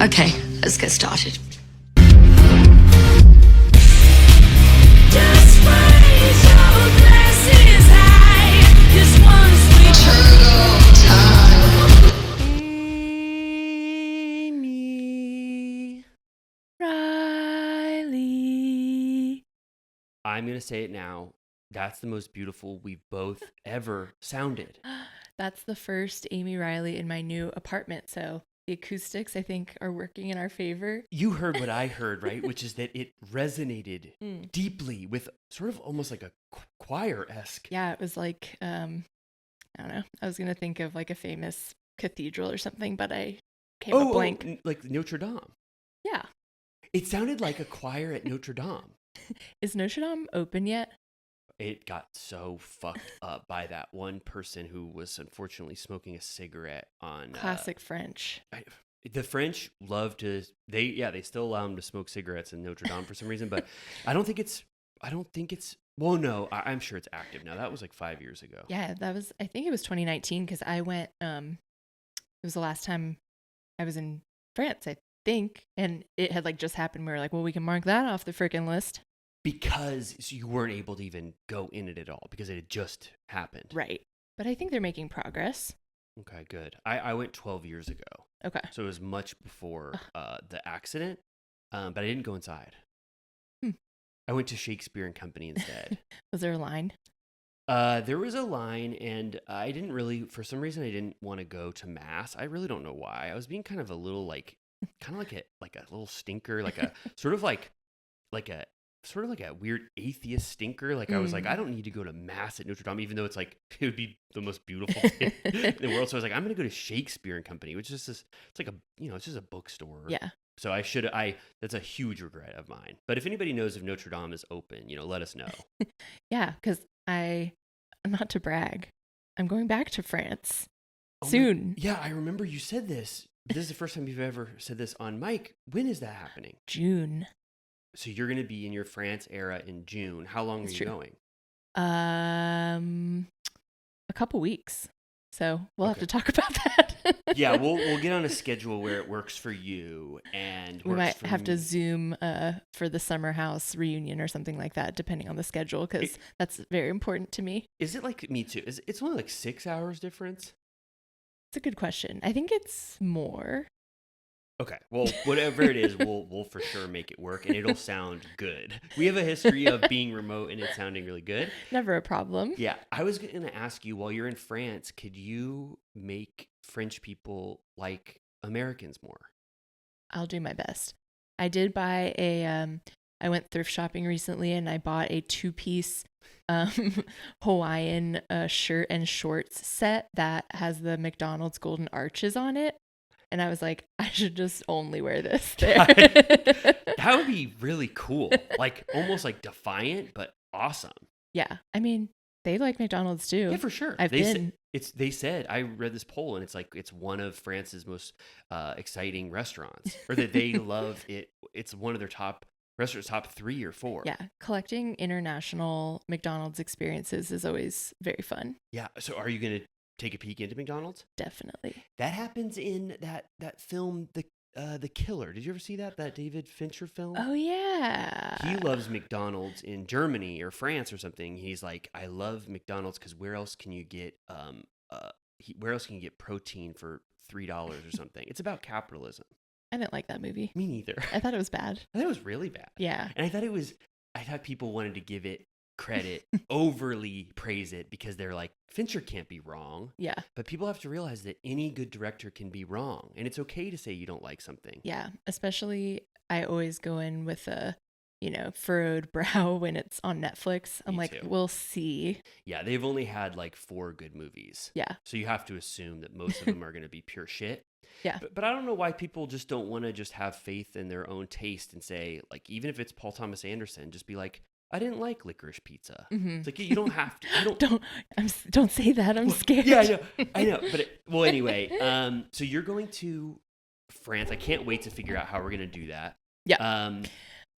Okay, let's get started. Just raise your glasses high. This one's Amy Riley. I'm going to say it now. That's the most beautiful we've both ever sounded. That's the first Amy Riley in my new apartment. So the acoustics, I think, are working in our favor. You heard what I heard, right? Which is that it resonated deeply with sort of almost like a choir-esque. Yeah, it was like, I don't know. I was going to think of like a famous cathedral or something, but I came up blank. Like Notre Dame. Yeah. It sounded like a choir at Notre Dame. Is Notre Dame open yet? It got so fucked up by that one person who was unfortunately smoking a cigarette on Classic French. The French love to they still allow them to smoke cigarettes in Notre Dame for some reason, but I don't think it's well, no, I'm sure it's active now. That was like 5 years ago. Yeah, I think it was 2019 because I went, it was the last time I was in France, I think, and it had like just happened. We were like, well, we can mark that off the freaking list. Because you weren't able to even go in it at all because it had just happened. Right. But I think they're making progress. Okay, good. I went 12 years ago. Okay. So it was much before the accident, but I didn't go inside. I went to Shakespeare and Company instead. Was there a line? There was a line, and I didn't really, for some reason, I didn't want to go to mass. I really don't know why. I was being kind of a little like a little stinker, like a sort of like a weird atheist stinker. Like I was like, I don't need to go to mass at Notre Dame, even though it's like, it would be the most beautiful thing in the world. So I was like, I'm going to go to Shakespeare and Company, which is just it's like it's just a bookstore. Yeah. So that's a huge regret of mine. But if anybody knows if Notre Dame is open, let us know. Yeah. Cause not to brag, I'm going back to France soon. Yeah. I remember you said this. This is the first time you've ever said this on mic. When is that happening? June. So you're going to be in your France era in June. How long are you going? A couple weeks. So we'll have to talk about that. Yeah, we'll get on a schedule where it works for you, and we might have to Zoom for the summer house reunion or something like that, depending on the schedule, because that's very important to me. Is it like me too? It's only like 6 hours difference? It's a good question. I think it's more. Okay, well, whatever it is, we'll for sure make it work, and it'll sound good. We have a history of being remote and it sounding really good. Never a problem. Yeah, I was going to ask you, while you're in France, could you make French people like Americans more? I'll do my best. I did buy I went thrift shopping recently, and I bought a 2-piece Hawaiian shirt and shorts set that has the McDonald's golden arches on it. And I was like, I should just only wear this there. That would be really cool. Like almost like defiant, but awesome. Yeah. I mean, they like McDonald's too. Yeah, for sure. They said, I read this poll, and it's like, it's one of France's most exciting restaurants, or that they love it. It's one of their top restaurants, top 3 or 4. Yeah. Collecting international McDonald's experiences is always very fun. Yeah. So are you going to take a peek into McDonald's? Definitely. That happens in that film, The Killer. Did you ever see that David Fincher film? Oh yeah. He loves McDonald's in Germany or France or something. He's like, I love McDonald's because where else can you get protein for $3 or something? It's about capitalism. I didn't like that movie. Me neither. I thought it was bad. I thought it was really bad. Yeah. And I thought people wanted to give it credit, overly praise it, because they're like, Fincher can't be wrong. Yeah. But people have to realize that any good director can be wrong, and it's okay to say you don't like something. Yeah. Especially, I always go in with a, furrowed brow when it's on Netflix. I'm like, we'll see. Yeah. They've only had like 4 good movies. Yeah. So you have to assume that most of them are going to be pure shit. Yeah. But I don't know why people just don't want to just have faith in their own taste and say, like, even if it's Paul Thomas Anderson, just be like, I didn't like licorice pizza. Mm-hmm. It's like, you don't have to. Don't say that. I'm scared. Yeah, I know. But anyway, so you're going to France. I can't wait to figure out how we're going to do that. Yeah.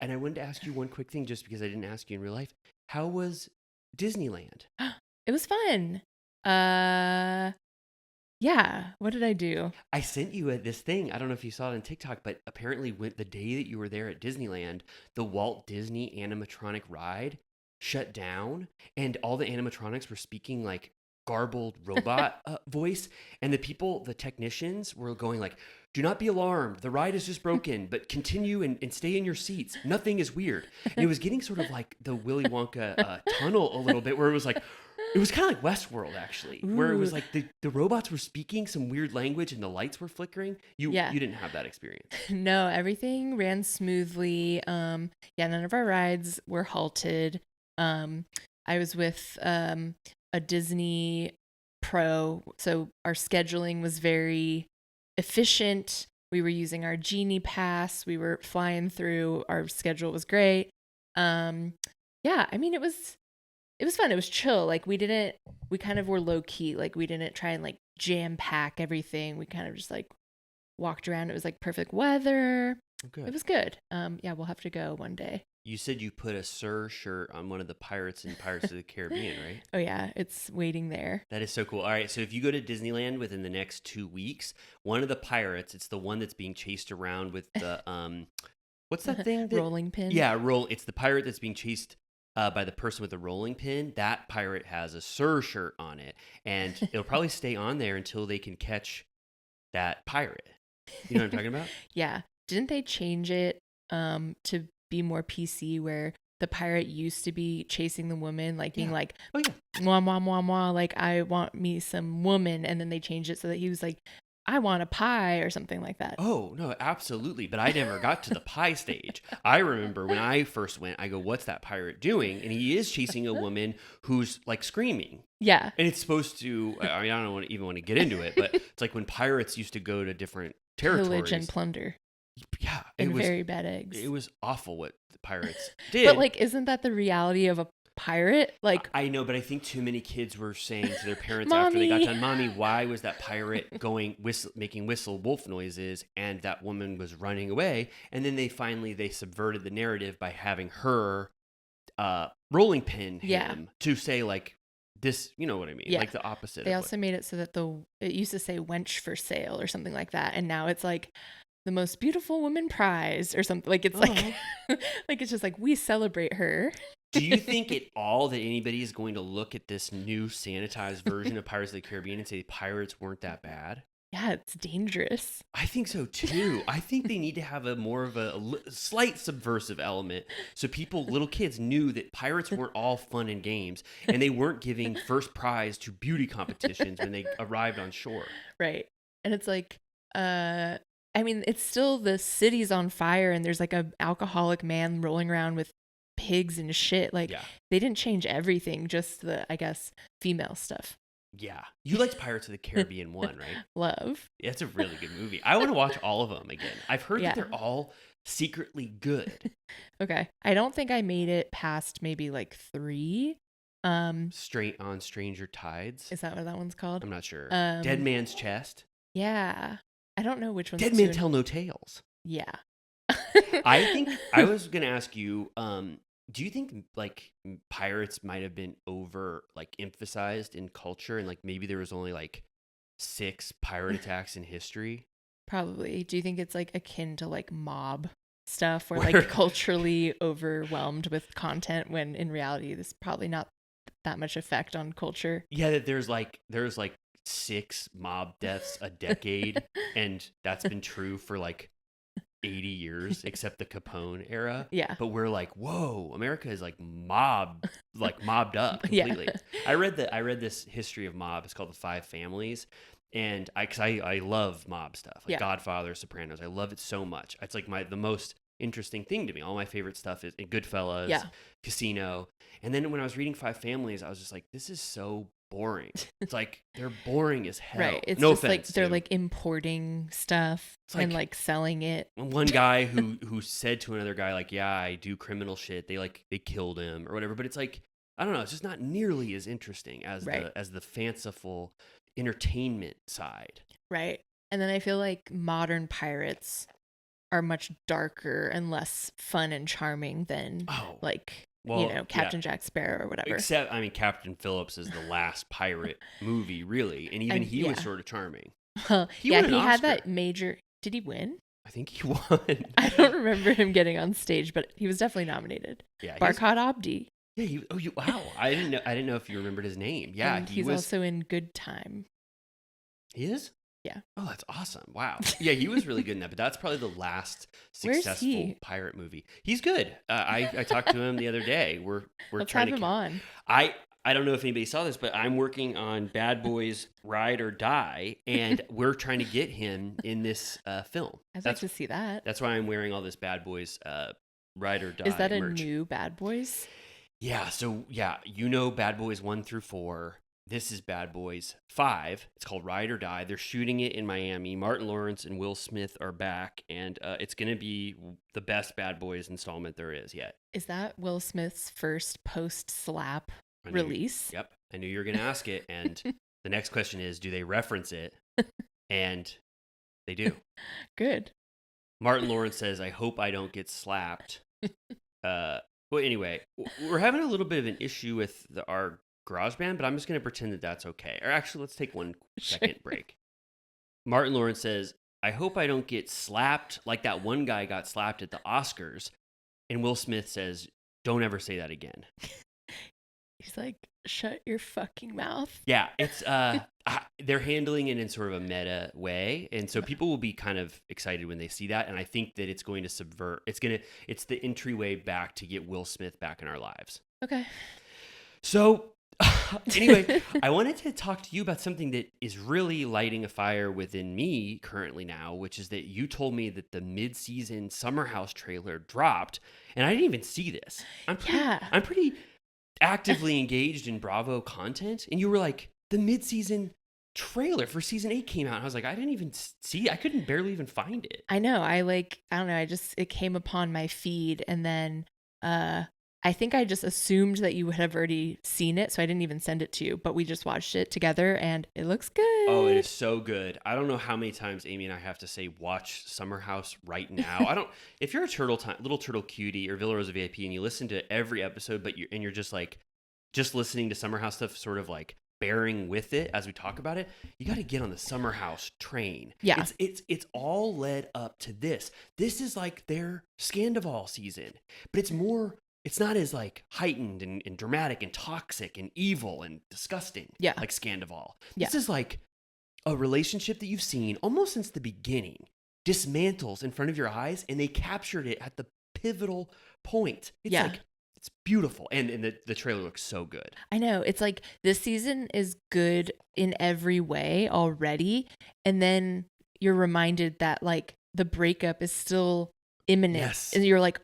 And I wanted to ask you one quick thing, just because I didn't ask you in real life. How was Disneyland? It was fun. Yeah. What did I do? I sent you this thing. I don't know if you saw it on TikTok, but apparently when the day that you were there at Disneyland, the Walt Disney animatronic ride shut down and all the animatronics were speaking like garbled robot voice, and the technicians were going like, do not be alarmed, the ride is just broken, but continue and stay in your seats, nothing is weird. And it was getting sort of like the Willy Wonka tunnel a little bit, where it was like, it was kind of like Westworld actually, where it was like the robots were speaking some weird language and the lights were flickering. You didn't have that experience. No, everything ran smoothly. None of our rides were halted. I was with a Disney pro, so our scheduling was very efficient. We were using our Genie Pass. We were flying through. Our schedule was great. I mean, it was fun. It was chill. Like we kind of were low key. Like we didn't try and like jam pack everything. We kind of just like walked around. It was like perfect weather. Good. It was good. We'll have to go one day. You said you put a Sir shirt on one of the pirates in Pirates of the Caribbean, right? Oh yeah, it's waiting there. That is so cool. All right, so if you go to Disneyland within the next 2 weeks, one of the pirates, it's the one that's being chased around with the what's that thing? Rolling pin. Yeah, it's the pirate that's being chased by the person with the rolling pin. That pirate has a Sir shirt on it, and it'll probably stay on there until they can catch that pirate. You know what I'm talking about? Yeah. Didn't they change it to be more PC, where the pirate used to be chasing the woman, like being like, oh yeah, mwah, mwah, mwah, mwah, like I want me some woman, and then they changed it so that he was like, I want a pie or something like that. Oh no, absolutely. But I never got to the pie stage. I remember when I first went, I go, what's that pirate doing? And he is chasing a woman who's like screaming. Yeah. And it's supposed to, I mean, I don't even want to get into it, but it's like when pirates used to go to different territories. Pillage and plunder. Yeah. And very bad eggs. It was awful what the pirates did. But like, isn't that the reality of a pirate? Like, I know, but I think too many kids were saying to their parents after they got done, Mommy, why was that pirate making whistle wolf noises, and that woman was running away? And then they subverted the narrative by having her rolling pin him to say like this, you know what I mean? Like the opposite. They also made it so that it used to say wench for sale or something like that, and now it's like the most beautiful woman prize or something. Like it's like like it's just like we celebrate her. Do you think at all that anybody is going to look at this new sanitized version of Pirates of the Caribbean and say pirates weren't that bad? Yeah, it's dangerous. I think so too. I think they need to have a slight subversive element, so little kids knew that pirates weren't all fun and games, and they weren't giving first prize to beauty competitions when they arrived on shore. Right. And it's like, I mean, it's still the city's on fire, and there's like a alcoholic man rolling around with pigs and shit. Like they didn't change everything, just the, I guess, female stuff. Yeah. You liked Pirates of the Caribbean 1, right? Love. Yeah, it's a really good movie. I want to watch all of them again. I've heard that they're all secretly good. Okay. I don't think I made it past maybe like 3. Straight on Stranger Tides. Is that what that one's called? I'm not sure. Dead Man's Chest. Yeah. I don't know which one's Dead Men Tell No Tales. Yeah. I think I was going to ask you, do you think like pirates might have been emphasized in culture, and like maybe there was only like 6 pirate attacks in history? Probably. Do you think it's like akin to like mob stuff, where like culturally overwhelmed with content, when in reality there's probably not that much effect on culture? Yeah, that there's like 6 mob deaths a decade, and that's been true for like 80 years, except the Capone era. Yeah. But we're like, whoa, America is like mobbed up completely. Yeah. I read this history of mob. It's called The 5 Families. And I love mob stuff, like Godfather, Sopranos. I love it so much. It's like the most interesting thing to me. All my favorite stuff is Goodfellas, Casino. And then when I was reading 5 Families, I was just like, this is so boring. It's like they're boring as hell. Right. It's no just offense, like they're like importing stuff and like selling it. One guy who said to another guy like, yeah, I do criminal shit. They killed him or whatever. But it's like, I don't know. It's just not nearly as interesting as the fanciful entertainment side. Right. And then I feel like modern pirates are much darker and less fun and charming than like Well, Captain Jack Sparrow or whatever. Except, I mean, Captain Phillips is the last pirate movie, really, and even he was sort of charming. Well, He won an he had Oscar. that major. Did he win? I think he won. I don't remember him getting on stage, but he was definitely nominated. Yeah, Barkhad Abdi. Yeah. Wow. I didn't know if you remembered his name. Yeah, And he's also in Good Time. He is. Yeah. Oh, that's awesome. Wow. Yeah, he was really good in that, but that's probably the last successful pirate movie. He's good. I talked to him the other day. We're Let's trying have him on. I don't know if anybody saw this, but I'm working on Bad Boys Ride or Die, and we're trying to get him in this film. I'd like to see that. That's why I'm wearing all this Bad Boys Ride or Die Is that merch. a new Bad Boys? Yeah, so Bad Boys 1 through 4. This is Bad Boys 5. It's called Ride or Die. They're shooting it in Miami. Martin Lawrence and Will Smith are back, and it's going to be the best Bad Boys installment there is yet. Is that Will Smith's first post-slap release? Yep. I knew you were going to ask it, and the next question is, do they reference it? And they do. Good. Martin Lawrence says, I hope I don't get slapped. Well, anyway, we're having a little bit of an issue with our GarageBand, but I'm just going to pretend that that's okay. Or actually, let's take 1 second break. Martin Lawrence says, I hope I don't get slapped like that one guy got slapped at the Oscars. And Will Smith says, don't ever say that again. He's like, shut your fucking mouth. Yeah, it's they're handling it in sort of a meta way, and so people will be kind of excited when they see that. And I think that it's going to subvert. It's the entryway back to get Will Smith back in our lives. Okay. So anyway, I wanted to talk to you about something that is really lighting a fire within me currently now, which is that you told me that the mid-season Summer House trailer dropped, and I didn't even see this. I'm pretty actively engaged in Bravo content, and you were like, the mid-season trailer for season 8 came out, and I was like, I didn't even see it. I couldn't barely even find it. I know. I don't know. It came upon my feed, and then I think I just assumed that you would have already seen it, so I didn't even send it to you, but we just watched it together, and it looks good. Oh, it is so good. I don't know how many times Amy and I have to say, watch Summer House right now. If you're a little turtle cutie or Villa Rosa VIP and you listen to every episode, but you're just like, just listening to Summer House stuff, sort of like bearing with it as we talk about it, you got to get on the Summer House train. Yeah. It's all led up to this. This is like their Scandival season, but it's not as like heightened and dramatic and toxic and evil and disgusting like Scandival. Yeah. This is like a relationship that you've seen almost since the beginning dismantles in front of your eyes, and they captured it at the pivotal point. It's beautiful. And the trailer looks so good. I know. It's like this season is good in every way already. And then you're reminded that like the breakup is still imminent. Yes. And you're like,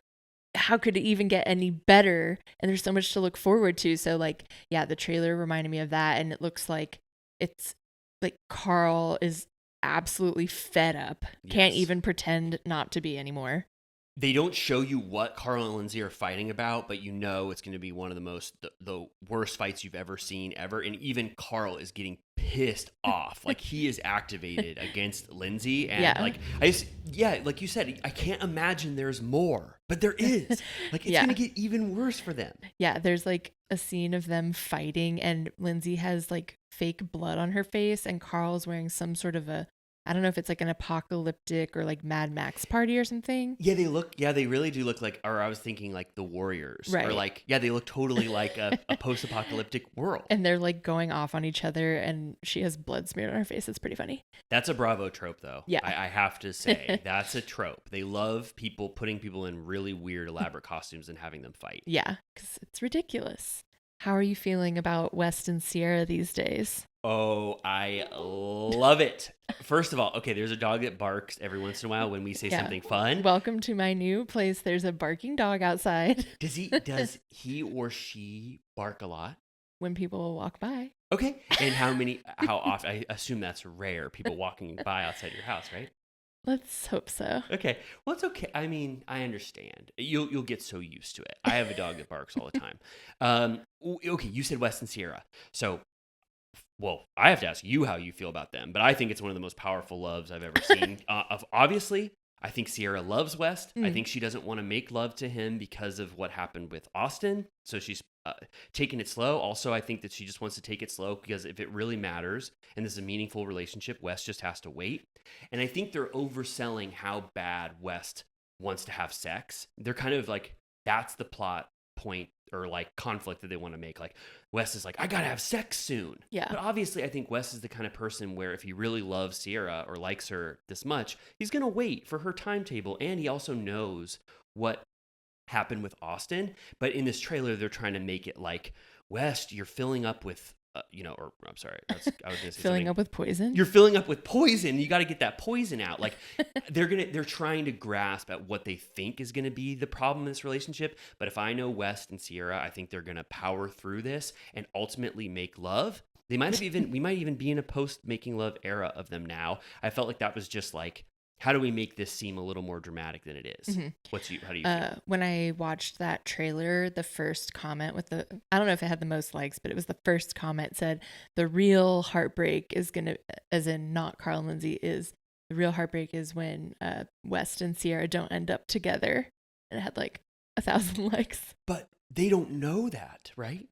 how could it even get any better? And there's so much to look forward to. So like, yeah, the trailer reminded me of that. And it looks like it's like Carl is absolutely fed up. Yes. Can't even pretend not to be anymore. They don't show you what Carl and Lindsay are fighting about, but you know it's going to be one of the worst fights you've ever seen ever. And even Carl is getting pissed off. Like he is activated against Lindsay. And like you said, I can't imagine there's more, but there is. Like it's going to get even worse for them. Yeah, there's like a scene of them fighting, and Lindsay has like fake blood on her face, and Carl's wearing some sort of I don't know if it's like an apocalyptic or like Mad Max party or something. Yeah, they really do look like, or I was thinking like the Warriors. Right. Or like, they look totally like a post-apocalyptic world. And they're like going off on each other, and she has blood smeared on her face. It's pretty funny. That's a Bravo trope though. Yeah. I have to say, that's a trope. They love putting people in really weird, elaborate costumes and having them fight. Yeah, because it's ridiculous. How are you feeling about West and Sierra these days? Oh, I love it. First of all, okay, there's a dog that barks every once in a while when we say something fun. Welcome to my new place. There's a barking dog outside. Does he or she bark a lot? When people walk by. Okay. And how often? I assume that's rare, people walking by outside your house, right? Let's hope so. Okay. Well, it's okay. I mean, I understand. You'll get so used to it. I have a dog that barks all the time. Okay, you said West and Sierra. So, well, I have to ask you how you feel about them, but I think it's one of the most powerful loves I've ever seen. Obviously, I think Sierra loves West. I think she doesn't want to make love to him because of what happened with Austin. So she's taking it slow. Also, I think that she just wants to take it slow because if it really matters and this is a meaningful relationship, West just has to wait. And I think they're overselling how bad West wants to have sex. They're kind of like, that's the plot point or like conflict that they want to make. Like Wes is like, I gotta have sex soon. Yeah. But obviously I think Wes is the kind of person where if he really loves Sierra or likes her this much, he's gonna wait for her timetable. And he also knows what happened with Austin. But in this trailer, they're trying to make it like, West, you're filling up with or I'm sorry, I was gonna say filling something. up with poison. You're filling up with poison. You got to get that poison out. Like they're trying to grasp at what they think is going to be the problem in this relationship. But if I know West and Sierra, I think they're going to power through this and ultimately make love. We might even be in a post making love era of them now. I felt like that was just like, how do we make this seem a little more dramatic than it is? Mm-hmm. How do you feel? When I watched that trailer, the first comment I don't know if it had the most likes, but it was the first comment said, the real heartbreak is going to, as in not Carl and Lindsay, is the real heartbreak is when West and Sierra don't end up together. And it had like 1,000 likes. But they don't know that, right?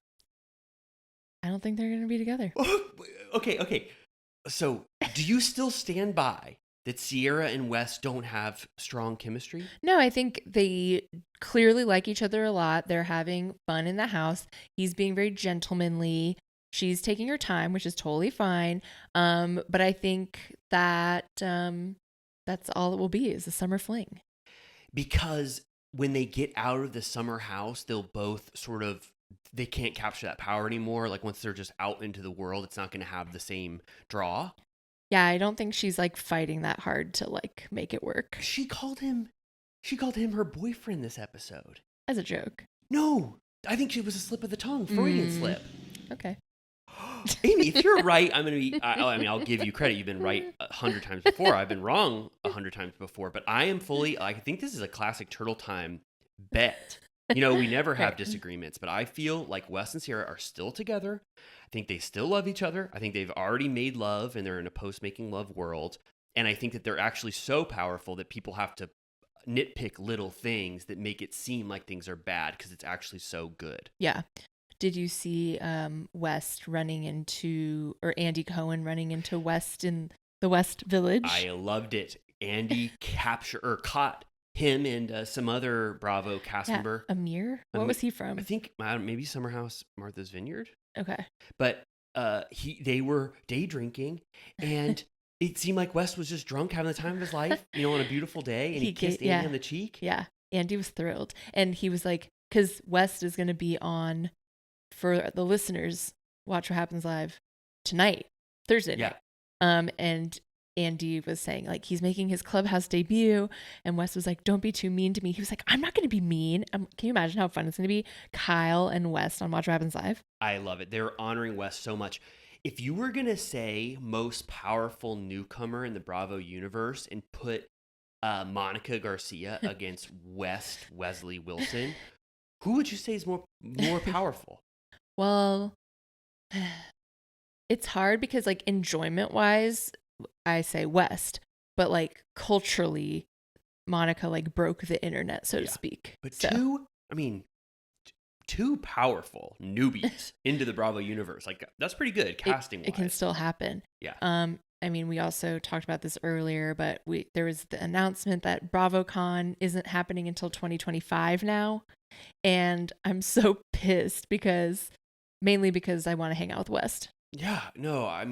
I don't think they're going to be together. Okay. So do you still stand by that Sierra and Wes don't have strong chemistry? No, I think they clearly like each other a lot. They're having fun in the house. He's being very gentlemanly. She's taking her time, which is totally fine. But I think that that's all it will be is a summer fling. Because when they get out of the summer house, they'll both they can't capture that power anymore. Like once they're just out into the world, it's not going to have the same draw. Yeah, I don't think she's like fighting that hard to like make it work. She called him her boyfriend this episode. As a joke. No, I think it was a slip of the tongue, Freudian slip. Okay. Amy, if you're right, I'm going to be, I'll give you credit. You've been right 100 times before. I've been wrong 100 times before, but I think this is a classic Turtle Time bet. We never have disagreements, but I feel like Wes and Sierra are still together. I think they still love each other. I think they've already made love and they're in a post-making love world. And I think that they're actually so powerful that people have to nitpick little things that make it seem like things are bad because it's actually so good. Yeah. Did you see West running into, or Andy Cohen running into West in the West Village? I loved it. Andy caught him and some other Bravo cast member. Amir? What was he from? I think maybe Summer House Martha's Vineyard. Okay. But they were day drinking and it seemed like West was just drunk having the time of his life, on a beautiful day, and he kissed Andy on the cheek. Yeah. Andy was thrilled. And he was like, because West is going to be on, for the listeners, Watch What Happens Live tonight, Thursday night. And Andy was saying like he's making his Clubhouse debut, and Wes was like, don't be too mean to me. He was like, I'm not going to be mean. Can you imagine how fun it's going to be? Kyle and Wes on Watch What Happens Live. I love it. They're honoring Wes so much. If you were going to say most powerful newcomer in the Bravo universe and put Monica Garcia against Wesley Wilson, who would you say is more powerful? Well, it's hard because like enjoyment wise, I say West, but like culturally, Monica like broke the internet, so to speak. But two powerful newbies into the Bravo universe. Like that's pretty good casting wise. It can still happen. Yeah. We also talked about this earlier, but there was the announcement that BravoCon isn't happening until 2025 now. And I'm so pissed mainly because I want to hang out with West. Yeah, no, I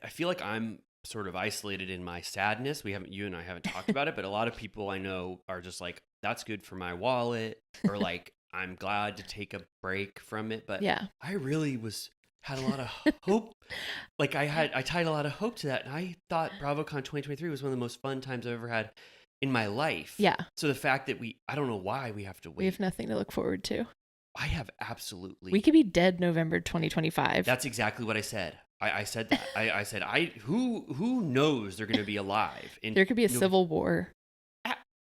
feel like I'm sort of isolated in my sadness. You and I haven't talked about it, but a lot of people I know are just like, that's good for my wallet, or like, I'm glad to take a break from it. But yeah, I really had a lot of hope. Like I tied a lot of hope to that. And I thought BravoCon 2023 was one of the most fun times I've ever had in my life. Yeah. So the fact that I don't know why we have to wait. We have nothing to look forward to. I have absolutely. We could be dead November 2025. That's exactly what I said. I said that. I said, who knows they're going to be alive. There could be a civil war.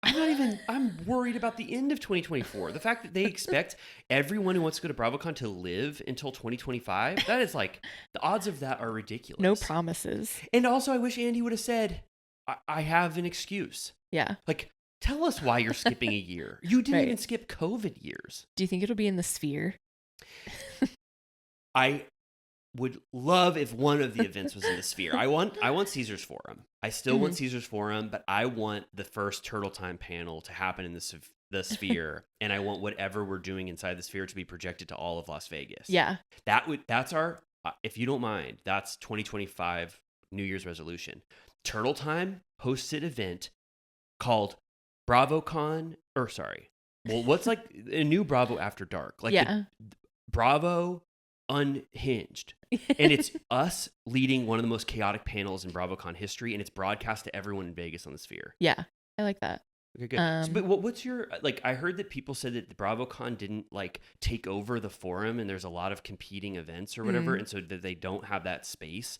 I'm worried about the end of 2024. The fact that they expect everyone who wants to go to BravoCon to live until 2025, that is like, the odds of that are ridiculous. No promises. And also, I wish Andy would have said, I have an excuse. Yeah. Like, tell us why you're skipping a year. You didn't Right. even skip COVID years. Do you think it'll be in the Sphere? I would love if one of the events was in the Sphere. I want Caesar's Forum. I still want Caesar's Forum, but I want the first Turtle Time panel to happen in the Sphere, and I want whatever we're doing inside the Sphere to be projected to all of Las Vegas. Yeah. That's our, if you don't mind, that's 2025 New Year's resolution. Turtle Time hosts an event called BravoCon, what's like a new Bravo After Dark? Like Yeah. Bravo Unhinged. And it's us leading one of the most chaotic panels in BravoCon history, and it's broadcast to everyone in Vegas on the Sphere. Yeah. I like that. Okay, good. But what's your, like, I heard that people said that the BravoCon didn't like take over the forum, and there's a lot of competing events or whatever, and so that they don't have that space.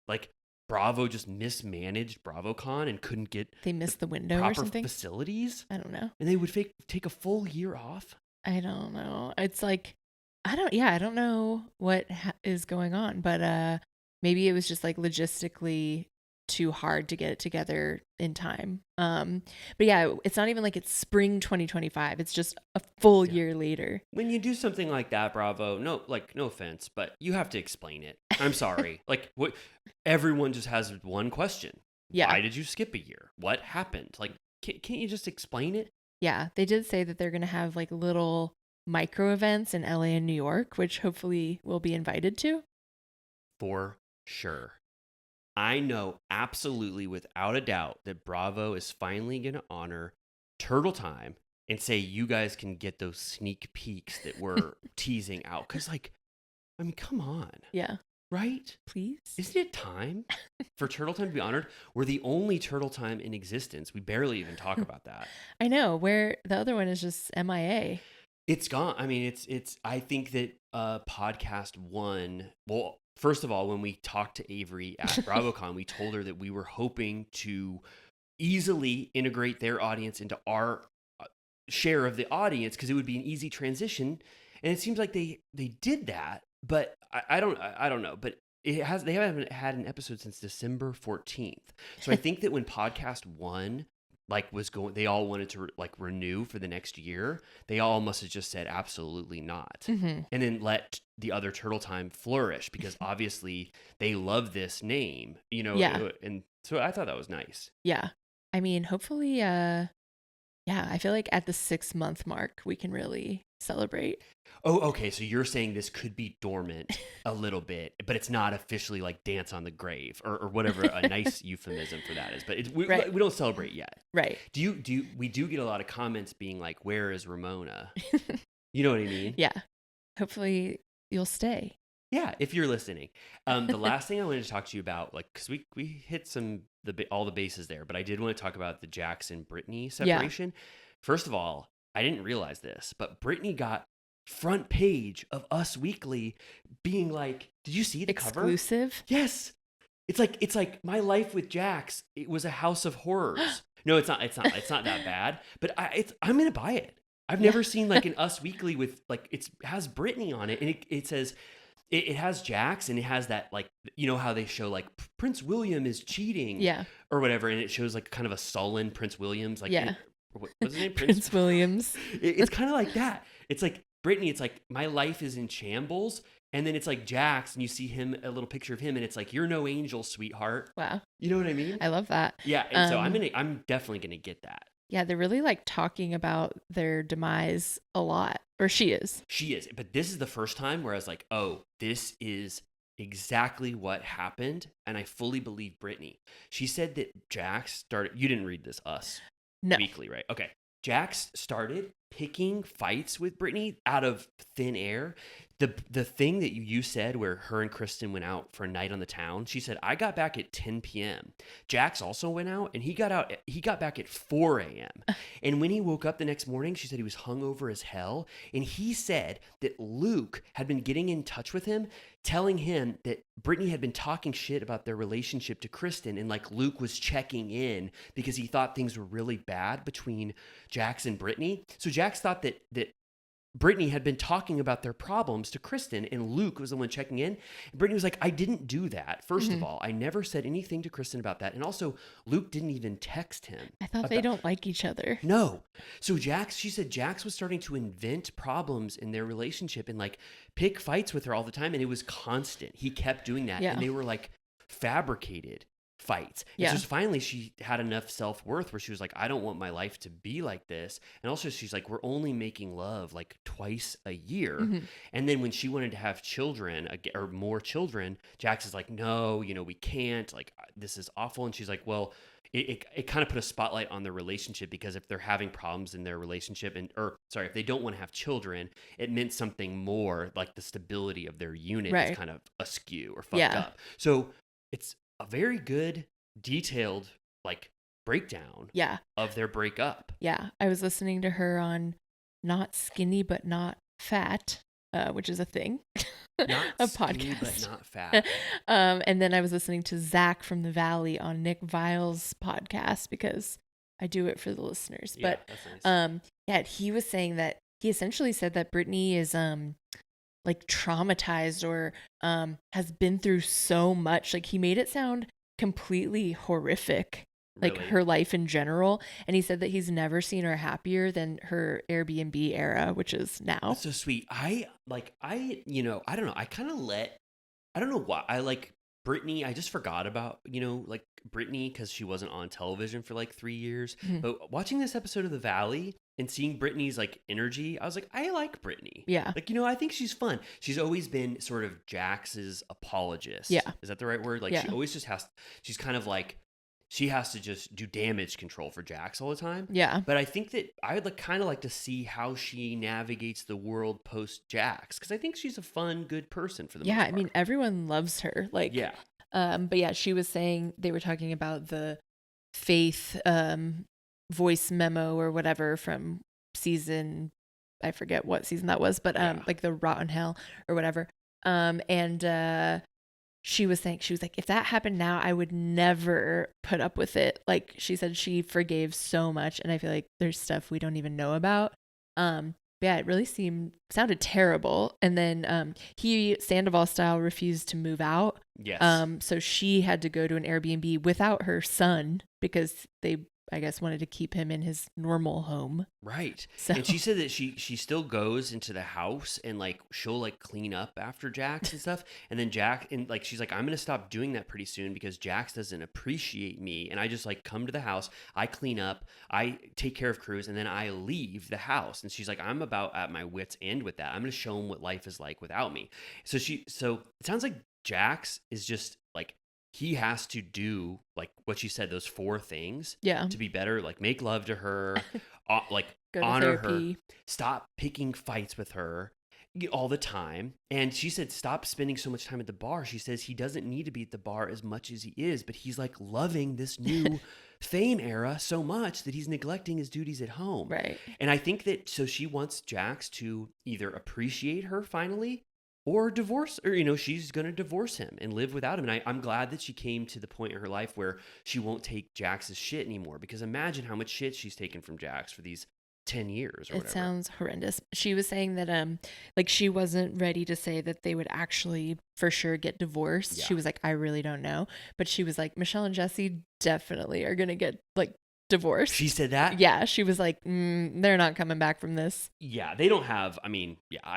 Like Bravo just mismanaged BravoCon and couldn't get They missed the window or proper something. facilities, I don't know. and they would take a full year off. I don't know. It's like, I don't know what is going on, but maybe it was just like logistically too hard to get it together in time. But yeah, it's not even like it's spring 2025. It's just a full year later. When you do something like that, Bravo, no offense, but you have to explain it. I'm sorry. Like, what? Everyone just has one question. Yeah. Why did you skip a year? What happened? Like, can't you just explain it? Yeah, they did say that they're going to have like little micro events in LA and New York, which hopefully we'll be invited to. For sure. I know absolutely without a doubt that Bravo is finally going to honor Turtle Time and say you guys can get those sneak peeks that we're teasing out. Because, like, I mean, come on. Yeah. Right? Please. Isn't it time for Turtle Time to be honored? We're the only Turtle Time in existence. We barely even talk about that. I know, where the other one is just MIA. It's gone. I mean, it's. I think that podcast one. Well, first of all, when we talked to Avery at BravoCon, we told her that we were hoping to easily integrate their audience into our share of the audience because it would be an easy transition. And it seems like they did that, but I don't know. But they haven't had an episode since December 14th. So I think that when podcast one was going, they all wanted to renew for the next year. They all must have just said absolutely not, and then let the other Turtle Time flourish because obviously they love this name, Yeah. And so I thought that was nice. Yeah. I mean, hopefully, yeah, I feel like at the 6-month mark, we can really celebrate. Oh, okay. So you're saying this could be dormant a little bit, but it's not officially like dance on the grave or whatever a nice euphemism for that is. But we don't celebrate yet. Right. We do get a lot of comments being like, where is Ramona? You know what I mean? Yeah. Hopefully you'll stay. Yeah, if you're listening. The last thing I wanted to talk to you about, because we hit all the bases there, but I did want to talk about the Jax and Brittany separation. First of all, I didn't realize this, but Brittany got front page of Us Weekly being like, did you see the cover? Exclusive? Yes. It's like my life with Jax. It was a house of horrors. No, it's not that bad, but I'm going to buy it. I've never seen like an Us Weekly with it has Brittany on it, and it says it has Jax, and it has that how they show like Prince William is cheating, or whatever, and it shows like kind of a sullen Prince Williams, what's his name, Prince Williams. It's kind of like that. It's like Brittany. It's like my life is in shambles, and then it's like Jax, and you see him, a little picture of him, and it's like you're no angel, sweetheart. Wow, you know what I mean? I love that. Yeah, and so I'm definitely gonna get that. Yeah, they're really talking about their demise a lot, or she is. She is, but this is the first time where I was like, oh, this is exactly what happened, and I fully believe Brittany. She said that Jax started. You didn't read this Us Weekly, right? Okay. Jax started picking fights with Brittany out of thin air. The thing that you said where her and Kristen went out for a night on the town, she said, I got back at 10 p.m. Jax also went out, and he got back at 4 a.m. And when he woke up the next morning, she said he was hungover as hell. And he said that Luke had been getting in touch with him, telling him that Brittany had been talking shit about their relationship to Kristen, and Luke was checking in because he thought things were really bad between Jax and Brittany. So Jax thought that Brittany had been talking about their problems to Kristen, and Luke was the one checking in. And Brittany was like, I didn't do that. First of all, I never said anything to Kristen about that. And also, Luke didn't even text him. I thought they don't like each other. No. So she said Jax was starting to invent problems in their relationship and like pick fights with her all the time. And it was constant. He kept doing that. Yeah. And they were like fabricated fights. And Yeah. so finally she had enough self-worth where she was like, I don't want my life to be like this. And also she's like, we're only making love like twice a year. And then when she wanted to have children or more children, Jax is like, no, we can't, like, this is awful. And she's like, well, it kind of put a spotlight on their relationship, because if they're having problems in their relationship if they don't want to have children, it meant something more, like the stability of their unit is kind of askew or fucked up. So it's a very good, detailed, like, breakdown of their breakup. Yeah. I was listening to her on Not Skinny But Not Fat, which is a thing. Not a skinny, podcast. but not fat. And then I was listening to Zach from the Valley on Nick Vile's podcast, because I do it for the listeners. Yeah, But that's nice. he was saying that he essentially said that Brittany is like traumatized or has been through so much. Like, he made it sound completely horrific, like Really? her life in general. And he said that he's never seen her happier than her Airbnb era, which is now. That's so sweet. I don't know. I don't know why. I like Brittany. I just forgot about, like Brittany, because she wasn't on television for like 3 years. But watching this episode of The Valley and seeing Brittany's like energy, I was like, I like Brittany. Yeah. Like, I think she's fun. She's always been sort of Jax's apologist. Yeah. Is that the right word? Like, Yeah. she always just she's kind of like, she has to just do damage control for Jax all the time. Yeah. But I think that I would kind of like to see how she navigates the world post Jax, because I think she's a fun, good person for the most part. I mean, everyone loves her. Like, yeah. But yeah, she was saying, they were talking about the Faith voice memo or whatever from season, I forget what season that was, but like the Rotten Hell or whatever. And she was like, if that happened now, I would never put up with it. Like, she said she forgave so much, and I feel like there's stuff we don't even know about. But yeah, it really sounded terrible. And then he, Sandoval style, refused to move out. Yes. So she had to go to an Airbnb without her son, because they, I guess, wanted to keep him in his normal home. Right. So. And she said that she still goes into the house and like she'll like clean up after Jax and stuff. And then she's like, I'm gonna stop doing that pretty soon because Jax doesn't appreciate me. And I just like come to the house, I clean up, I take care of Cruz, and then I leave the house. And she's like, I'm about at my wit's end with that. I'm gonna show him what life is like without me. So it sounds like Jax is just like, he has to do like what she said, those 4 things to be better, like make love to her, like honor her, stop picking fights with her all the time. And she said, stop spending so much time at the bar. She says he doesn't need to be at the bar as much as he is, but he's like loving this new fame era so much that he's neglecting his duties at home. Right. And I think that, so she wants Jax to either appreciate her finally, or divorce, or, she's going to divorce him and live without him. And I'm glad that she came to the point in her life where she won't take Jax's shit anymore, because imagine how much shit she's taken from Jax for these 10 years or whatever. It sounds horrendous. She was saying that, like, she wasn't ready to say that they would actually for sure get divorced. Yeah. She was like, I really don't know. But she was like, Michelle and Jesse definitely are going to get like divorced. She said that? Yeah. She was like, they're not coming back from this. Yeah. They don't have, I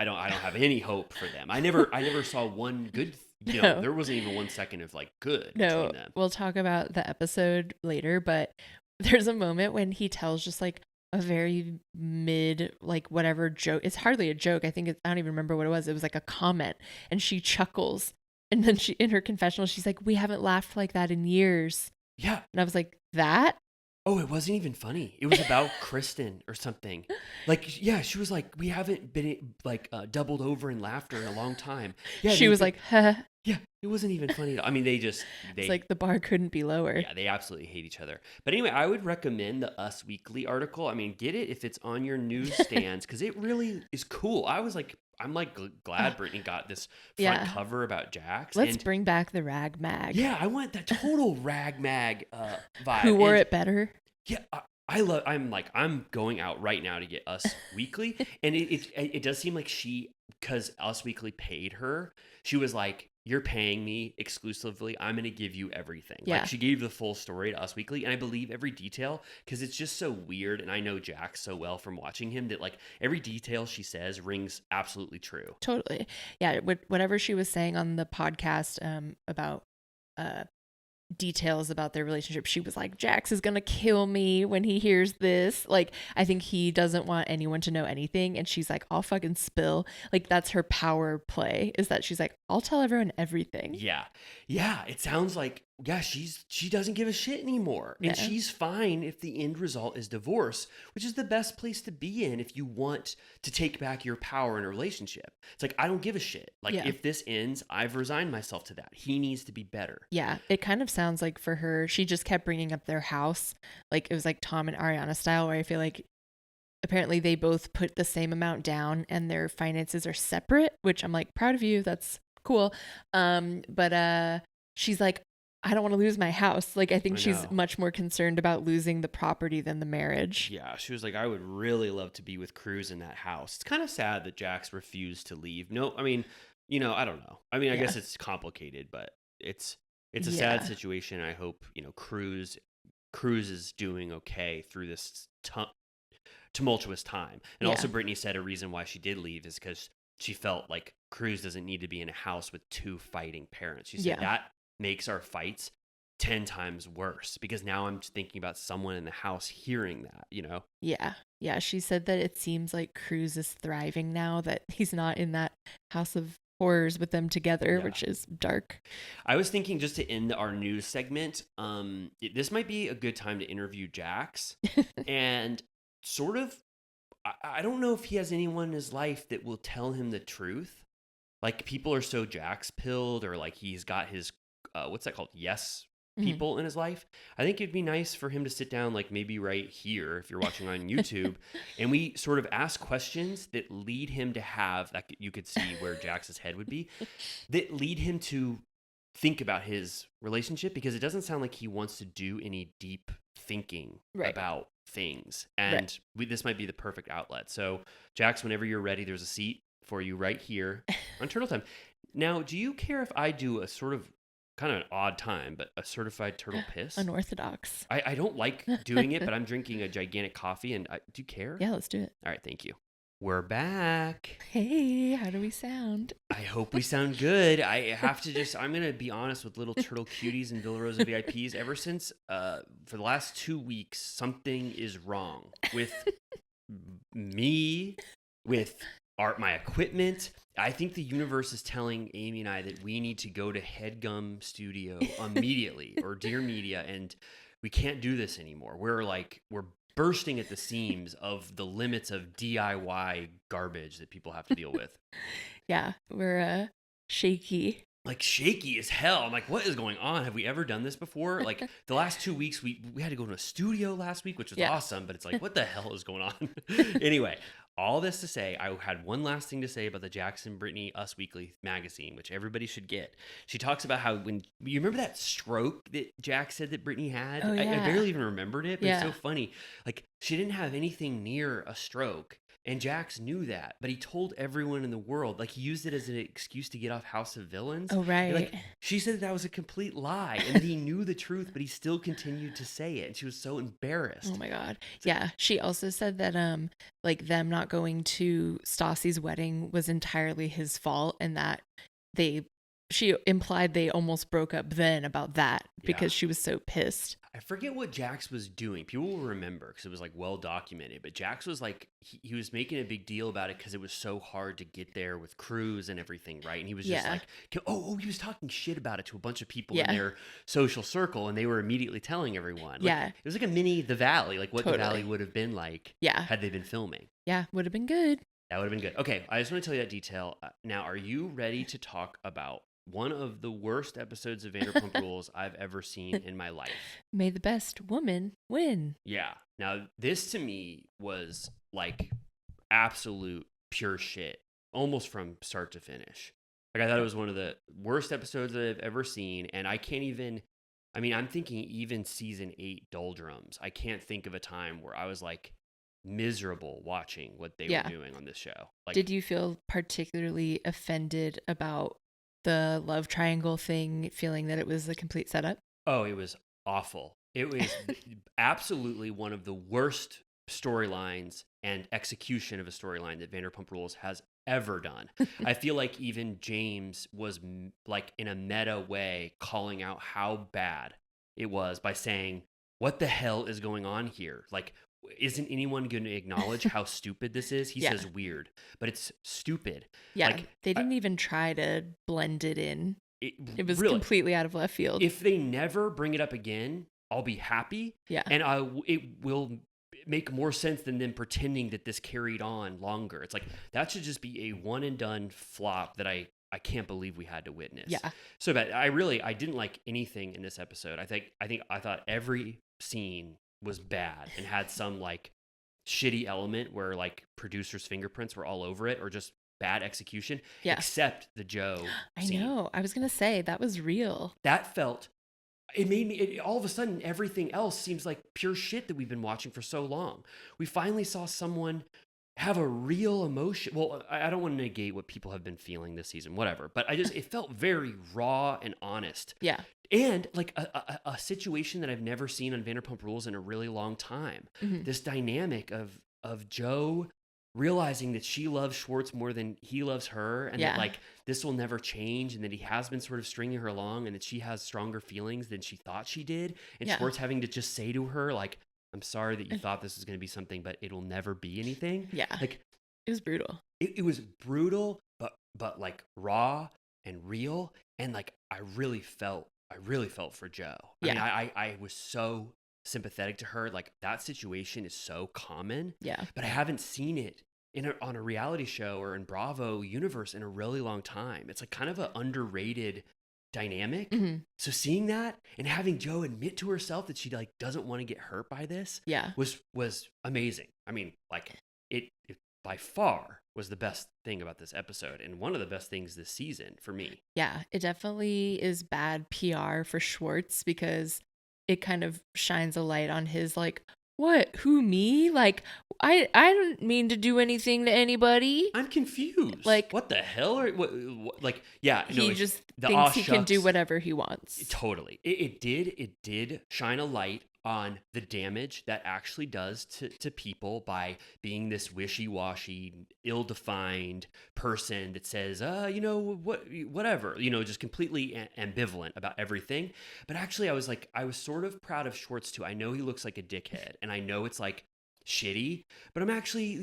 don't have any hope for them. I never saw one good, No. there wasn't even 1 second of like good No, between them. we'll talk about the episode later, but there's a moment when he tells just like a very mid, like whatever joke. It's hardly a joke. I don't even remember what it was. It was like a comment, and she chuckles. And then in her confessional, she's like, we haven't laughed like that in years. Yeah. And I was like, that? Oh, it wasn't even funny. It was about Kristen or something. Like, yeah, she was like, we haven't been like doubled over in laughter in a long time. Yeah, she was like, huh. Yeah, it wasn't even funny. I mean, it's like the bar couldn't be lower. Yeah, they absolutely hate each other. But anyway, I would recommend the Us Weekly article. I mean, get it if it's on your newsstands, because it really is cool. I'm like glad Brittany got this front cover about Jax. Let's bring back the rag mag. Yeah, I want that total rag mag vibe. Who wore it better? Yeah, I'm going out right now to get Us Weekly, and it does seem like because Us Weekly paid her, she was like, "You're paying me exclusively. I'm going to give you everything." Yeah. Like she gave the full story to Us Weekly, and I believe every detail because it's just so weird. And I know Jax so well from watching him that like every detail she says rings absolutely true. Totally. Yeah. Whatever she was saying on the podcast about details about their relationship, she was like, Jax is gonna kill me when he hears this. Like, I think he doesn't want anyone to know anything, and she's like, I'll fucking spill. Like, that's her power play, is that she's like, I'll tell everyone everything. Yeah. It sounds like she doesn't give a shit anymore. And No. she's fine if the end result is divorce, which is the best place to be in if you want to take back your power in a relationship. It's like, I don't give a shit. Like, Yeah. if this ends, I've resigned myself to that. He needs to be better. Yeah, it kind of sounds like for her, she just kept bringing up their house. Like, it was like Tom and Ariana style, where I feel like apparently they both put the same amount down and their finances are separate, which I'm like, proud of you. That's cool. But she's like, I don't want to lose my house. Like, I think I she's know. much more concerned about losing the property than the marriage. Yeah, she was like, I would really love to be with Cruz in that house. It's kind of sad that Jax refused to leave. No, I mean, I don't know. I mean, I Yeah. guess it's complicated, but it's a Yeah. sad situation. I hope, Cruz is doing okay through this tumultuous time. And also Yeah. Brittany said a reason why she did leave is because she felt like Cruz doesn't need to be in a house with two fighting parents. She said Yeah. that makes our fights 10 times worse because now I'm thinking about someone in the house hearing that, Yeah. Yeah. She said that it seems like Cruz is thriving now, that he's not in that house of horrors with them together, Yeah. which is dark. I was thinking just to end our news segment, this might be a good time to interview Jax and sort of, I don't know if he has anyone in his life that will tell him the truth. Like people are so Jax pilled or like he's got his, what's that called? Yes people in his life. I think it'd be nice for him to sit down, like maybe right here, if you're watching on YouTube, and we sort of ask questions that lead him to have, like you could see where Jax's head would be, that lead him to think about his relationship because it doesn't sound like he wants to do any deep thinking Right. about things. And this might be the perfect outlet. So, Jax, whenever you're ready, there's a seat for you right here on Turtle Time. Now, do you care if I do a sort of kind of an odd time, but a certified turtle piss? Unorthodox. I don't like doing it, but I'm drinking a gigantic coffee. And do you care? Yeah, let's do it. All right, thank you. We're back. Hey, how do we sound? I hope we sound good. I'm going to be honest with little turtle cuties and Villa Rosa VIPs. Ever since, for the last 2 weeks, something is wrong with me, with my equipment. I think the universe is telling Amy and I that we need to go to Headgum Studio immediately or Dear Media, and we can't do this anymore. We're bursting at the seams of the limits of DIY garbage that people have to deal with. Yeah, we're shaky. Like shaky as hell. I'm like, what is going on? Have we ever done this before? Like the last 2 weeks, we had to go to a studio last week, which was awesome, but it's like, what the hell is going on? Anyway, all this to say, I had one last thing to say about the Jax and Brittany Us Weekly magazine, which everybody should get. She talks about how when you remember that stroke that Jax said that Brittany had? Oh, I yeah. barely even remembered it, but it's Yeah. so funny. Like she didn't have anything near a stroke. And Jax knew that, but he told everyone in the world, like he used it as an excuse to get off House of Villains. Oh, right. Like she said that was a complete lie and that he knew the truth, but he still continued to say it. And she was so embarrassed. Oh my God. Yeah. She also said that like them not going to Stassi's wedding was entirely his fault, and that she implied they almost broke up then about that because she was so pissed. I forget what Jax was doing. People will remember because it was like well documented. But Jax was like, he was making a big deal about it because it was so hard to get there with Cruz and everything, right? And he was just like, he was talking shit about it to a bunch of people in their social circle, and they were immediately telling everyone. Like, it was like a mini The Valley, like what The Valley would have been like had they been filming. Yeah, would have been good. That would have been good. Okay, I just want to tell you that detail. Now, are you ready to talk about one of the worst episodes of Vanderpump Rules I've ever seen in my life? May the best woman win. Yeah. Now, this to me was like absolute pure shit, almost from start to finish. Like, I thought it was one of the worst episodes that I've ever seen, and I can't even I mean, I'm thinking even season 8 doldrums. I can't think of a time where I was like miserable watching what they were doing on this show. Like, did you feel particularly offended about the love triangle thing, feeling that it was a complete setup? oh, it was awful. It was absolutely one of the worst storylines and execution of a storyline that Vanderpump Rules has ever done. I feel like even James was like in a meta way calling out how bad it was by saying, "What the hell is going on here? Like, isn't anyone going to acknowledge how stupid this is?" He says weird, but it's stupid. Yeah, like, they didn't even try to blend it in. It was really, completely out of left field. if they never bring it up again, I'll be happy. Yeah. And it will make more sense than them pretending that this carried on longer. It's like, that should just be a one and done flop that I can't believe we had to witness. Yeah. So bad. I didn't like anything in this episode. I thought every scene was bad and had some like shitty element where like producers' fingerprints were all over it, or just bad execution. Yeah. Except the Joe I scene. know. I was going to say that was real. That felt, it made me, all of a sudden, everything else seems like pure shit that we've been watching for so long. We finally saw someone have a real emotion. Well, I don't want to negate what people have been feeling this season, whatever, but it felt very raw and honest. Yeah. And like a situation that I've never seen on Vanderpump Rules in a really long time. Mhm. This dynamic of Joe realizing that she loves Schwartz more than he loves her, and that like this will never change, and that he has been sort of stringing her along, and that she has stronger feelings than she thought she did, and Schwartz having to just say to her like, "I'm sorry that you thought this was going to be something, but it'll never be anything." Yeah. Like, it was brutal. it was brutal, but like raw and real, and like I really felt for Joe. I mean, I was so sympathetic to her. Like, that situation is so common. Yeah. But I haven't seen it on a reality show or in Bravo universe in a really long time. It's like kind of an underrated dynamic. Mhm. So seeing that and having Joe admit to herself that she like doesn't want to get hurt by this was amazing. I mean, like it by far was the best thing about this episode, and one of the best things this season for me. Yeah, it definitely is bad PR for Schwartz, because it kind of shines a light on his like, what? Who, me? Like, I don't mean to do anything to anybody. I'm confused. Like, what the hell? What like, yeah. No, he just thinks he can do whatever he wants. Totally. It did shine a light on the damage that actually does to people by being this wishy-washy, ill-defined person that says, whatever, just completely ambivalent about everything. But actually, I was sort of proud of Schwartz too. I know he looks like a dickhead, and I know it's like shitty, but I'm actually,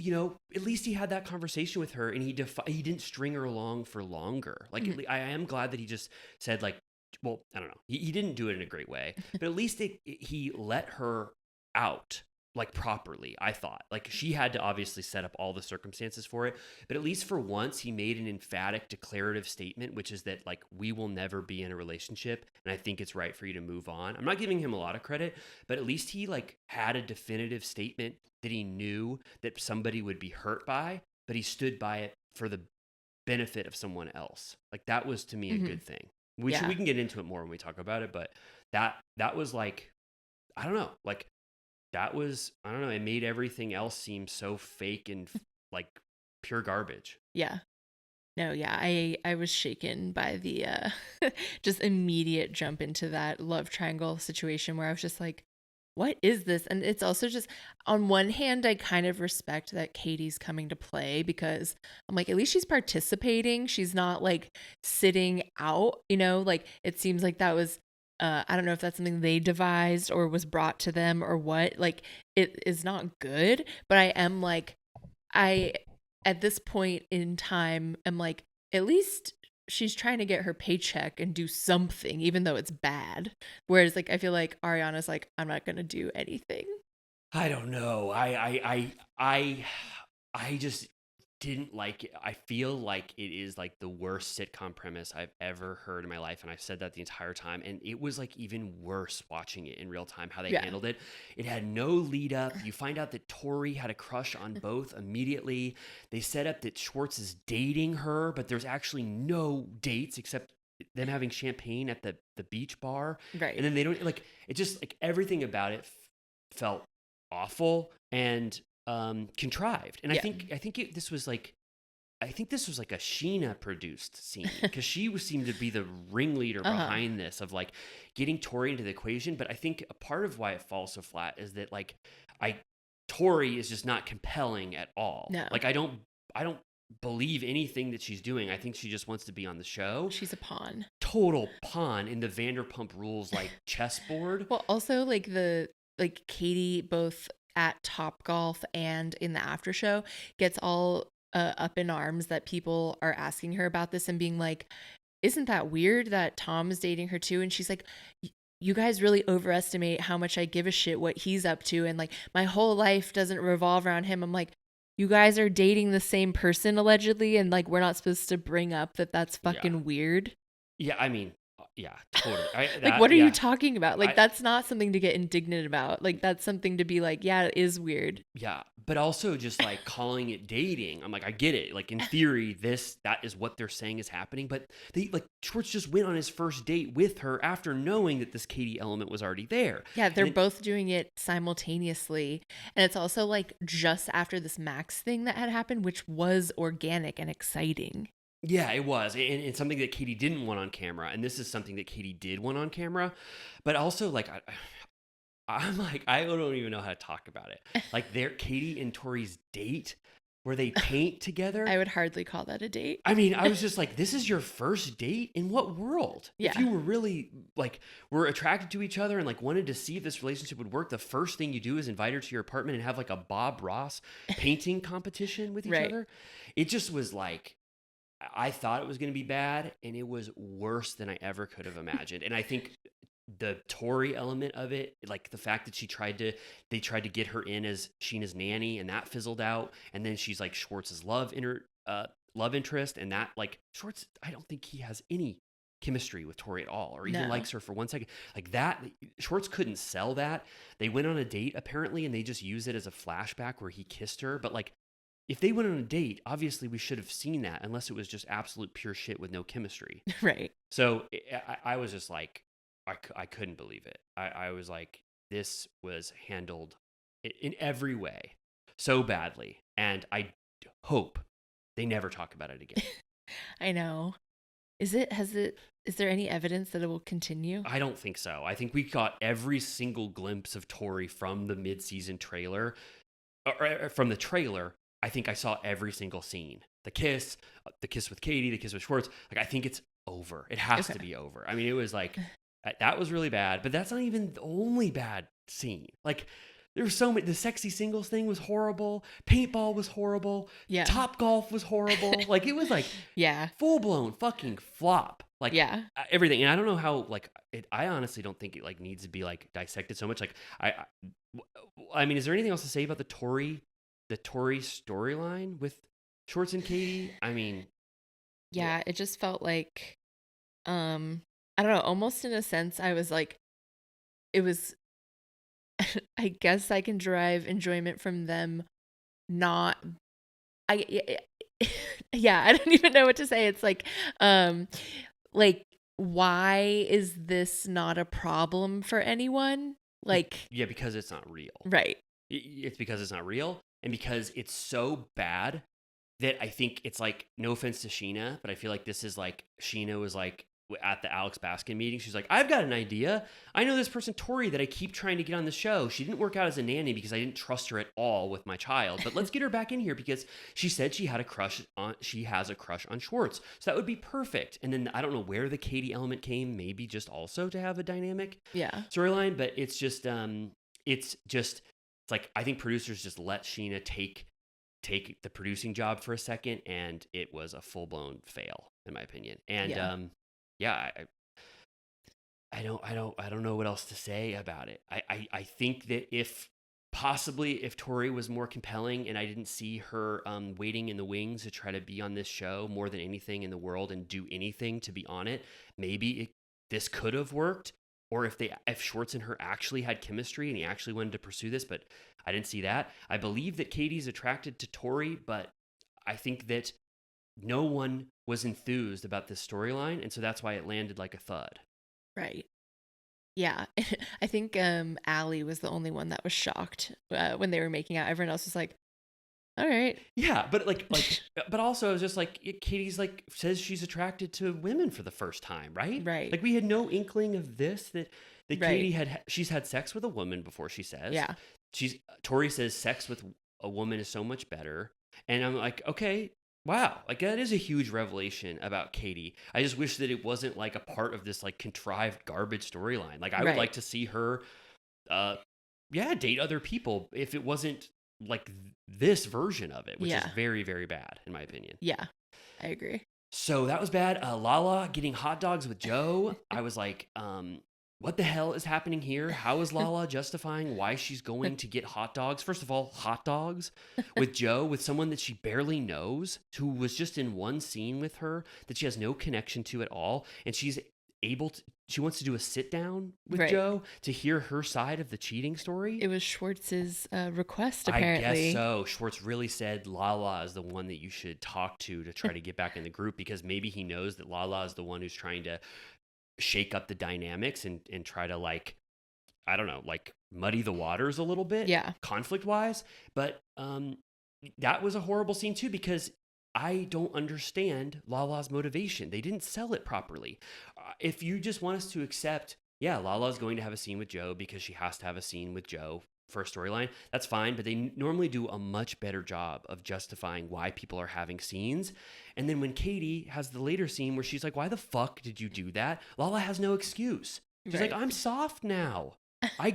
at least he had that conversation with her, and he didn't string her along for longer. Like, I am glad that he just said like, well, I don't know. He didn't do it in a great way, but at least he let her out like properly, I thought. Like, she had to obviously set up all the circumstances for it, but at least for once he made an emphatic declarative statement, which is that like, we will never be in a relationship, and I think it's right for you to move on. I'm not giving him a lot of credit, but at least he like had a definitive statement that he knew that somebody would be hurt by, but he stood by it for the benefit of someone else. Like, that was to me a good thing. We can get into it more when we talk about it, but that was like, I don't know, like that was, I don't know, it made everything else seem so fake and like pure garbage. Yeah. No, yeah, I was shaken by the just immediate jump into that love triangle situation where I was just like, what is this? And it's also just, on one hand, I kind of respect that Katie's coming to play, because I'm like, at least she's participating. She's not like sitting out, like it seems like that was, I don't know if that's something they devised or was brought to them or what. Like, it is not good, but I am like, at this point in time, am like, at least she's trying to get her paycheck and do something, even though it's bad. Whereas like, I feel like Ariana's like, I'm not going to do anything. I don't know. I just didn't like it. I feel like it is like the worst sitcom premise I've ever heard in my life, and I've said that the entire time, and it was like even worse watching it in real time how they handled it. It had no lead up. You find out that Tori had a crush on both immediately. They set up that Schwartz is dating her, but there's actually no dates except them having champagne at the beach bar, Right. and then they don't like it. Just like everything about it felt awful and contrived. And Yeah. this was like I think this was like a Sheena produced scene because she seemed to be the ringleader behind this of like getting Tori into the equation. But I think a part of why it falls so flat is that like Tori is just not compelling at all. No. Like I don't believe anything that she's doing. I think she just wants to be on the show. She's a pawn. Total pawn in the Vanderpump Rules like chessboard. Well, also like Katie, both at Top Golf and in the after show, gets all up in arms that people are asking her about this and being like, isn't that weird that Tom is dating her too? And she's like, you guys really overestimate how much I give a shit what he's up to. And like my whole life doesn't revolve around him. I'm like, you guys are dating the same person allegedly. And like, we're not supposed to bring up that that's fucking weird. Yeah. I mean, yeah, totally. Like, what are you talking about? Like, that's not something to get indignant about. Like, that's something to be like, yeah, it is weird. Yeah. But also just like calling it dating. I'm like, I get it. Like in theory, that is what they're saying is happening. But Schwartz just went on his first date with her after knowing that this Katie element was already there. Yeah. They're both doing it simultaneously. And it's also like just after this Max thing that had happened, which was organic and exciting. Yeah, it was. And it's something that Katie didn't want on camera. And this is something that Katie did want on camera. But also, like, I'm like, I don't even know how to talk about it. Like, Katie and Tori's date where they paint together. I would hardly call that a date. I mean, I was just like, this is your first date? In what world? Yeah. If you were really, like, were attracted to each other and, like, wanted to see if this relationship would work, the first thing you do is invite her to your apartment and have, like, a Bob Ross painting competition with each other. It just was like, I thought it was going to be bad, and it was worse than I ever could have imagined. And I think the Tori element of it, like the fact that they tried to get her in as Sheena's nanny, and that fizzled out. And then she's like Schwartz's love interest, and that like Schwartz, I don't think he has any chemistry with Tori at all, or even likes her for 1 second. Like that, Schwartz couldn't sell that. They went on a date apparently, and they just used it as a flashback where he kissed her, but like. If they went on a date, obviously we should have seen that unless it was just absolute pure shit with no chemistry. Right. So I was just like, I couldn't believe it. I was like, this was handled in every way so badly. And I hope they never talk about it again. I know. Is there any evidence that it will continue? I don't think so. I think we got every single glimpse of Tori from the mid-season trailer, or from the trailer. I think I saw every single scene. The kiss with Katie, the kiss with Schwartz. Like, I think it's over. It has to be over. I mean, it was like, that was really bad, but that's not even the only bad scene. Like, there were so many. The sexy singles thing was horrible. Paintball was horrible. Yeah. Top Golf was horrible. Like, it was like, full blown fucking flop. Like, everything. And I don't know how, like, I honestly don't think it like needs to be like dissected so much. Like, I mean, is there anything else to say about the Tori storyline with Schwartz and Katie? I mean, yeah, it just felt like, I don't know, almost in a sense, I was like, it was, I guess I can derive enjoyment from them not, yeah, I don't even know what to say. It's like why is this not a problem for anyone? Like, yeah, because it's not real. Right. It's because it's not real. And because it's so bad that I think it's like, no offense to Sheena, but I feel like this is like, Sheena was like at the Alex Baskin meeting. She's like, I've got an idea. I know this person, Tori, that I keep trying to get on the show. She didn't work out as a nanny because I didn't trust her at all with my child. But let's get her back in here because she said she has a crush on Schwartz. So that would be perfect. And then I don't know where the Katie element came, maybe just also to have a dynamic storyline. But it's just, it's like, I think producers just let Sheena take the producing job for a second, and it was a full-blown fail in my opinion. And I don't know what else to say about it. I think that if Tori was more compelling and I didn't see her waiting in the wings to try to be on this show more than anything in the world and do anything to be on it, maybe this could have worked. Or if Schwartz and her actually had chemistry and he actually wanted to pursue this, but I didn't see that. I believe that Katie's attracted to Tori, but I think that no one was enthused about this storyline, and so that's why it landed like a thud. Right. Yeah. I think Allie was the only one that was shocked when they were making out. Everyone else was like, all right. Yeah, but but also I was just like, Katie's like says she's attracted to women for the first time, right? Right. Like we had no inkling of this that Right. Katie she's had sex with a woman before. She says, Yeah. Tori says sex with a woman is so much better, and I'm like, okay, wow, like that is a huge revelation about Katie. I just wish that it wasn't like a part of this like contrived garbage storyline. Like I would Right. like to see her, date other people if it wasn't like this version of it, which is Yeah. very, very bad in my opinion. Yeah. I agree. So that was bad. Lala getting hot dogs with Joe. I was like, what the hell is happening here? How is Lala justifying why she's going to get hot dogs? First of all, hot dogs with Joe, with someone that she barely knows, who was just in one scene with her that she has no connection to at all. And she wants to do a sit down with Right. Joe to hear her side of the cheating story. It was Schwartz's request, apparently. I guess so. Schwartz really said Lala is the one that you should talk to try to get back in the group, because maybe he knows that Lala is the one who's trying to shake up the dynamics and try to, like, I don't know, like muddy the waters a little bit, Yeah. conflict wise. But that was a horrible scene too, because I don't understand Lala's motivation. They didn't sell it properly. If you just want us to accept, yeah, Lala's going to have a scene with Joe because she has to have a scene with Joe for a storyline, that's fine. But they normally do a much better job of justifying why people are having scenes. And then when Katie has the later scene where she's like, why the fuck did you do that? Lala has no excuse. She's Right. like, I'm soft now. I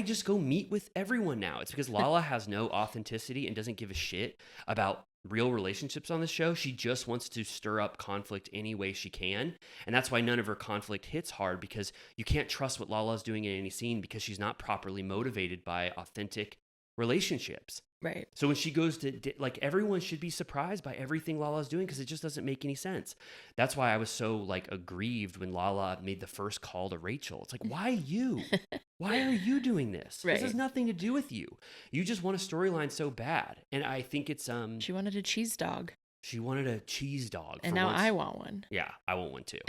just go meet with everyone now. It's because Lala has no authenticity and doesn't give a shit about real relationships on this show. She just wants to stir up conflict any way she can. And that's why none of her conflict hits hard, because you can't trust what Lala's doing in any scene because she's not properly motivated by authentic relationships. Right. So when she goes to, like, everyone should be surprised by everything Lala's doing because it just doesn't make any sense. That's why I was so, like, aggrieved when Lala made the first call to Rachel. It's like, why you? Why are you doing this? Right. This has nothing to do with you. You just want a storyline so bad. And I think it's, She wanted a cheese dog. she wanted a cheese dog. And for now once. I want one. Yeah, I want one too.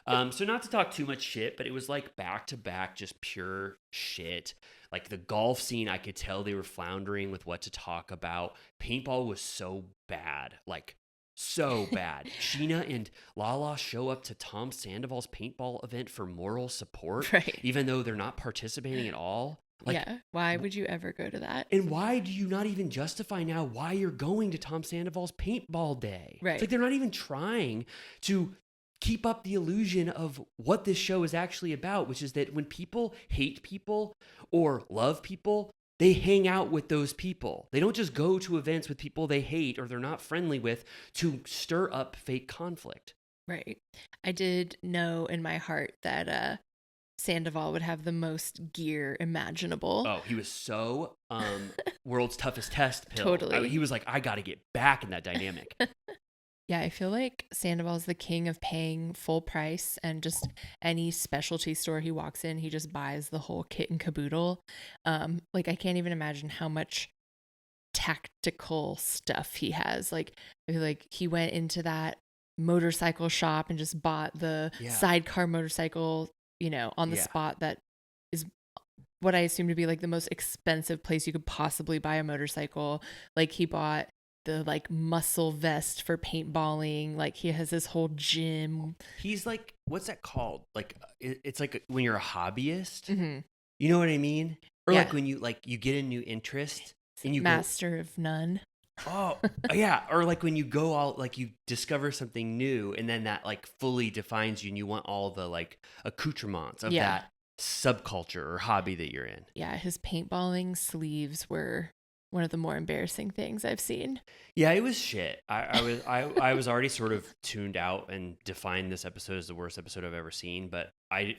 So not to talk too much shit, but it was like back to back, just pure shit. Like the golf scene, I could tell they were floundering with what to talk about. Paintball was so bad, like so bad. Sheena and Lala show up to Tom Sandoval's paintball event for moral support, Right. even though they're not participating at all. Like, Yeah. Why would you ever go to that? and why do you not even justify now why you're going to Tom Sandoval's paintball day? Right. It's like they're not even trying to keep up the illusion of what this show is actually about, which is that when people hate people or love people, they hang out with those people. They don't just go to events with people they hate or they're not friendly with to stir up fake conflict. Right. I did know in my heart that Sandoval would have the most gear imaginable. Oh, he was so world's toughest test pill. Totally. He was like, I got to get back in that dynamic. Yeah, I feel like Sandoval's the king of paying full price, and just any specialty store he walks in, he just buys the whole kit and caboodle. Like I can't even imagine how much tactical stuff he has. Like I feel like he went into that motorcycle shop and just bought the Yeah. sidecar motorcycle, on the Yeah. spot. That is what I assume to be like the most expensive place you could possibly buy a motorcycle. Like he bought the like muscle vest for paintballing. Like he has this whole gym. He's like, what's that called? Like, it's like when you're a hobbyist. Mm-hmm. You know what I mean? Or Yeah. like when you get a new interest and you Master of none. go, oh yeah, or like when you go out, like you discover something new, and then that like fully defines you, and you want all the like accoutrements of Yeah. that subculture or hobby that you're in. Yeah, his paintballing sleeves were one of the more embarrassing things I've seen. Yeah, it was shit. I was already sort of tuned out and defined this episode as the worst episode I've ever seen. But I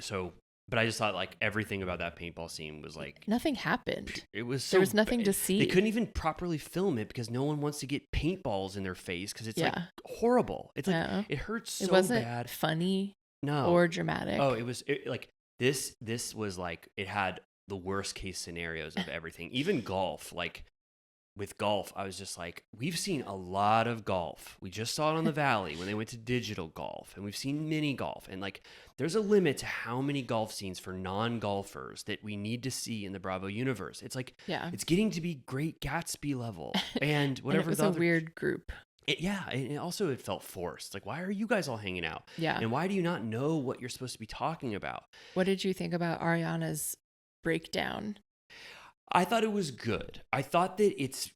just thought like everything about that paintball scene was like, Nothing happened. it was There was nothing bad. to see. They couldn't even properly film it because no one wants to get paintballs in their face because it's like Yeah. horrible. It's like No. it hurts It so wasn't bad. funny No. or dramatic. Oh, like this was like it had the worst case scenarios of everything. Even golf, like with golf, I was just like, we've seen a lot of golf. We just saw it on the Valley when they went to digital golf, and we've seen mini golf. And like, there's a limit to how many golf scenes for non-golfers that we need to see in the Bravo universe. It's like, it's getting to be Great Gatsby level, and whatever. And it was a weird group. And also it felt forced. Like, why are you guys all hanging out? Yeah. And why do you not know what you're supposed to be talking about? What did you think about Ariana's breakdown? I thought it was good. I thought that it's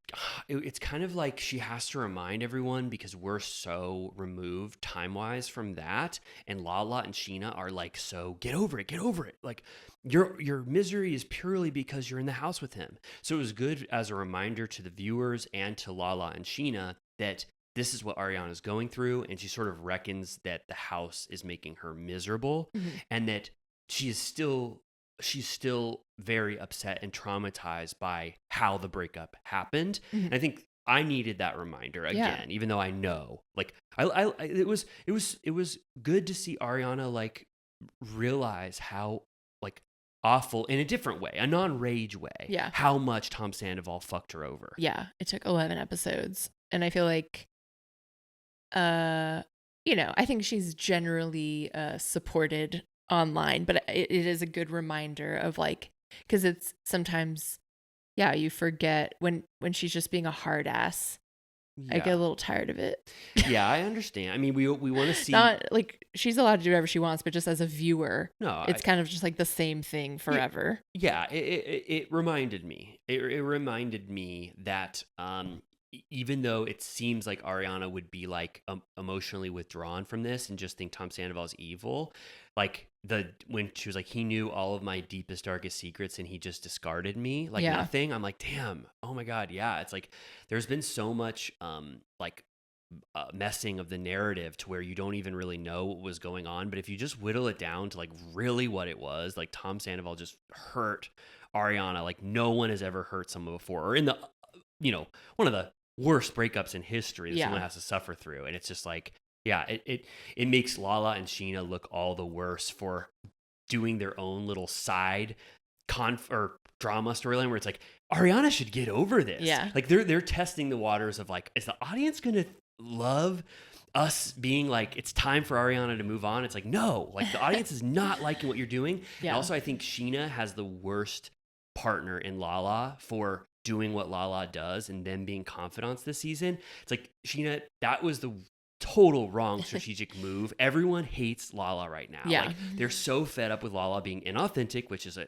kind of like she has to remind everyone because we're so removed time-wise from that, and Lala and Sheena are like, so get over it. Like your misery is purely because you're in the house with him. So it was good as a reminder to the viewers and to Lala and Sheena that this is what Ariana's going through, and she sort of reckons that the house is making her miserable, and that she's still very upset and traumatized by how the breakup happened. And I think I needed that reminder again, even though I know, like, it was good to see Ariana like realize how like awful in a different way, a non-rage way, how much Tom Sandoval fucked her over. Yeah, it took 11 episodes, and I feel like, I think she's generally supported online, but it is a good reminder of like, because it's sometimes you forget when she's just being a hard ass. I get a little tired of it. I understand. I mean, we want to see, not like she's allowed to do whatever she wants, but just as a viewer, it's kind of just like the same thing forever. It reminded me that even though it seems like Ariana would be like emotionally withdrawn from this and just think Tom Sandoval's evil, like when she was like, he knew all of my deepest, darkest secrets and he just discarded me like nothing. I'm like, damn, oh my God. Yeah. It's like, there's been so much messing of the narrative to where you don't even really know what was going on. But if you just whittle it down to like really what it was, like Tom Sandoval just hurt Ariana like no one has ever hurt someone before, or in the, one of the worst breakups in history that someone has to suffer through. And it's just like, it makes Lala and Sheena look all the worse for doing their own little side or drama storyline where it's like, Ariana should get over this. Like they're testing the waters of like, is the audience gonna love us being like, it's time for Ariana to move on? It's like, no, like the audience is not liking what you're doing. And also I think Sheena has the worst partner in Lala for doing what Lala does and them being confidants this season. It's like, Sheena, that was the total wrong strategic move. Everyone hates Lala right now. Like, they're so fed up with Lala being inauthentic, which is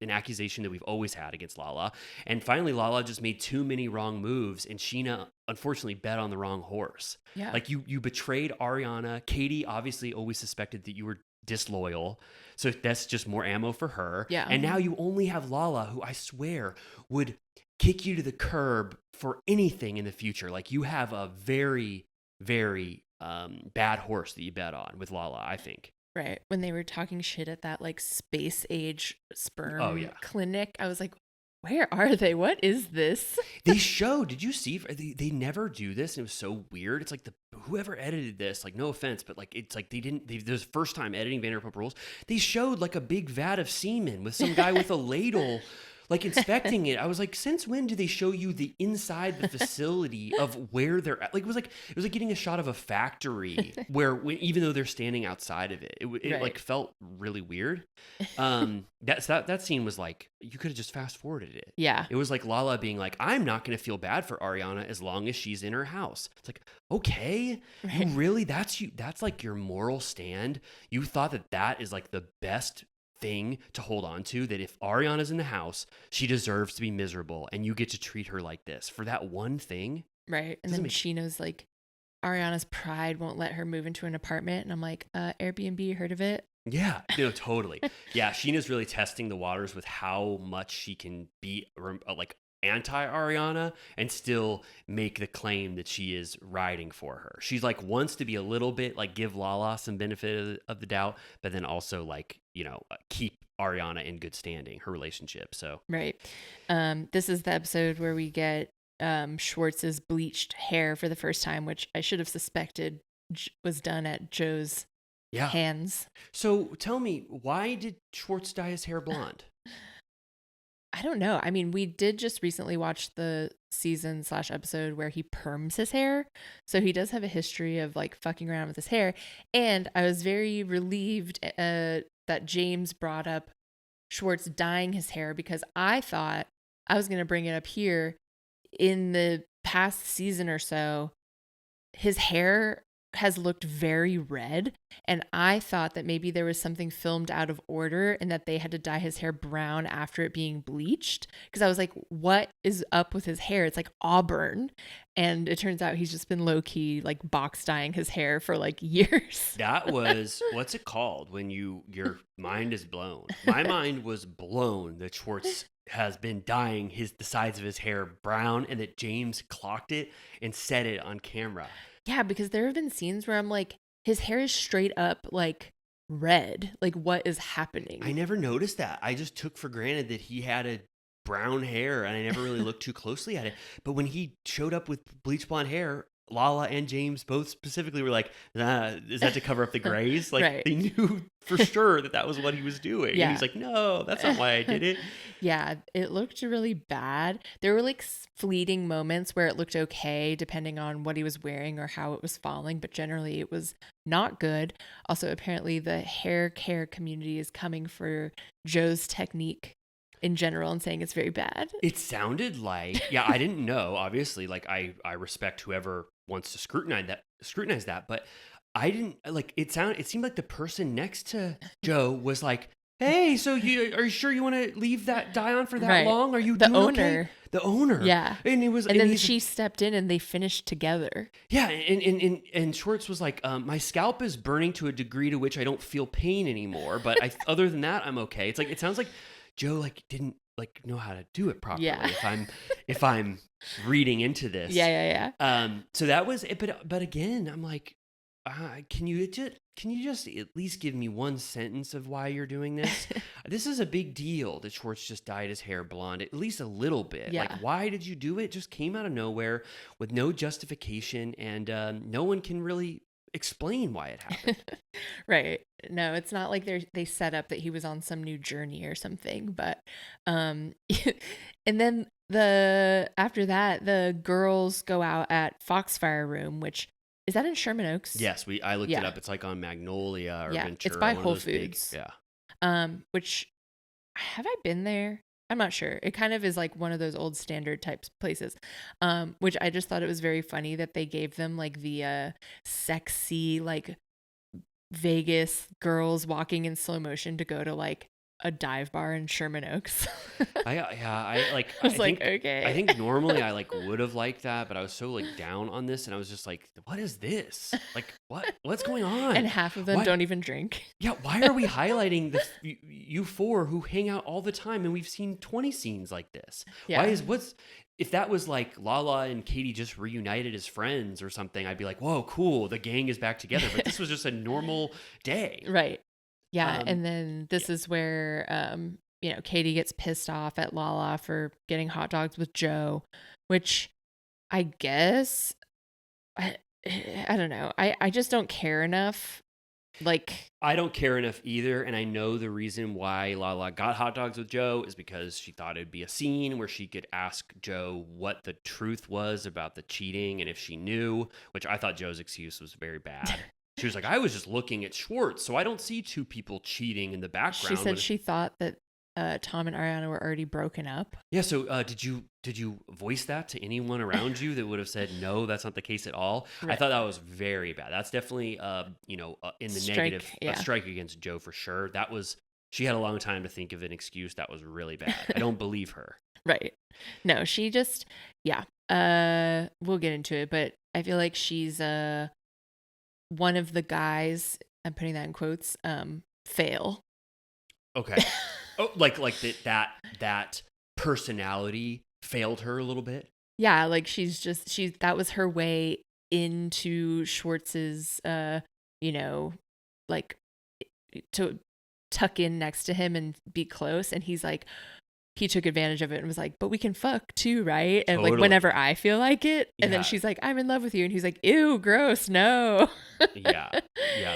an accusation that we've always had against Lala. And finally, Lala just made too many wrong moves, and Sheena unfortunately bet on the wrong horse. Like you betrayed Ariana. Katie obviously always suspected that you were disloyal, so that's just more ammo for her. And now you only have Lala, who I swear would kick you to the curb for anything in the future. Like, you have a very, very bad horse that you bet on with Lala, I think. Right. When they were talking shit at that like space age sperm clinic, I was like, where are they? What is this? They showed, did you see? They never do this. And it was so weird. It's like whoever edited this, like, no offense, but like, it's like this was the first time editing Vanderpump Rules. They showed like a big vat of semen with some guy with a ladle like inspecting it. I was like, since when do they show you the inside the facility of where they're at? Like, it was like getting a shot of a factory where even though they're standing outside of it, it like felt really weird. That scene was like, you could have just fast forwarded it. It was like Lala being like, I'm not going to feel bad for Ariana as long as she's in her house. It's like, okay, you really, that's like your moral stand. You thought that is like the best thing to hold on to, that if Ariana's in the house, she deserves to be miserable, and you get to treat her like this for that one thing. Right. And then Sheena's like, Ariana's pride won't let her move into an apartment. And I'm like, Airbnb, heard of it? Yeah, no, totally. Yeah, Sheena's really testing the waters with how much she can be like anti-Ariana and still make the claim that she is riding for her. She's like, wants to be a little bit like, give Lala some benefit of the doubt, but then also like, keep Ariana in good standing, her relationship. So right. This is the episode where we get Schwartz's bleached hair for the first time, which I should have suspected was done at Joe's hands. So tell me, why did Schwartz dye his hair blonde? I don't know. I mean, we did just recently watch the season/episode where he perms his hair. So he does have a history of like fucking around with his hair. And I was very relieved that James brought up Schwartz dyeing his hair, because I thought I was going to bring it up here. In the past season or so, his hair has looked very red, and I thought that maybe there was something filmed out of order and that they had to dye his hair brown after it being bleached, because I was like, what is up with his hair? It's like auburn. And it turns out he's just been low-key like box dyeing his hair for like years. That was, what's it called when your mind is blown? My mind was blown that Schwartz has been dyeing the sides of his hair brown, and that James clocked it and said it on camera. Yeah, because there have been scenes where I'm like, his hair is straight up like red. Like, what is happening? I never noticed that. I just took for granted that he had a brown hair, and I never really looked too closely at it. But when he showed up with bleach blonde hair, Lala and James both specifically were like, is that to cover up the grays? Like, Right. They knew for sure that was what he was doing. Yeah. And he's like, no, that's not why I did it. Yeah, it looked really bad. There were like fleeting moments where it looked okay, depending on what he was wearing or how it was falling, but generally it was not good. Also, apparently the hair care community is coming for Joe's technique in general and saying it's very bad. It sounded like, yeah, I didn't know, obviously, like I respect whoever wants to scrutinize that, but I didn't like it seemed like the person next to Joe was like, hey, so are you sure you want to leave that dye on for that Right. long? Are you The doing owner. okay? The owner. Yeah. And it was, And then he's- she stepped in and they finished together. yeah, and Schwartz was like, my scalp is burning to a degree to which I don't feel pain anymore, but other than that, I'm okay. It's like, it sounds like Joe like didn't like know how to do it properly. Yeah. if I'm reading into this. Yeah. So that was it, but again, I'm like, can you just at least give me one sentence of why you're doing this? This is a big deal that Schwartz just dyed his hair blonde, at least a little bit. Yeah. Like, why did you do it? It just came out of nowhere with no justification, and no one can really explain why it happened. Right. No, it's not like they set up that he was on some new journey or something, but and then after that the girls go out at Foxfire Room, which is that in Sherman Oaks? Yes, I looked Yeah. it up. It's like on Magnolia or Yeah, Ventura. it's by one of Whole those big- Foods. yeah. Which, have I been there? I'm not sure. It kind of is like one of those old standard types places. Which I just thought it was very funny that they gave them like the sexy like Vegas girls walking in slow motion to go to like a dive bar in Sherman Oaks. I was like, think, okay. I think normally I like would have liked that, but I was so like down on this, and I was just like, what is this? Like, what's going on? And half of them Why- don't even drink. Yeah, why are we highlighting you four who hang out all the time, and we've seen 20 scenes like this? Yeah. If that was like Lala and Katie just reunited as friends or something, I'd be like, whoa, cool, the gang is back together. But this was just a normal day. Right. Yeah. Um, And then this is where, Katie gets pissed off at Lala for getting hot dogs with Joe, which I guess, I don't know. I just don't care enough. Like, I don't care enough either, and I know the reason why Lala got hot dogs with Joe is because she thought it'd be a scene where she could ask Joe what the truth was about the cheating, and if she knew, which I thought Joe's excuse was very bad. She was like, I was just looking at Schwartz, so I don't see two people cheating in the background. she said she thought that Tom and Ariana were already broken up. Yeah, so did you voice that to anyone around you that would have said, no, that's not the case at all? I Right. thought that was very bad. That's definitely, in the Strike, negative, yeah. a strike against Joe for sure. She had a long time to think of an excuse. That was really bad. I don't believe her. Right. No, she just, yeah. We'll get into it, but I feel like she's one of the guys, I'm putting that in quotes, fail. Okay. Oh, like that personality failed her a little bit. Yeah, like that was her way into Schwartz's like to tuck in next to him and be close, and he's like, he took advantage of it and was like, but we can fuck too, right? And like Totally. whenever I feel like it. And Yeah. then she's like, I'm in love with you, and he's like, ew, gross, no. Yeah.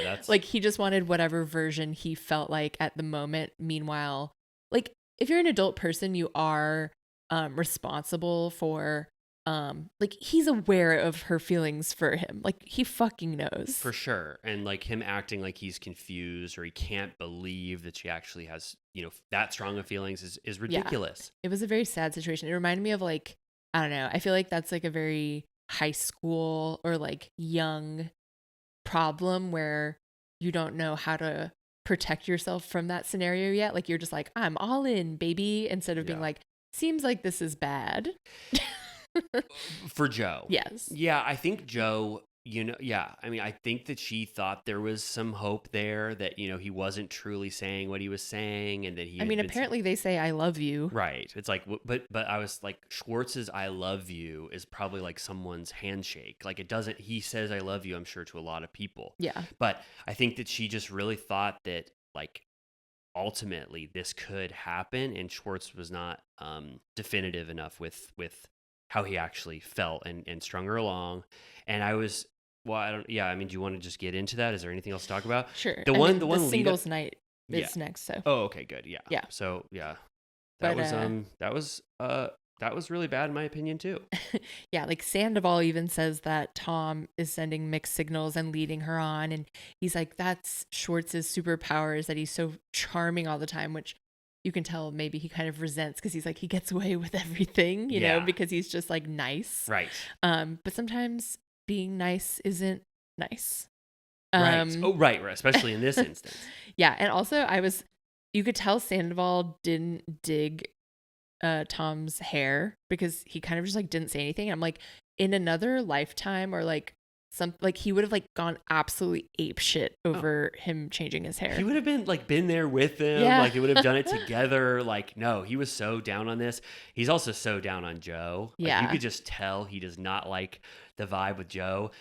That's Like, he just wanted whatever version he felt like at the moment. Meanwhile, like, if you're an adult person, you are responsible for like he's aware of her feelings for him. Like he fucking knows. For sure. And like him acting like he's confused or he can't believe that she actually has, that strong of feelings is ridiculous. It was a very sad situation. It reminded me of like, I don't know. I feel like that's like a very high school or like young problem where you don't know how to protect yourself from that scenario yet. Like you're just like, I'm all in, baby, instead of being like, seems like this is bad. For Joe. Yes. Yeah, I think Joe, I mean, I think that she thought there was some hope there that, he wasn't truly saying what he was saying and that he apparently they say I love you. Right. It's like, but I was like, Schwartz's I love you is probably like someone's handshake. Like he says I love you, I'm sure, to a lot of people. Yeah. But I think that she just really thought that like ultimately this could happen, and Schwartz was not definitive enough with how he actually felt and strung her along. And I was, do you want to just get into that? Is there anything else to talk about? Sure. The one singles night is next. So. Oh, okay, good. Yeah. Yeah. So yeah, that was really bad in my opinion too. Yeah. Like Sandoval even says that Tom is sending mixed signals and leading her on. And he's like, that's Schwartz's superpower, is that he's so charming all the time, which you can tell maybe he kind of resents because he's like, he gets away with everything, you know, because he's just like nice. Right. But sometimes being nice isn't nice. Right. Oh, right. Especially in this instance. Yeah. And also you could tell Sandoval didn't dig Tom's hair because he kind of just like didn't say anything. I'm like, in another lifetime or like he would have like gone absolutely ape shit over him changing his hair. He would have been there with him. Yeah. Like they would have done it together. Like, no, he was so down on this. He's also so down on Joe. Like, yeah. You could just tell he does not like the vibe with Joe.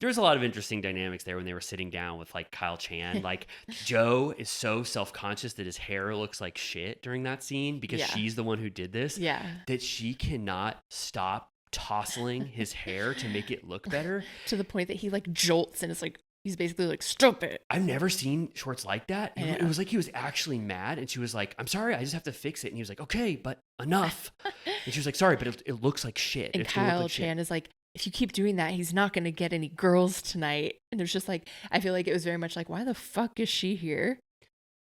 There's a lot of interesting dynamics there when they were sitting down with like Kyle Chan. Like Joe is so self-conscious that his hair looks like shit during that scene because she's the one who did this. Yeah. That she cannot stop tousling his hair to make it look better, to the point that he like jolts and it's like he's basically like, stop it. I've never seen Schwartz like that. It was like he was actually mad, and she was like, I'm sorry, I just have to fix it. And he was like, okay, but enough. And she was like, sorry, but it looks like shit. And Kyle Chan is like, if you keep doing that, he's not going to get any girls tonight. And there's just like, I feel like it was very much like, why the fuck is she here?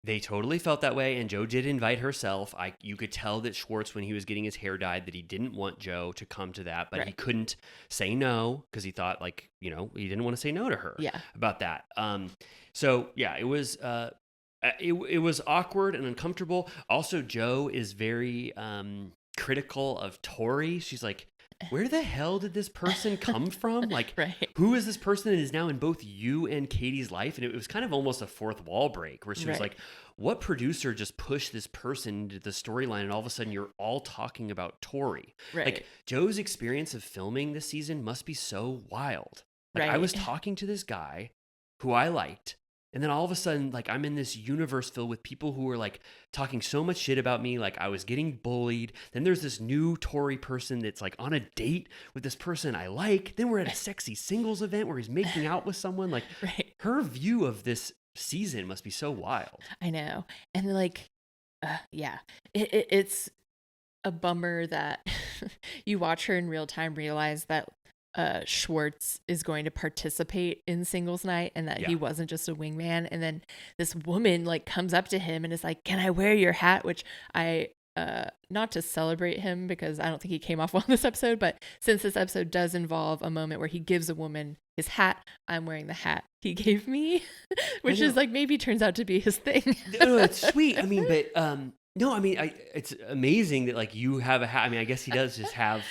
They totally felt that way, and Joe did invite herself. You could tell that Schwartz, when he was getting his hair dyed, that he didn't want Joe to come to that, but he couldn't say no because he thought, like, he didn't want to say no to her about that. So yeah, it was it was awkward and uncomfortable. Also, Joe is very critical of Tori. She's like, where the hell did this person come from? Like, who is this person that is now in both you and Katie's life? And it was kind of almost a fourth wall break where she was like, what producer just pushed this person into the storyline? And all of a sudden you're all talking about Tori. Like, Joe's experience of filming this season must be so wild. Like, I was talking to this guy who I liked, and then all of a sudden, like, I'm in this universe filled with people who were like talking so much shit about me. Like, I was getting bullied. Then there's this new Tory person that's like on a date with this person I like. Then we're at a sexy singles event where he's making out with someone. Like, her view of this season must be so wild. I know. And like, it's a bummer that you watch her in real time, realize that Schwartz is going to participate in singles night and that he wasn't just a wingman. And then this woman like comes up to him and is like, can I wear your hat? Which I, not to celebrate him because I don't think he came off well in this episode, but since this episode does involve a moment where he gives a woman his hat, I'm wearing the hat he gave me, which is like maybe turns out to be his thing. No, it's sweet. I mean, but no, I mean, it's amazing that like you have a hat. I mean, I guess he does just have,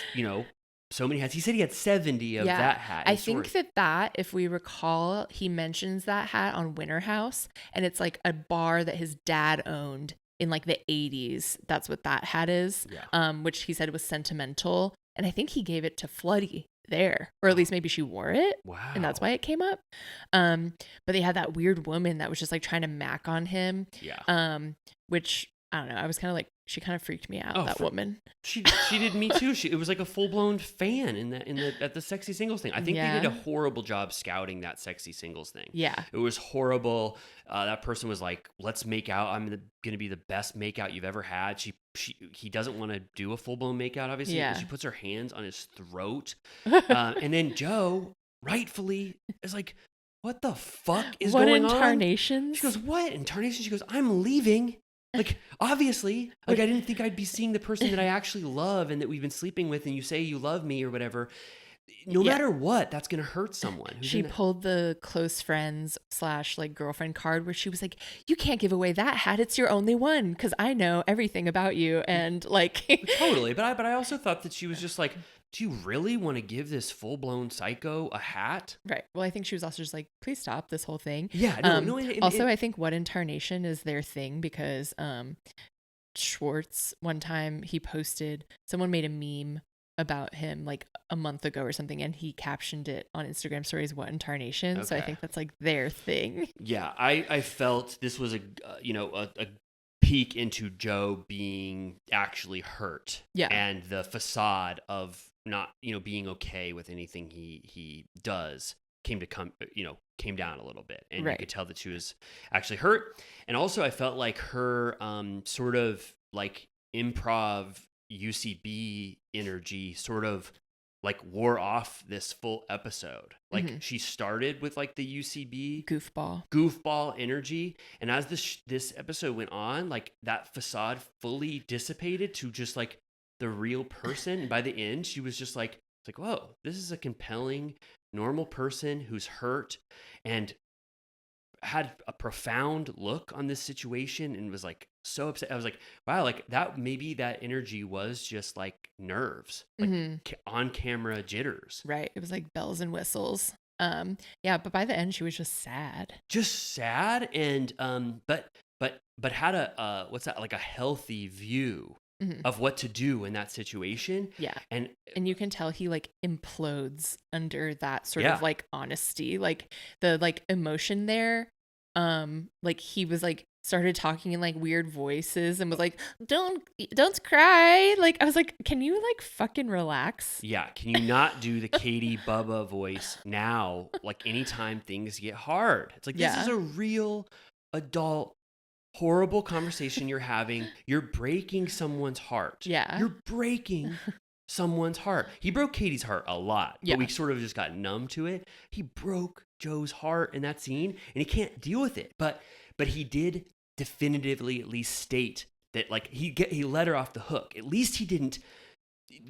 so many hats. He said he had 70 of that hat. I think that if we recall, he mentions that hat on Winter House, and it's like a bar that his dad owned in like the 80s. That's what that hat is, which he said was sentimental. And I think he gave it to Floody there, or at least maybe she wore it. Wow. And that's why it came up. But they had that weird woman that was just like trying to mac on him. Yeah. Which I don't know. I was kind of like, she kind of freaked me out, Oh, that woman. She did me too. It was like a full blown fan at the sexy singles thing. I think they did a horrible job scouting that sexy singles thing. Yeah. It was horrible. That person was like, "Let's make out. I'm gonna be the best makeout you've ever had." He doesn't want to do a full blown makeout, obviously. Yeah. She puts her hands on his throat, and then Joe rightfully is like, "What the fuck is going on?" What in tarnations? She goes, "What in tarnations?" She goes, "I'm leaving." Like, obviously, like, I didn't think I'd be seeing the person that I actually love and that we've been sleeping with, and you say you love me or whatever. No matter what, that's going to hurt someone. She pulled the close friends / like girlfriend card where she was like, "You can't give away that hat. It's your only one because I know everything about you." And like, totally. But I also thought that she was just like, do you really want to give this full blown psycho a hat? right. Well, I think she was also just like, please stop this whole thing. Yeah. Also, I think what in tarnation is their thing because Schwartz, one time he posted, someone made a meme about him like a month ago or something, and he captioned it on Instagram stories, "What in tarnation." So I think that's like their thing. Yeah, I felt this was a peek into Joe being actually hurt. Yeah. And the facade of not, being okay with anything he does came down a little bit, and you could tell that she was actually hurt. And also I felt like her sort of like improv UCB energy sort of like wore off this full episode. Like she started with like the UCB goofball energy, and as this episode went on, like that facade fully dissipated to just like the real person. And by the end, she was just like, it's like, whoa, this is a compelling, normal person who's hurt and had a profound look on this situation and was like so upset. I was like, wow, like that, maybe that energy was just like nerves, like on camera jitters. Right. It was like bells and whistles. Yeah, but by the end she was just sad. And but had a what's that, like a healthy view of what to do in that situation. Yeah. And you can tell he like implodes under that sort of like honesty, like the like emotion there. Like he was like started talking in like weird voices and was like, don't cry. Like I was like, can you like fucking relax? Yeah. Can you not do the Katie Bubba voice now? Like anytime things get hard, it's like, this is a real adult horrible conversation you're having. You're breaking someone's heart. Yeah. You're breaking someone's heart. He broke Katie's heart a lot, but we sort of just got numb to it. He broke Joe's heart in that scene, and he can't deal with it. But he did definitively at least state that like he let her off the hook. At least he didn't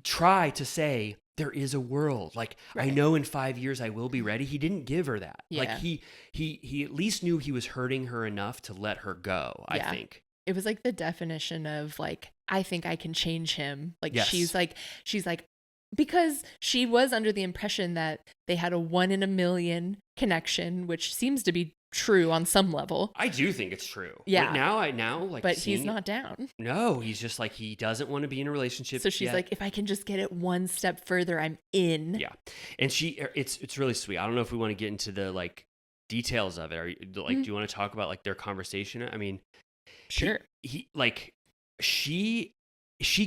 try to say there is a world. Like, I know in 5 years I will be ready. He didn't give her that. Yeah. Like he at least knew he was hurting her enough to let her go, I think. It was like the definition of like, I think I can change him. Like she's like, because she was under the impression that they had a 1 in a million connection, which seems to be true on some level. I do think it's true. Yeah. But now like, but he's not down. No, he's just like, he doesn't want to be in a relationship. So she's like, if I can just get it one step further, I'm in. Yeah. And it's really sweet. I don't know if we want to get into the like details of it. Are you like, do you want to talk about like their conversation? I mean, sure. She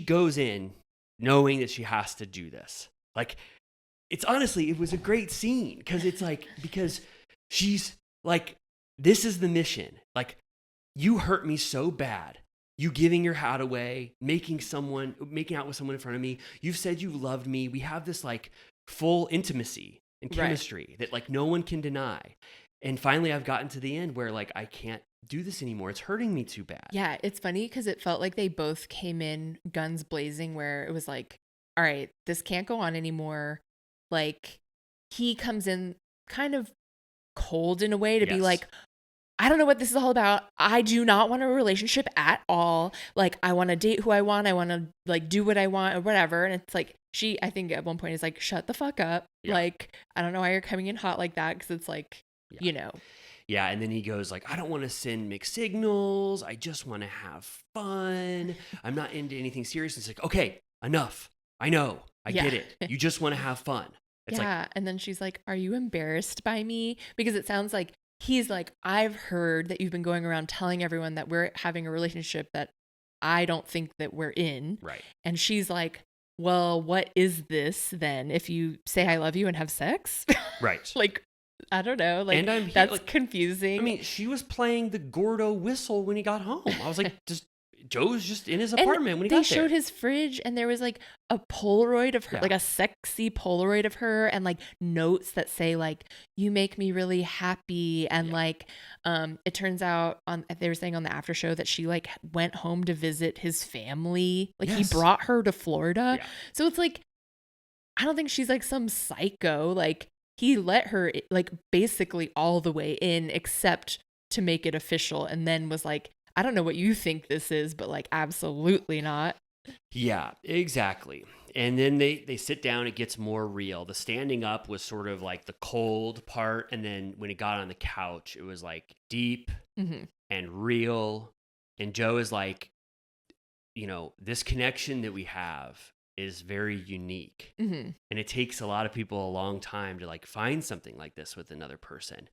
goes in knowing that she has to do this. Like, it's honestly, it was a great scene because she's like, this is the mission. Like, you hurt me so bad. You giving your hat away, making out with someone in front of me. You've said you loved me. We have this like full intimacy and chemistry that like no one can deny. And finally I've gotten to the end where like, I can't do this anymore. It's hurting me too bad. Yeah. It's funny because it felt like they both came in guns blazing where it was like, all right, this can't go on anymore. Like he comes in kind of cold in a way to be like, I don't know what this is all about. I do not want a relationship at all. Like, I want to date who I want. I want to like do what I want or whatever. And it's like, I think at one point is like, shut the fuck up. Yeah. Like, I don't know why you're coming in hot like that. Cause it's like, you know. Yeah. And then he goes like, I don't want to send mixed signals. I just want to have fun. I'm not into anything serious. And it's like, okay, enough. I know. I get it. You just want to have fun. It's like, and then she's like, are you embarrassed by me? Because it sounds like he's like, I've heard that you've been going around telling everyone that we're having a relationship that I don't think that we're in. Right. And she's like, well, what is this then? If you say I love you and have sex? Right. Like, I don't know. Like, And I'm here, that's like, confusing. I mean, she was playing the Gordo whistle when he got home. I was like, Joe's just in his and apartment when he they got there. showed his fridge, and there was like a Polaroid of her, Yeah. like a sexy Polaroid of her, and like notes that say like, you make me really happy. And like, it turns out they were saying on the after show that she like went home to visit his family. Like he Yes. brought her to Florida. Yeah. So it's like, I don't think she's like some psycho. Like he let her like basically all the way in except to make it official, and then was like, I don't know what you think this is, but like absolutely not. Yeah, exactly. And then they sit down, it gets more real. The standing up was sort of like the cold part, and then when it got on the couch, it was like deep and real. And Joe is like, this connection that we have is very unique. And it takes a lot of people a long time to like find something like this with another person.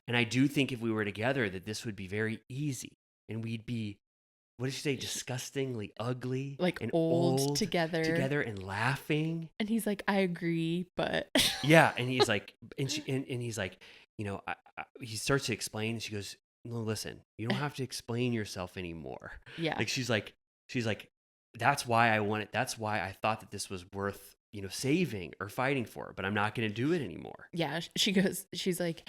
And I do think if we were together that this would be very easy, and we'd be, what did she say, disgustingly ugly, Like and old together and laughing. And he's like, I agree, but Yeah, and he's like, and he's like, he starts to explain. And she goes, no, listen, you don't have to explain yourself anymore. yeah. Like she's like, that's why I want it. That's why I thought that this was worth, saving or fighting for, but I'm not going to do it anymore. Yeah. She's like,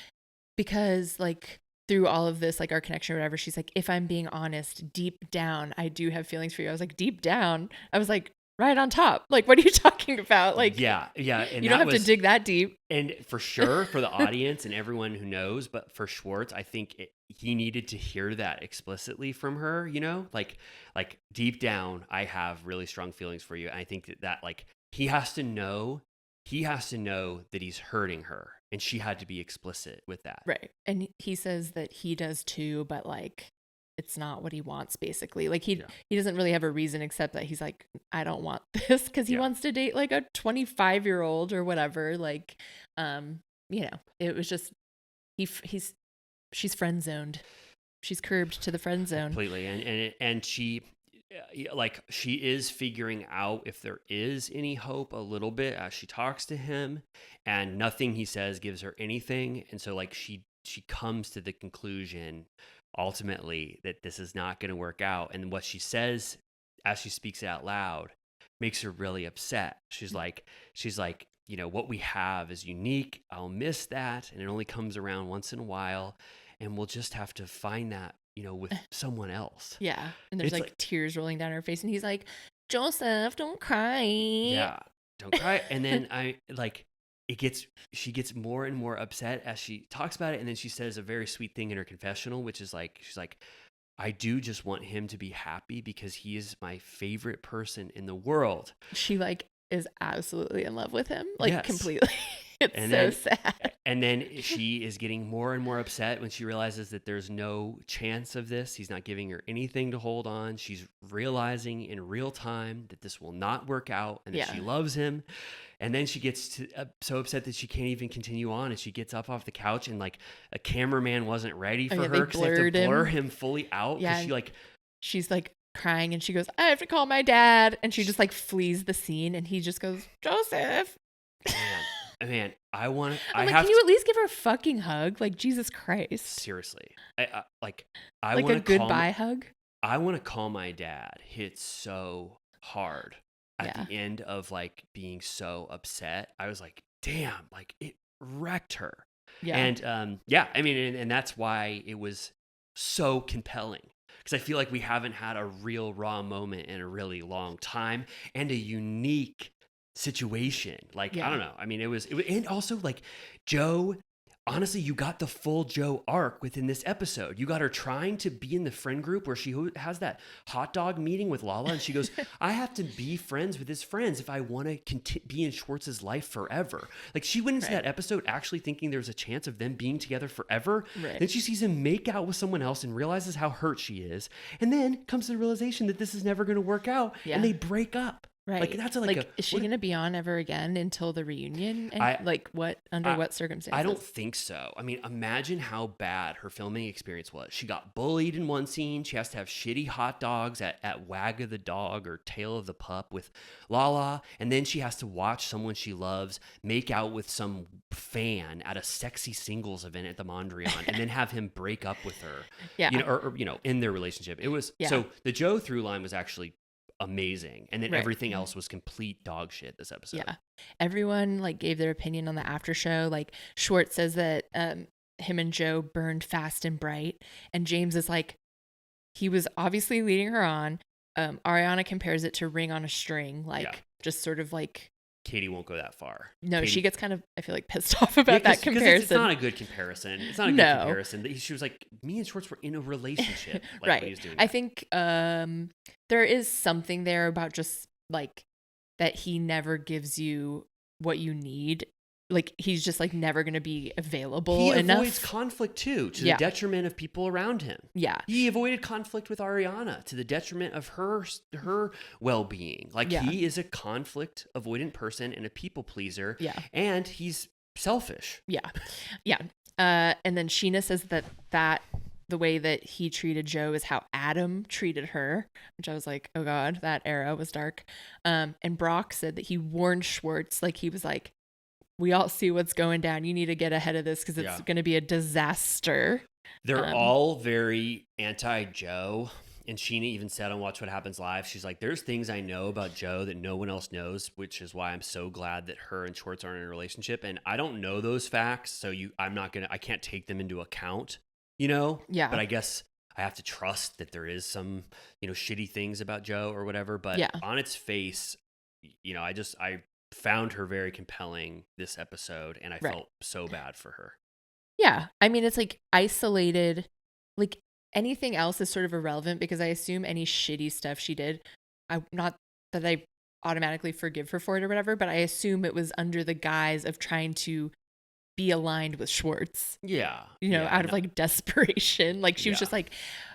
because like through all of this, like our connection or whatever, she's like, if I'm being honest, deep down, I do have feelings for you. I was like, deep down? I was like, right on top. Like, what are you talking about? Like, yeah. And you don't have to dig that deep. And for sure, for the audience and everyone who knows, but for Schwartz, I think he needed to hear that explicitly from her, like deep down, I have really strong feelings for you. And I think that like, he has to know that he's hurting her, and she had to be explicit with that. Right. And he says that he does too, but like, it's not what he wants, basically. Like he doesn't really have a reason except that he's like, I don't want this, because he wants to date like a 25-year-old or whatever. Like, it was just she's friend zoned. She's curbed to the friend zone Completely. And she is figuring out if there is any hope a little bit as she talks to him, and nothing he says gives her anything. And so like she comes to the conclusion ultimately that this is not going to work out. And what she says as she speaks it out loud makes her really upset. She's like, what we have is unique. I'll miss that. And it only comes around once in a while. And we'll just have to find that, with someone else. Yeah. And there's It's like tears rolling down her face. And he's like, Joseph, don't cry. Yeah. Don't cry. And then she gets more and more upset as she talks about it. And then she says a very sweet thing in her confessional, which is like, she's like, I do just want him to be happy because he is my favorite person in the world. She like is absolutely in love with him. Like Yes. completely. It's sad. And then she is getting more and more upset when she realizes that there's no chance of this. He's not giving her anything to hold on. She's realizing in real time that this will not work out and that she loves him. And then she gets so upset that she can't even continue on. And she gets up off the couch, and like a cameraman wasn't ready for her because they have to blur him fully out. Yeah. She's like crying, and she goes, I have to call my dad. And she just like flees the scene, and he just goes, Joseph. Man, I'm like, can you at least give her a fucking hug? Like, Jesus Christ. Seriously. I like want a goodbye hug? I want to call my dad. Hit so hard at the end of like being so upset. I was like, damn, like it wrecked her. Yeah. And and that's why it was so compelling. Because I feel like we haven't had a real raw moment in a really long time, and a unique situation. Like, I don't know. I mean, it was, and also like Joe, honestly, you got the full Joe arc within this episode. You got her trying to be in the friend group where she has that hot dog meeting with Lala, and she goes, I have to be friends with his friends if I want to be in Schwartz's life forever. Like, she went into that episode actually thinking there's a chance of them being together forever. Right. Then she sees him make out with someone else and realizes how hurt she is, and then comes to the realization that this is never going to work out, and they break up. Right. Like that's is she going to be on ever again until the reunion? And under what circumstances? I don't think so. I mean, imagine how bad her filming experience was. She got bullied in one scene. She has to have shitty hot dogs at Wag of the Dog or Tail of the Pup with Lala. And then she has to watch someone she loves make out with some fan at a sexy singles event at the Mondrian and then have him break up with her. Yeah. Or in their relationship. It was, so the Joe through line was actually amazing, and then everything else was complete dog shit this episode. Yeah, everyone like gave their opinion on the after show. Like Schwartz says that him and Joe burned fast and bright, and James is like, he was obviously leading her on. Ariana compares it to Ring on a String, like just sort of like Katie won't go that far. No, Katie, she gets kind of, I feel like, pissed off about that comparison. It's not a good comparison. It's not a good comparison. She was like, me and Schwartz were in a relationship. Like, right. When he was doing I think there is something there about just like that he never gives you what you need. Like he's just like never going to be available enough. He avoids conflict too, to the detriment of people around him. Yeah. He avoided conflict with Ariana to the detriment of her well-being. Like he is a conflict avoidant person and a people pleaser. Yeah. And he's selfish. Yeah. Yeah. And then Sheena says that the way that he treated Joe is how Adam treated her, which I was like, oh God, that era was dark. And Brock said that he warned Schwartz, like he was like, we all see what's going down. You need to get ahead of this because it's going to be a disaster. They're all very anti-Joe. And Sheena even said on Watch What Happens Live, she's like, there's things I know about Joe that no one else knows, which is why I'm so glad that her and Schwartz aren't in a relationship. And I don't know those facts, so I can't take them into account, Yeah. But I guess I have to trust that there is some, shitty things about Joe or whatever. But on its face, I found her very compelling this episode, and I felt so bad for her. Yeah. I mean, it's like isolated, like anything else is sort of irrelevant because I assume any shitty stuff she did, not that I automatically forgive her for it or whatever, but I assume it was under the guise of trying to be aligned with Schwartz. Yeah. Out of like desperation. Like she was just like,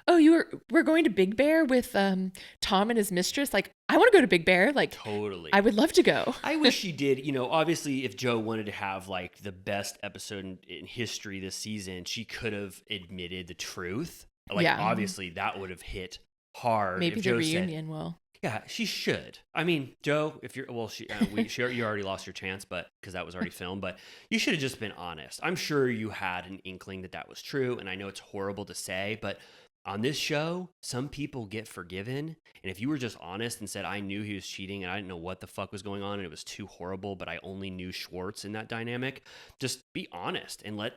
oh, we're going to Big Bear with Tom and his mistress. Like, I want to go to Big Bear. Like, totally. I would love to go. I wish she did. Obviously if Joe wanted to have like the best episode in history this season, she could have admitted the truth. Like, obviously that would have hit hard. Maybe if the Joe reunion will. Yeah, she should. I mean, Joe, if you're you already lost your chance, but because that was already filmed. But you should have just been honest. I'm sure you had an inkling that was true, and I know it's horrible to say, but on this show, some people get forgiven. And if you were just honest and said, I knew he was cheating and I didn't know what the fuck was going on and it was too horrible, but I only knew Schwartz in that dynamic, just be honest and let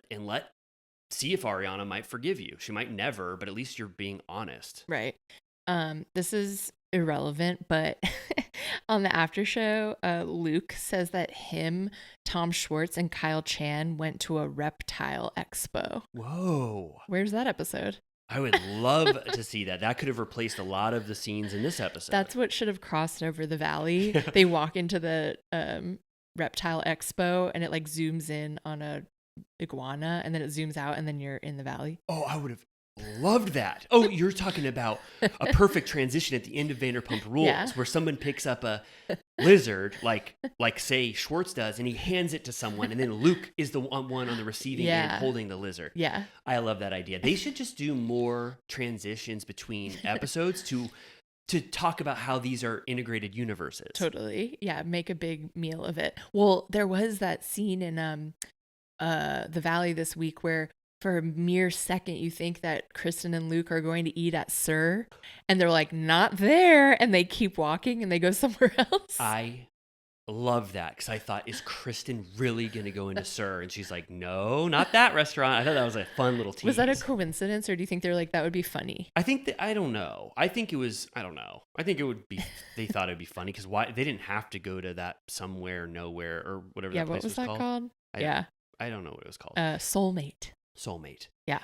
see if Ariana might forgive you. She might never, but at least you're being honest. Right. This is irrelevant, but on the after show, Luke says that Tom Schwartz, and Kyle Chan went to a reptile expo. Whoa. Where's that episode? I would love to see that. That could have replaced a lot of the scenes in this episode. That's what should have crossed over the valley. They walk into the reptile expo and it like zooms in on a iguana and then it zooms out and then you're in the valley. Oh, I would have loved that. Oh, you're talking about a perfect transition at the end of Vanderpump Rules where someone picks up a lizard like say Schwartz does and he hands it to someone and then Luke is the one on the receiving end holding the lizard. Yeah. I love that idea. They should just do more transitions between episodes to talk about how these are integrated universes. Totally. Yeah, make a big meal of it. Well, there was that scene in the Valley this week where for a mere second, you think that Kristen and Luke are going to eat at Sir, and they're like, not there, and they keep walking and they go somewhere else. I love that because I thought, is Kristen really going to go into Sir? And she's like, no, not that restaurant. I thought that was a fun little tease. Was that a coincidence, or do you think they're like, that would be funny? I think I don't know. I think it was, I don't know. I think it would be, they thought it would be funny because why they didn't have to go to that somewhere, nowhere, or whatever that place was called. Yeah, what was that called? I don't know what it was called. Soulmate. Yeah.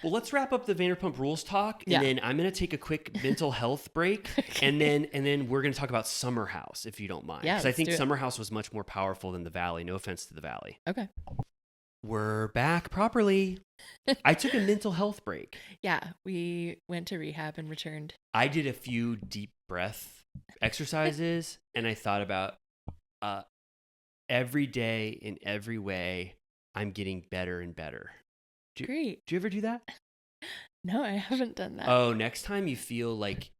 Well, let's wrap up the Vanderpump Rules talk, and then I'm going to take a quick mental health break, and then we're going to talk about Summer House, if you don't mind. Yeah, because I think Summer House was much more powerful than the Valley. No offense to the Valley. Okay. We're back properly. I took a mental health break. Yeah, we went to rehab and returned. I did a few deep breath exercises, and I thought about uh, every day in every way, I'm getting better and better. Great. Do you ever do that? No, I haven't done that. Oh, next time you feel like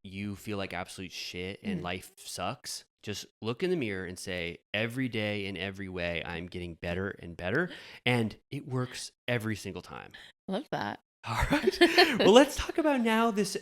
absolute shit and Mm. life sucks, just look in the mirror and say, every day in every way, I'm getting better and better. And it works every single time. Love that. All right. Well, let's talk about now this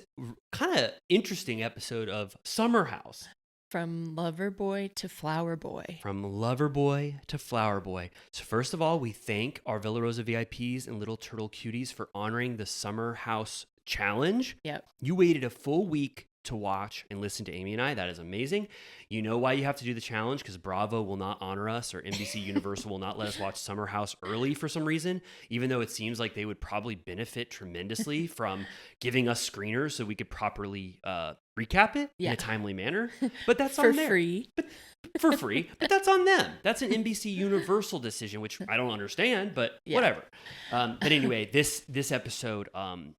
kind of interesting episode of Summer House. From lover boy to flower boy. From lover boy to flower boy. So first of all, we thank our Villa Rosa VIPs and Little Turtle Cuties for honoring the Summer House Challenge. Yep. You waited a full week to watch and listen to Amy and I. That is amazing. You know why you have to do the challenge? Because Bravo will not honor us, or NBC Universal will not let us watch Summer House early for some reason, even though it seems like they would probably benefit tremendously from giving us screeners so we could properly recap it in a timely manner. But that's For on there. free. For free. But that's on them. That's an NBC Universal decision, which I don't understand, but whatever. But anyway, this episode,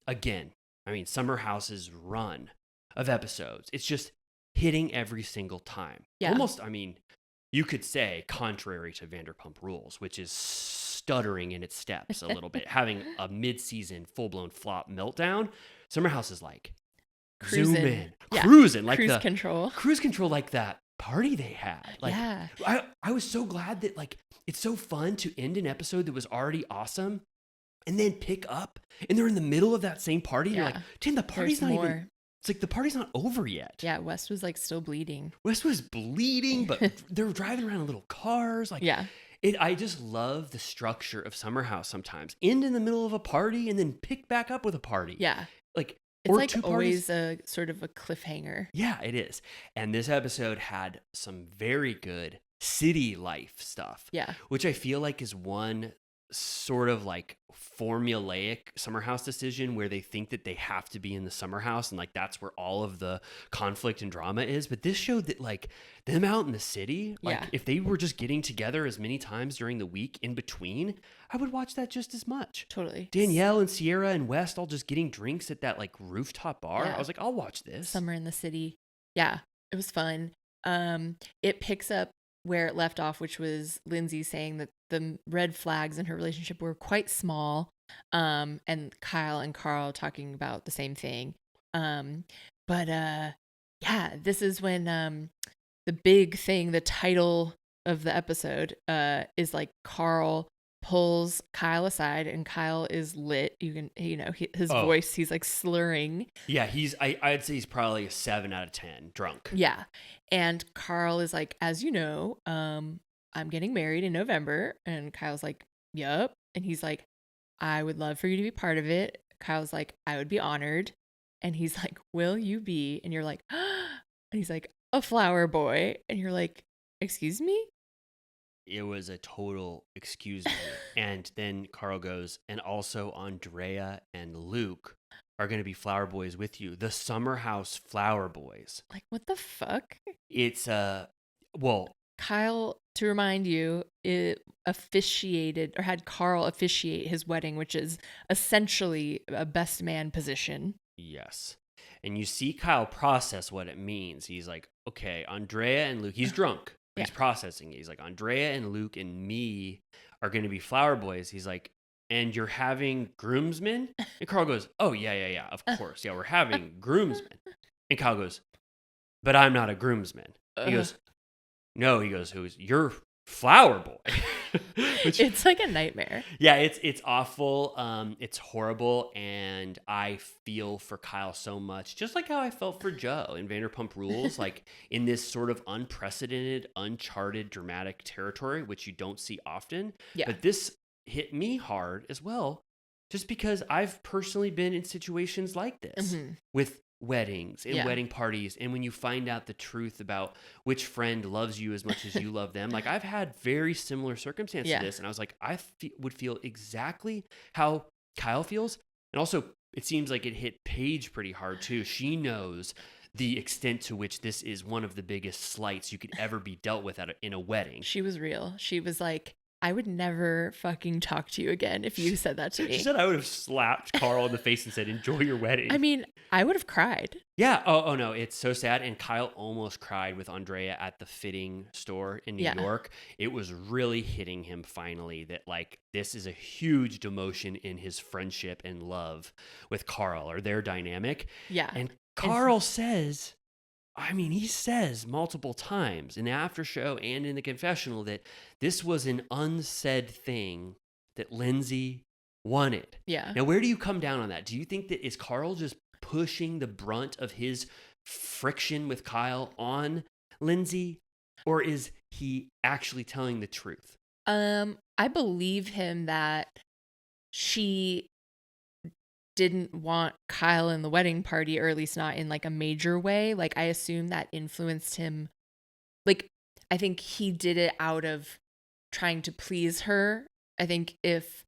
again, I mean, Summer House's run of episodes, it's just hitting every single time. Yeah. Almost, I mean, you could say contrary to Vanderpump Rules, which is stuttering in its steps a little bit, having a mid-season full-blown flop meltdown. Summer House is like Cruising. zoom in, Yeah. cruising, like Cruise control. cruise control, like that party they had. Like, Yeah. I was so glad that, like, it's so fun to end an episode that was already awesome and then pick up, and they're in the middle of that same party. And you're like, damn, the party's There's not more. even. It's like the party's not over yet. Yeah, West was like still bleeding. West was bleeding, but they were driving around in little cars. Like, Yeah. I just love the structure of Summer House sometimes. End in the middle of a party and then pick back up with a party. Yeah. Like, It's or like two always parties. a sort of a cliffhanger. Yeah, it is. And this episode had some very good city life stuff. Yeah. Which I feel like is one sort of like formulaic Summer House decision where they think that they have to be in the Summer House and like that's where all of the conflict and drama is. But this showed that like them out in the city, like if they were just getting together as many times during the week in between, I would watch that just as much. Totally. Danielle and Sierra and West all just getting drinks at that like rooftop bar. Yeah. I was like, I'll watch this. Summer in the city. Yeah, it was fun. It picks up where it left off, which was Lindsay saying that the red flags in her relationship were quite small. And Kyle and Carl talking about the same thing. Yeah, this is when the big thing, the title of the episode, is like Carl pulls Kyle aside and Kyle is lit. You can, his voice, he's like slurring. Yeah, I'd say he's probably a 7 out of 10 drunk. Yeah. And Carl is like, as you know, I'm getting married in November. And Kyle's like, yup. And he's like, I would love for you to be part of it. Kyle's like, I would be honored. And he's like, will you be? And you're like, and he's like, a flower boy. And you're like, excuse me? It was a total excuse me. And then Carl goes, and also Andrea and Luke are going to be flower boys with you. The Summer House flower boys. Like, what the fuck? It's, Kyle, to remind you, it officiated or had Carl officiate his wedding, which is essentially a best man position. yes. And you see Kyle process what it means. He's like, okay, Andrea and Luke, he's drunk. He's processing it. He's like, Andrea and Luke and me are going to be flower boys. He's like, and you're having groomsmen? And Carl goes, oh, yeah, of course. Yeah, we're having groomsmen. And Kyle goes, but I'm not a groomsman. He goes, no, he goes, who's your flower boy? Which, it's like a nightmare. Yeah, it's awful. It's horrible. And I feel for Kyle so much, just like how I felt for Joe in Vanderpump Rules, like in this sort of unprecedented, uncharted, dramatic territory, which you don't see often. Yeah. But this hit me hard as well, just because I've personally been in situations like this with weddings and wedding parties, and when you find out the truth about which friend loves you as much as you love them, like I've had very similar circumstances to this, and I was like, I would feel exactly how Kyle feels. And also it seems like it hit Paige pretty hard too. She knows the extent to which this is one of the biggest slights you could ever be dealt with in a wedding. She was real. She was like, I would never fucking talk to you again if you said that to me. She said I would have slapped Carl in the face and said, enjoy your wedding. I mean, I would have cried. Yeah. Oh no, it's so sad. And Kyle almost cried with Andrea at the fitting store in New York. It was really hitting him finally that like this is a huge demotion in his friendship and love with Carl or their dynamic. Yeah. And Carl says, I mean, he says multiple times in the after show and in the confessional that this was an unsaid thing that Lindsay wanted. Yeah. Now, where do you come down on that? Do you think that is Carl just pushing the brunt of his friction with Kyle on Lindsay, or is he actually telling the truth? I believe him that she didn't want Kyle in the wedding party, or at least not in like a major way. Like I assume that influenced him. Like I think he did it out of trying to please her. I think if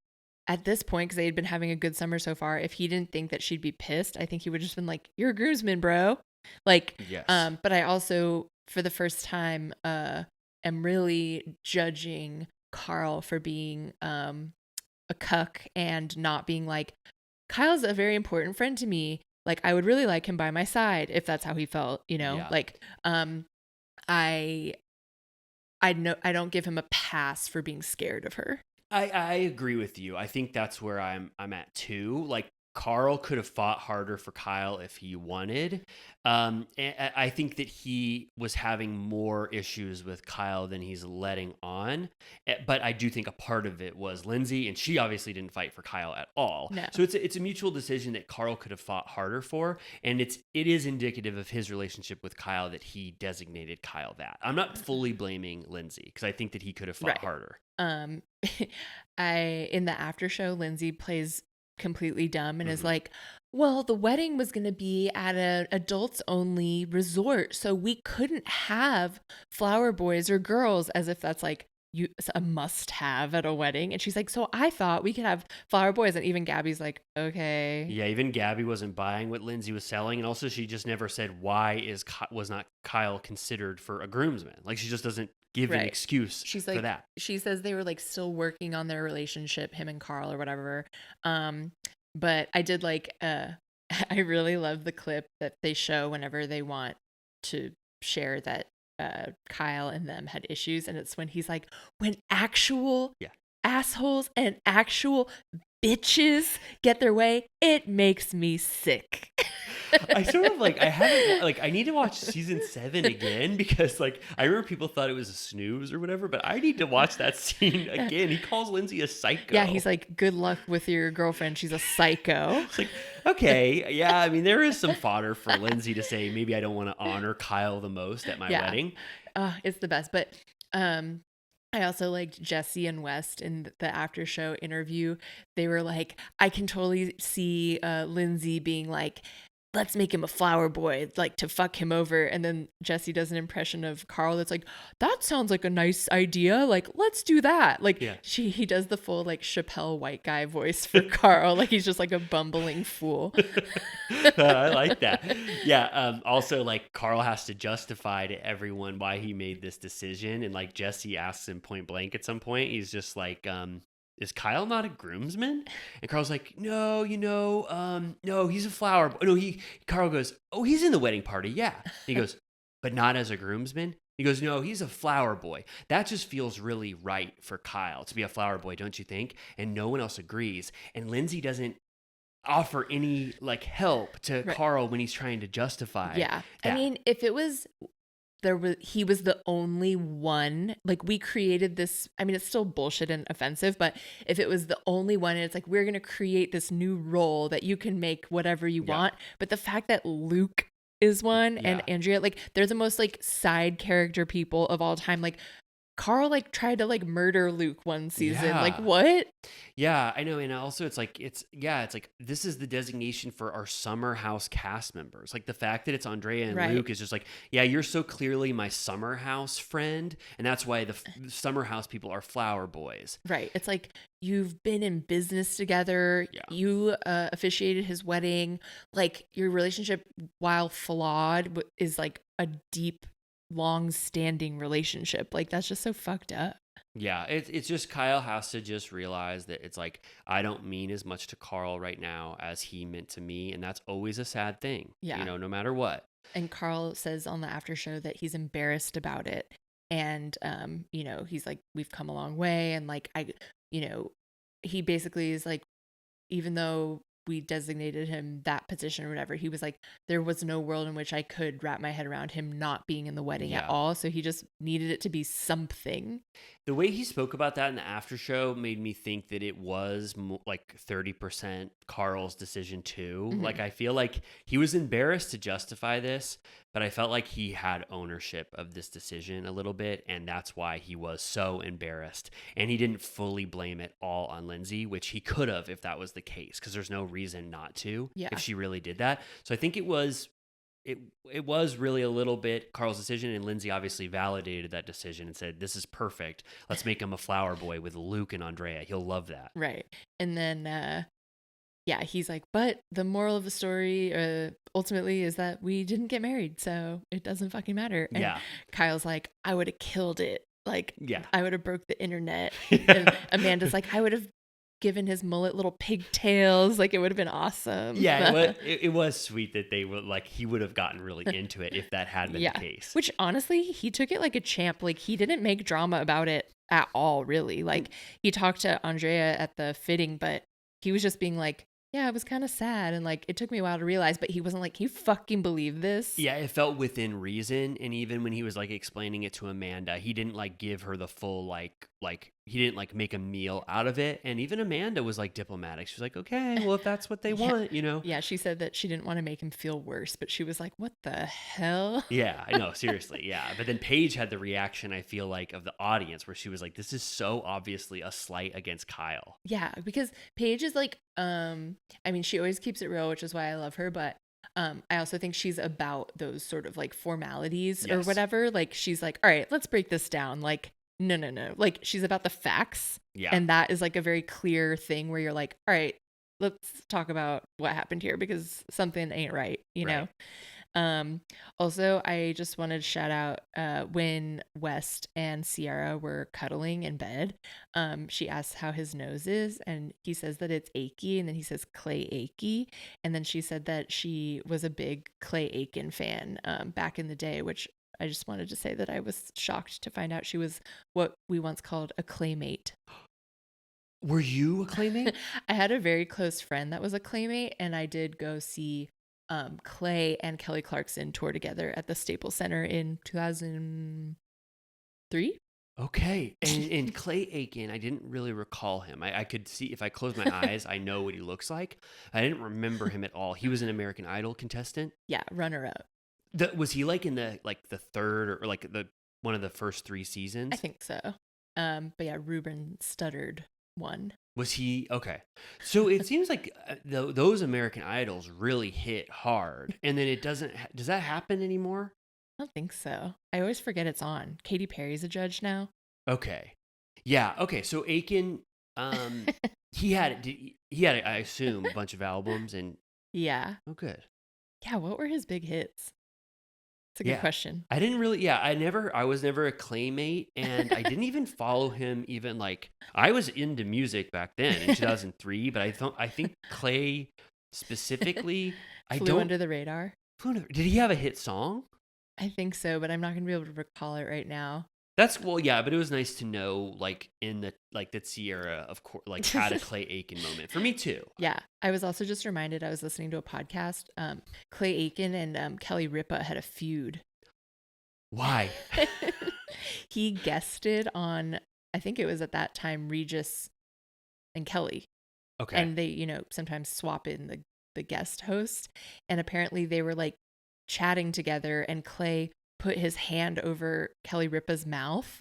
at this point, because they had been having a good summer so far, if he didn't think that she'd be pissed, I think he would just been like, "You're a groomsman, bro." Like, yes. But I also, for the first time, am really judging Carl for being a cuck and not being like, Kyle's a very important friend to me. Like, I would really like him by my side if that's how he felt, you know? Yeah. Like, I don't give him a pass for being scared of her. I agree with you. I think that's where I'm at too. Like Carl could have fought harder for Kyle if he wanted. And I think that he was having more issues with Kyle than he's letting on. But I do think a part of it was Lindsay, and she obviously didn't fight for Kyle at all. No. So it's a mutual decision that Carl could have fought harder for, and it is indicative of his relationship with Kyle that he designated Kyle that. I'm not fully blaming Lindsay because I think that he could have fought harder. In the after show, Lindsay plays completely dumb and is like, well, the wedding was going to be at an adults only resort, so we couldn't have flower boys or girls, as if that's like a must have at a wedding. And she's like, so I thought we could have flower boys. And even Gabby's like, okay. Yeah, even Gabby wasn't buying what Lindsay was selling, and also she just never said why was not Kyle considered for a groomsman. Like she just doesn't give an excuse She's for like, that. She says they were like still working on their relationship, him and Carl or whatever. But I did like, I really love the clip that they show whenever they want to share that Kyle and them had issues. And it's when he's like, when actual assholes and actual bitches get their way, it makes me sick. I sort of like, I haven't, like, I need to watch season 7 again because, like, I remember people thought it was a snooze or whatever, but I need to watch that scene again. He calls Lindsay a psycho. Yeah, he's like, good luck with your girlfriend. She's a psycho. It's like, okay, yeah, I mean, there is some fodder for Lindsay to say, maybe I don't want to honor Kyle the most at my wedding. It's the best. But I also liked Jesse and West in the after show interview. They were like, I can totally see Lindsay being like, let's make him a flower boy, like to fuck him over. And then Jesse does an impression of Carl that's like, that sounds like a nice idea. Like, let's do that. Like he does the full like Chappelle white guy voice for Carl. Like he's just like a bumbling fool. I like that. Yeah. Also like Carl has to justify to everyone why he made this decision. And like Jesse asks him point blank at some point, he's just like, is Kyle not a groomsman? And Carl's like, no, no, he's a flower boy. No, Carl goes, oh, he's in the wedding party. Yeah. And he goes, but not as a groomsman. He goes, no, he's a flower boy. That just feels really right for Kyle to be a flower boy, don't you think? And no one else agrees. And Lindsay doesn't offer any like help to Carl when he's trying to justify. Yeah. that. I mean, if it was he was the only one, like we created this, I mean, it's still bullshit and offensive, but if it was the only one and it's like, we're going to create this new role that you can make whatever you want. But the fact that Luke is one and Andrea, like they're the most like side character people of all time. Like Carl like tried to like murder Luke one season. Yeah. Like what? Yeah, I know. And also it's like this is the designation for our summer house cast members. Like the fact that it's Andrea and Luke is just like, yeah, you're so clearly my summer house friend. And that's why the summer house people are flower boys. Right. It's like you've been in business together. Yeah. You officiated his wedding. Like your relationship, while flawed, is like a deep, long-standing relationship. Like that's just so fucked up. Yeah, it's just Kyle has to just realize that it's like, I don't mean as much to Carl right now as he meant to me, and that's always a sad thing. Yeah. No matter what. And Carl says on the after show that he's embarrassed about it. And, he's like, we've come a long way. And like, he basically is like, even though we designated him that position or whatever, he was like, there was no world in which I could wrap my head around him not being in the wedding at all. So he just needed it to be something. The way he spoke about that in the after show made me think that it was like 30% Carl's decision too. Mm-hmm. Like, I feel like he was embarrassed to justify this, but I felt like he had ownership of this decision a little bit, and that's why he was so embarrassed. And he didn't fully blame it all on Lindsay, which he could have if that was the case, because there's no reason not to if she really did that. So I think it was really a little bit Carl's decision, and Lindsay obviously validated that decision and said, this is perfect. Let's make him a flower boy with Luke and Andrea. He'll love that. Right. And then, he's like, but the moral of the story ultimately is that we didn't get married, so it doesn't fucking matter. And Kyle's like, I would have killed it. Like, I would have broke the internet. And Amanda's like, I would have given his mullet little pigtails. Like, it would have been awesome. Yeah, it was sweet that they would, like, he would have gotten really into it if that had been the case. Which, honestly, he took it like a champ. Like, he didn't make drama about it at all, really. Like, he talked to Andrea at the fitting, but he was just being like, yeah, it was kind of sad. And like, it took me a while to realize, but he wasn't like, can you fucking believe this? Yeah, it felt within reason. And even when he was like explaining it to Amanda, he didn't like give her the full, like he didn't like make a meal out of it. And even Amanda was like diplomatic. She was like, okay, well, if that's what they want, Yeah, she said that she didn't want to make him feel worse, but she was like, what the hell? Yeah, I know, seriously, yeah. But then Paige had the reaction, I feel like, of the audience where she was like, this is so obviously a slight against Kyle. Yeah, because Paige is like, she always keeps it real, which is why I love her, but I also think she's about those sort of like formalities or whatever. Like, she's like, all right, let's break this down. Like, no. Like, she's about the facts. Yeah. And that is like a very clear thing where you're like, all right, let's talk about what happened here because something ain't right, you know? Also, I just wanted to shout out when West and Sierra were cuddling in bed. She asks how his nose is, and he says that it's achy, and then he says Clay achy, and then she said that she was a big Clay Aiken fan back in the day, which I just wanted to say that I was shocked to find out she was what we once called a claymate. Were you a claymate? I had a very close friend that was a claymate, and I did go see Clay and Kelly Clarkson tour together at the Staples Center in 2003. Okay. And Clay Aiken, I didn't really recall him. I could see, if I close my eyes, I know what he looks like. I didn't remember him at all. He was an American Idol contestant. Yeah, runner up. Was he like in the third or like the one of the first 3 seasons? I think so. But yeah, Ruben Studdard won. Was he? Okay. So it seems like those American Idols really hit hard. And then it doesn't, does that happen anymore? I don't think so. I always forget it's on. Katy Perry's a judge now. Okay. Yeah. Okay. So Aiken, he had, I assume, a bunch of albums and. Yeah. Oh, good. Yeah. What were his big hits? It's a good question. I didn't really, I was never a claymate, and I didn't even follow him even like, I was into music back then in 2003, but I think Clay specifically, Flew under the radar. Did he have a hit song? I think so, but I'm not going to be able to recall it right now. But it was nice to know, like, in the, like, that Sierra, of course, like, had a Clay Aiken moment. For me, too. Yeah. I was also just reminded, I was listening to a podcast, Clay Aiken and Kelly Ripa had a feud. Why? He guested on, I think it was at that time, Regis and Kelly. Okay. And they, sometimes swap in the guest host. And apparently they were, like, chatting together, and Clay put his hand over Kelly Ripa's mouth,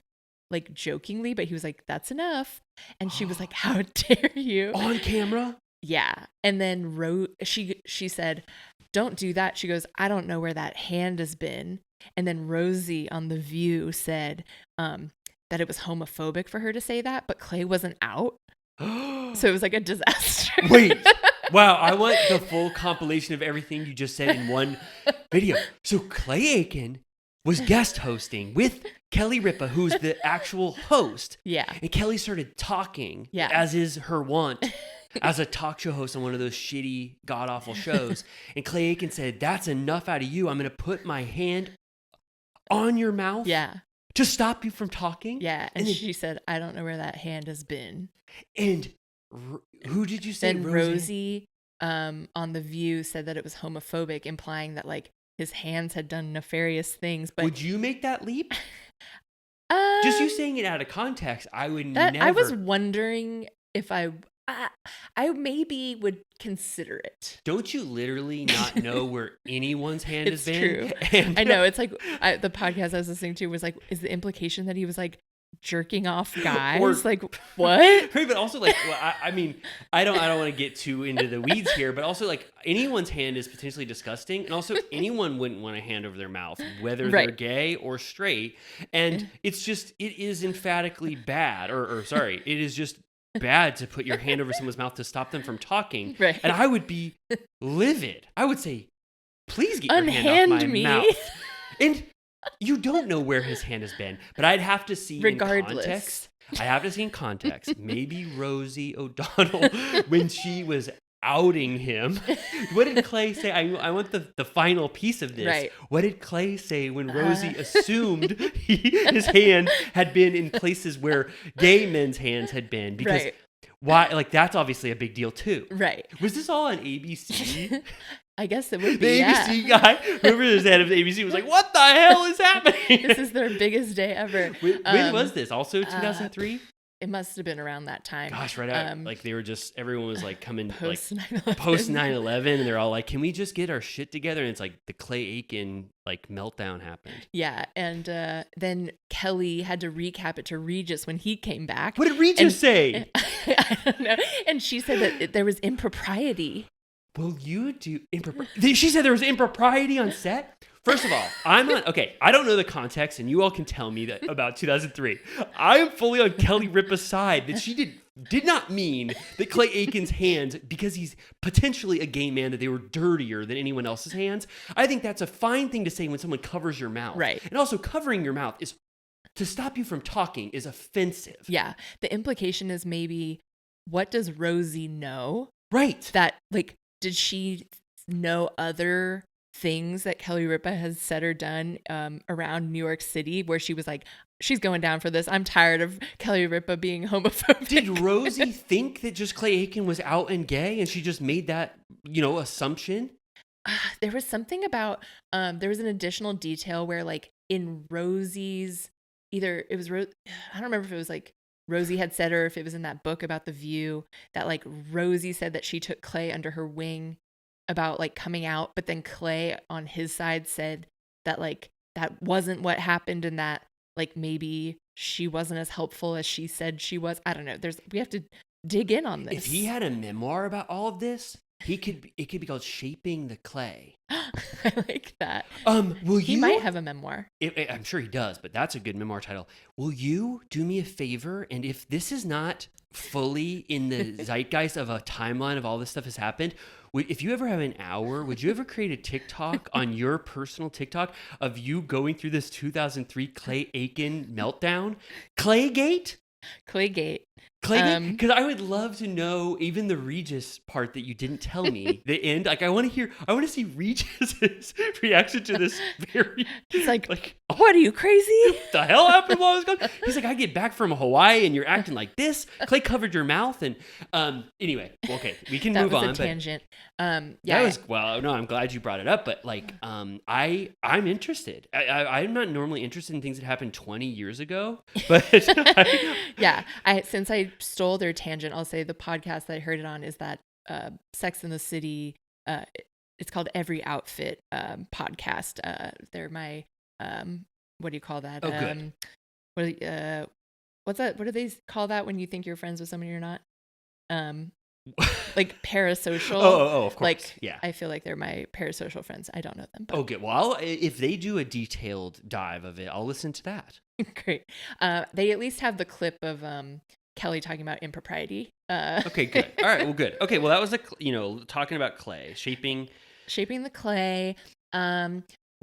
like jokingly, but he was like, that's enough. And she was like, how dare you? On camera? Yeah. And then she said, don't do that. She goes, I don't know where that hand has been. And then Rosie on The View said that it was homophobic for her to say that, but Clay wasn't out. So it was like a disaster. Wait. Wow, I want the full compilation of everything you just said in one video. So Clay Aiken was guest hosting with Kelly Ripa, who's the actual host. Yeah. And Kelly started talking, as is her wont, as a talk show host on one of those shitty, god-awful shows. And Clay Aiken said, "That's enough out of you. I'm going to put my hand on your mouth to stop you from talking." Yeah. And she said, "I don't know where that hand has been." And who did you say? Then Rosie on The View said that it was homophobic, implying that like his hands had done nefarious things. But would you make that leap? Just you saying it out of context, I would never. I was wondering if I maybe would consider it. Don't you literally not know where anyone's hand has been? It's true. And I know. It's like the podcast I was listening to was like, is the implication that he was like jerking off guys? Like what? But also like, well, I mean, I don't want to get too into the weeds here, but also like anyone's hand is potentially disgusting, and also anyone wouldn't want a hand over their mouth, whether they're gay or straight. And it is emphatically bad, or sorry, it is just bad to put your hand over someone's mouth to stop them from talking. Right. And I would be livid. I would say, please get your hand off my mouth. And you don't know where his hand has been, but I'd have to see in context. I have to see in context. Maybe Rosie O'Donnell, when she was outing him, what did Clay say? I want the final piece of this. Right. What did Clay say when Rosie assumed his hand had been in places where gay men's hands had been? Because why? Like that's obviously a big deal too. Right. Was this all on ABC? I guess it would be. The ABC guy, whoever is the head of the ABC, was like, "What the hell is happening?" This is their biggest day ever. When was this? Also 2003. It must have been around that time. Gosh, right out. Like they were just, everyone was like coming post like 9/11. Post 9/11, and they're all like, "Can we just get our shit together?" And it's like the Clay Aiken like meltdown happened. Yeah, and then Kelly had to recap it to Regis when he came back. What did Regis say? I don't know. And she said that there was impropriety. Will you do impropriety? She said there was impropriety on set. First of all, I don't know the context, and you all can tell me that about 2003. I am fully on Kelly Ripa's side that she did not mean that Clay Aiken's hands, because he's potentially a gay man, that they were dirtier than anyone else's hands. I think that's a fine thing to say when someone covers your mouth. Right. And also covering your mouth is to stop you from talking is offensive. Yeah. The implication is maybe, what does Rosie know? Right. That, like, did she know other things that Kelly Ripa has said or done around New York City, where she was like, she's going down for this. I'm tired of Kelly Ripa being homophobic. Did Rosie think that just Clay Aiken was out and gay, and she just made that, assumption? There was something about, there was an additional detail where like in Rosie's, either it was, I don't remember if it was like Rosie had said, or if it was in that book about The View, that like Rosie said that she took Clay under her wing about like coming out, but then Clay on his side said that like that wasn't what happened, and that like maybe she wasn't as helpful as she said she was. I don't know. We have to dig in on this. If he had a memoir about all of this, it could be called Shaping the Clay. I like that. He might have a memoir. I'm sure he does, but that's a good memoir title. Will you do me a favor? And if this is not fully in the zeitgeist of a timeline of all this stuff has happened, if you ever have an hour, would you ever create a TikTok on your personal TikTok of you going through this 2003 Clay Aiken meltdown? Claygate? Claygate. Because I would love to know even the Regis part that you didn't tell me. The end. Like I want to see Regis's reaction to this. He's like, what are you, crazy? What the hell happened while I was gone? He's like, I get back from Hawaii and you're acting like this. Clay covered your mouth, and anyway, okay, we can move on. That was a tangent. I'm glad you brought it up, but like I'm interested. I'm not normally interested in things that happened 20 years ago, but since I stole their tangent, I'll say the podcast that I heard it on is that Sex and the City. It's called Every Outfit podcast. They're my what do you call that? Oh, good. What's that? What do they call that when you think you're friends with somebody you're not? Like parasocial. Oh, of course. Like, yeah. I feel like they're my parasocial friends. I don't know them. But. Okay, well, if they do a detailed dive of it, I'll listen to that. Great. They at least have the clip of Kelly talking about impropriety. Okay, good. All right, well, good. Okay, well, that was talking about Clay, shaping the clay.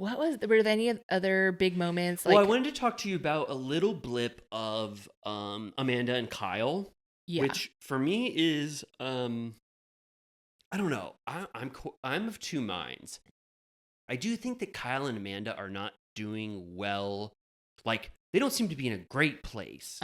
were there any other big moments? Well, I wanted to talk to you about a little blip of Amanda and Kyle, yeah. which for me is I don't know. I'm of two minds. I do think that Kyle and Amanda are not doing well. Like, they don't seem to be in a great place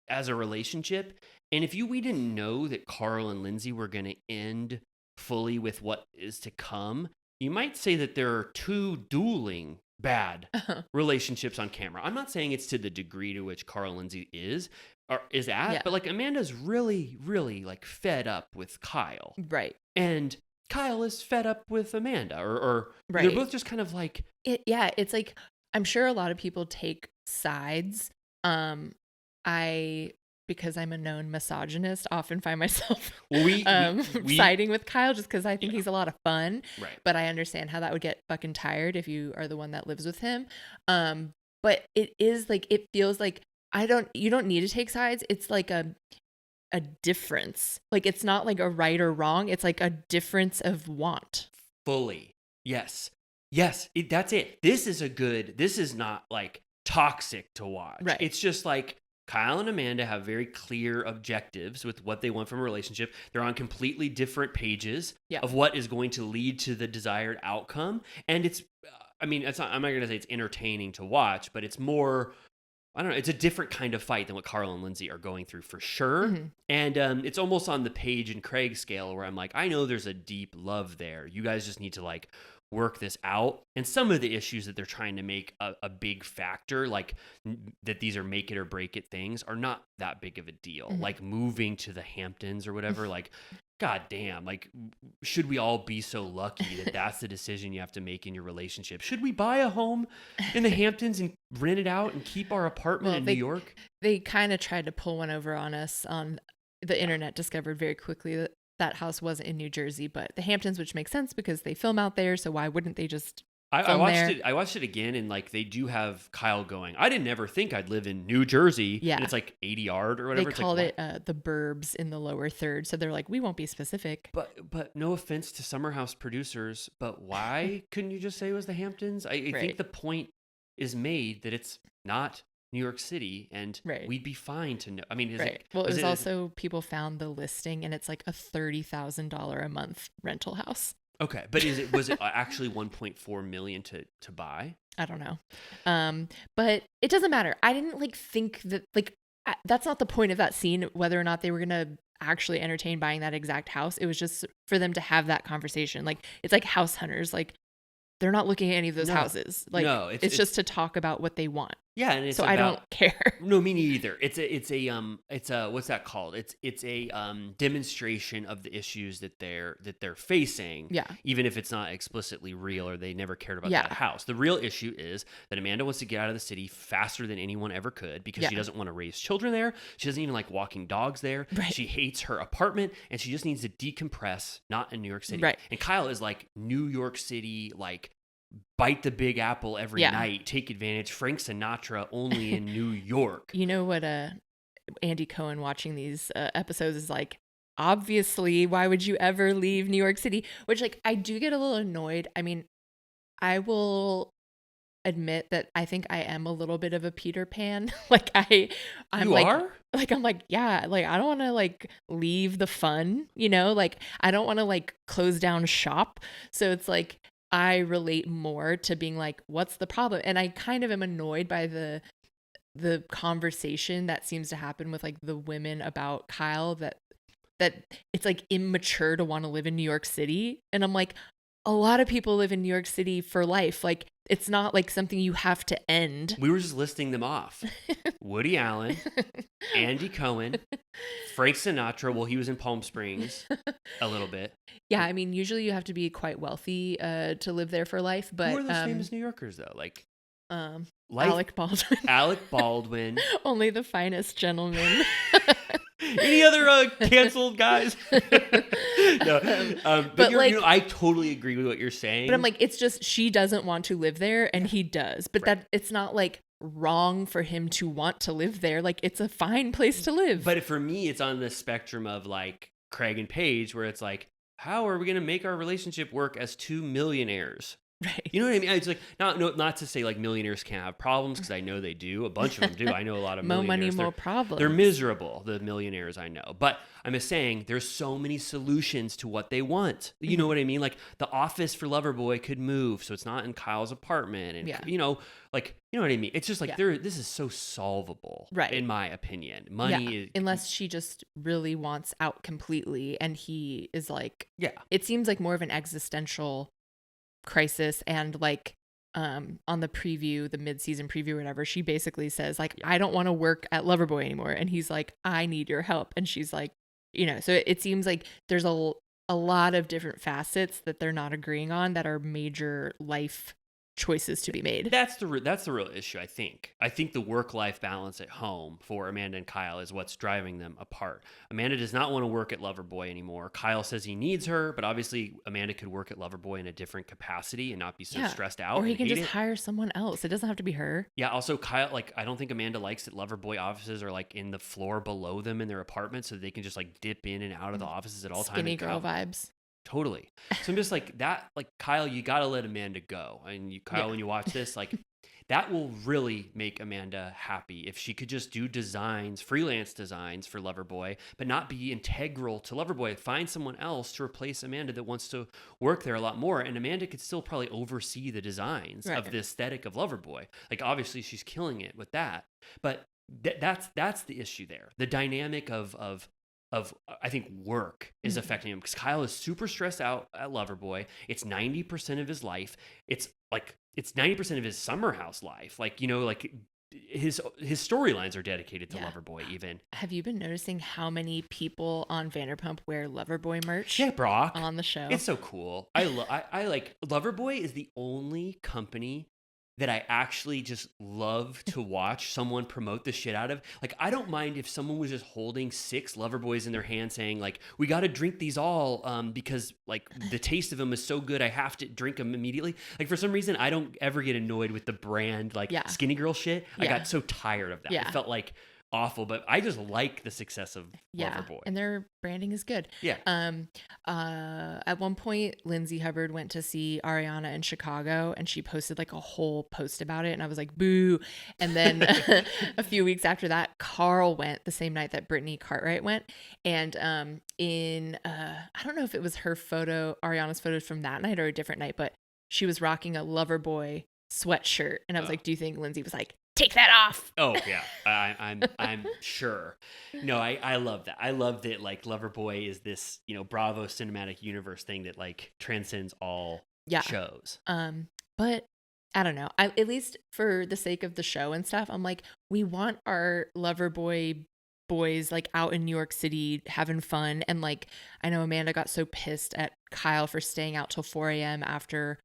as a relationship. And if we didn't know that Carl and Lindsay were going to end fully with what is to come, you might say that there are two dueling bad relationships on camera. I'm not saying it's to the degree to which Carl and Lindsay is at, but like Amanda's really, really like fed up with Kyle. Right. And Kyle is fed up with Amanda, or right. They're both just kind of like... It's like, I'm sure a lot of people take sides. Because I'm a known misogynist, often find myself siding with Kyle just because I think he's a lot of fun. Right. But I understand how that would get fucking tired if you are the one that lives with him. But it is like, it feels like you don't need to take sides. It's like a difference. Like, it's not like a right or wrong. It's like a difference of want. Fully. Yes. That's it. This is not like toxic to watch. Right. It's just like Kyle and Amanda have very clear objectives with what they want from a relationship. They're on completely different pages of what is going to lead to the desired outcome. And I'm not going to say it's entertaining to watch, but it's more, I don't know, it's a different kind of fight than what Carl and Lindsay are going through for sure. Mm-hmm. And it's almost on the Paige and Craig scale where I'm like, I know there's a deep love there. You guys just need to like work this out. And some of the issues that they're trying to make a big factor, like that these are make it or break it things, are not that big of a deal. Mm-hmm. Like moving to the Hamptons or whatever, like, God damn, like, should we all be so lucky that that's the decision you have to make in your relationship? Should we buy a home in the Hamptons and rent it out and keep our apartment in New York? They kind of tried to pull one over on us. On the internet discovered very quickly that house wasn't in New Jersey, but the Hamptons, which makes sense because they film out there. So why wouldn't they just I watched it again, and like they do have Kyle going, I didn't ever think I'd live in New Jersey. Yeah. And it's like 80 yard or whatever. They called it the burbs in the lower third. So they're like, we won't be specific. But no offense to Summer House producers, but why couldn't you just say it was the Hamptons? I think the point is made that it's not New York City, and we'd be fine to know. I mean, it was also people found the listing, and it's like a $30,000 a month rental house. Okay, but was it actually 1.4 million to buy? I don't know, but it doesn't matter. I didn't think that that's not the point of that scene. Whether or not they were gonna actually entertain buying that exact house, it was just for them to have that conversation. Like, it's like House Hunters. Like, they're not looking at any of those houses. Like, no, it's just to talk about what they want. Yeah, and I don't care. No, me neither. It's a what's that called? It's a demonstration of the issues that they're facing. Yeah. Even if it's not explicitly real or they never cared about that house. The real issue is that Amanda wants to get out of the city faster than anyone ever could because she doesn't want to raise children there. She doesn't even like walking dogs there. Right. She hates her apartment and she just needs to decompress, not in New York City. Right. And Kyle is like New York City, like bite the Big Apple every night, take advantage. Frank Sinatra only in New York. You know what Andy Cohen watching these episodes is like, obviously, why would you ever leave New York City? Which, like, I do get a little annoyed. I mean, I will admit that I think I am a little bit of a Peter Pan. Like, I'm you like, are? Like, I'm like, yeah, like, I don't want to like leave the fun, you know, like, I don't want to like close down shop. So it's like, I relate more to being like, what's the problem? And I kind of am annoyed by the conversation that seems to happen with like the women about Kyle, that it's like immature to want to live in New York City. And I'm like, a lot of people live in New York City for life. Like, it's not like something you have to end. We were just listing them off. Woody Allen, Andy Cohen, Frank Sinatra. Well, he was in Palm Springs a little bit. Yeah, I mean, usually you have to be quite wealthy to live there for life. But who are those famous New Yorkers though? Like Alec Baldwin. Alec Baldwin. Only the finest gentlemen. Any other canceled guys? No, but like, I totally agree with what you're saying. But I'm like, it's just she doesn't want to live there, and he does. But that it's not like wrong for him to want to live there. Like, it's a fine place to live. But for me, it's on the spectrum of like Craig and Paige, where it's like, how are we going to make our relationship work as two millionaires? Right. You know what I mean? It's like not to say like millionaires can't have problems, because I know they do. A bunch of them do. I know a lot of More money, millionaires. more problems. They're miserable, the millionaires I know. But I'm just saying there's so many solutions to what they want. You know what I mean? Like the office for Loverboy could move so it's not in Kyle's apartment, and you know what I mean? It's just like this is so solvable, right? In my opinion. Money is, unless she just really wants out completely, and he is like, it seems like more of an existential crisis. And like on the preview, the mid-season preview or whatever, she basically says like, I don't want to work at Loverboy anymore, and he's like, I need your help. And she's like, so it seems like there's a lot of different facets that they're not agreeing on that are major life choices to be made. That's the real issue, I think. I think the work-life balance at home for Amanda and Kyle is what's driving them apart. Amanda does not want to work at Loverboy anymore. Kyle says he needs her, but obviously Amanda could work at Loverboy in a different capacity and not be so stressed out. Or he can just hire someone else. It doesn't have to be her. Yeah, also Kyle, like, I don't think Amanda likes that Loverboy offices are like in the floor below them in their apartment, so they can just like dip in and out of the offices at all times. Skinny girl vibes. Totally. So I'm just like that, like Kyle, you got to let Amanda go. And Kyle, when you watch this, like that will really make Amanda happy if she could just do freelance designs for Loverboy, but not be integral to Loverboy. Find someone else to replace Amanda that wants to work there a lot more. And Amanda could still probably oversee the designs of the aesthetic of Loverboy. Like obviously she's killing it with that, but that's the issue there. The dynamic of I think work is affecting him, because Kyle is super stressed out at Loverboy. It's 90% of his life. It's 90% of his summer house life. Like, like his storylines are dedicated to Loverboy even. Have you been noticing how many people on Vanderpump wear Loverboy merch? Yeah, Brock. On the show. It's so cool. I like Loverboy is the only company that I actually just love to watch someone promote the shit out of. Like, I don't mind if someone was just holding 6 Loverboys in their hand saying, like, we got to drink these all because, like, the taste of them is so good, I have to drink them immediately. Like, for some reason, I don't ever get annoyed with the brand, like, skinny girl shit. I got so tired of that. It felt like awful, but I just like the success of Loverboy. And their branding is good. At one point Lindsay Hubbard went to see Ariana in Chicago, and she posted like a whole post about it, and I was like, boo. And then a few weeks after that, Carl went the same night that Brittany Cartwright went, and in I don't know if it was her photo, Ariana's photos from that night or a different night, but she was rocking a Loverboy sweatshirt, and I was like, do you think Lindsay was like, take that off? Oh yeah, I'm sure. No, I love that. I love that like Loverboy is this Bravo cinematic universe thing that like transcends all shows. But I don't know. At least for the sake of the show and stuff, I'm like, we want our Loverboy boys like out in New York City having fun. And like, I know Amanda got so pissed at Kyle for staying out till 4 a.m. after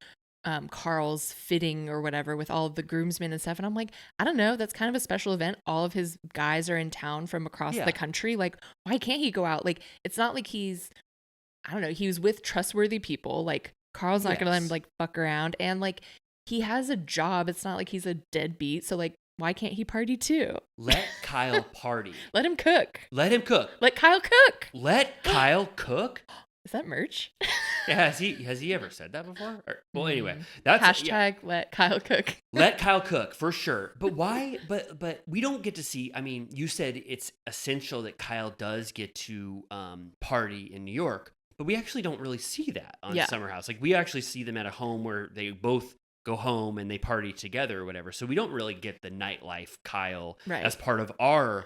Carl's fitting or whatever with all of the groomsmen and stuff. And I'm like, I don't know. That's kind of a special event. All of his guys are in town from across the country. Like, why can't he go out? Like, it's not like he was with trustworthy people. Like, Carl's not going to let him like fuck around. And like, he has a job. It's not like he's a deadbeat. So like, why can't he party too? Let Kyle party. Let him cook. Let him cook. Let Kyle cook. Let Kyle cook. Is that merch? Yeah, has he ever said that before? Well, anyway, that's hashtag let Kyle cook. Let Kyle cook for sure. But why? But we don't get to see. I mean, you said it's essential that Kyle does get to party in New York, but we actually don't really see that on Summer House. Like we actually see them at a home where they both go home and they party together or whatever. So we don't really get the nightlife Kyle as part of our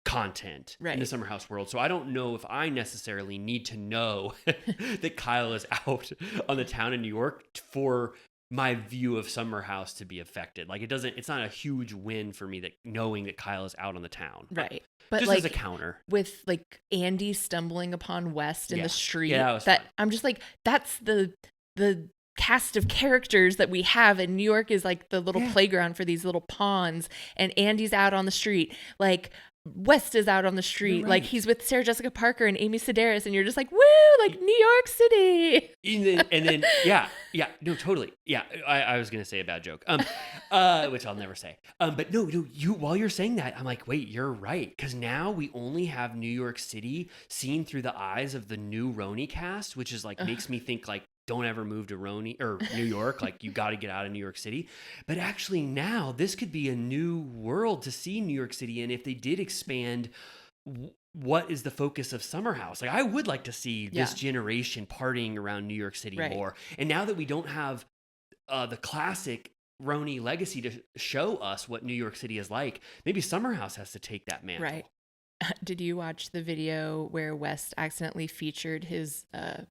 content in the Summer House world. So I don't know if I necessarily need to know that Kyle is out on the town in New York for my view of Summer House to be affected. Like it's not a huge win for me that knowing that Kyle is out on the town. Right. But just like as a counter. With like Andy stumbling upon West in the street, that was fun. I'm just like, that's the cast of characters that we have, and New York is like the little playground for these little pawns, and Andy's out on the street. Like West is out on the street, like he's with Sarah Jessica Parker and Amy Sedaris, and you're just like, woo, like New York City. And then no, totally, I was gonna say a bad joke, which I'll never say, but no, you while you're saying that, I'm like, wait, you're right, because now we only have New York City seen through the eyes of the new Roni cast, which is like makes me think like don't ever move to New York. Like, you got to get out of New York City. But actually now this could be a new world to see New York City in if they did expand what is the focus of Summer House. Like, I would like to see this generation partying around New York City more. And now that we don't have the classic Roni legacy to show us what New York City is like, maybe Summer House has to take that mantle. Right. Did you watch the video where West accidentally featured his